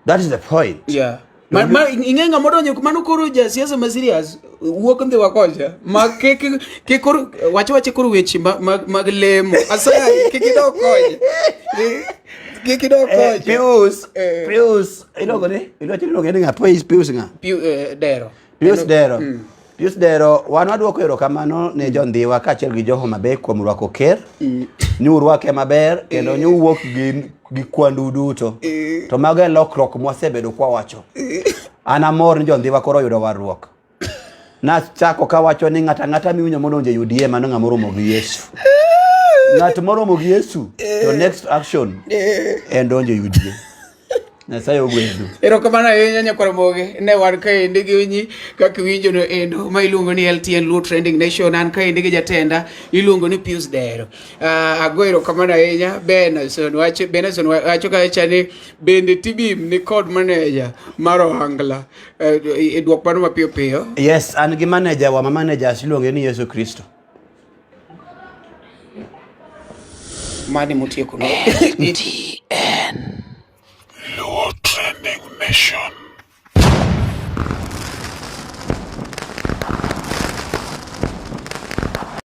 S1: That is the point.
S2: Ingenga modonyo kumano koro ja siasa ma serious wuok ndhe wakocha ma ke koro wacho koro wechi mag lemo asaya kikido koje kikido koje
S1: Pius ilogo ni nga Pius nga Pius Dero wan wadwoko erokamano ne jondhiwa kaachiel gi joho maber kuom rwako ker ni urwake maber kendo ni uwuok gi kwandu duto to mago e lokruok mwasebedo kwa wacho an amor ni jondhiwa koro yudo warruok nachako kawacho ni ng'ata miwinjo modonjo UDA mano ng'ama oromo gi Yesu ng'at moromo gi Yesu to next action en donjo UDA. Nyasaye ogwedhu.
S2: Erokamano ahinya nyakwaromoge ne wan kaendi gi Onyi kaka winjo no endo ma iluongo ni LTN Luo Trending Nation. An kaendi gi jatenda iluongo ni Pius Dero. Ago erokamano ahinya Benson wacho kacha ni bende Tibim ni kod manager mar ohangla e duok mano mapiyo piyo.
S1: Yes, an gi manager wa managers iluongo ni Yesu Kristo.
S2: Mani mutieko no.
S4: Luo Trending Nation.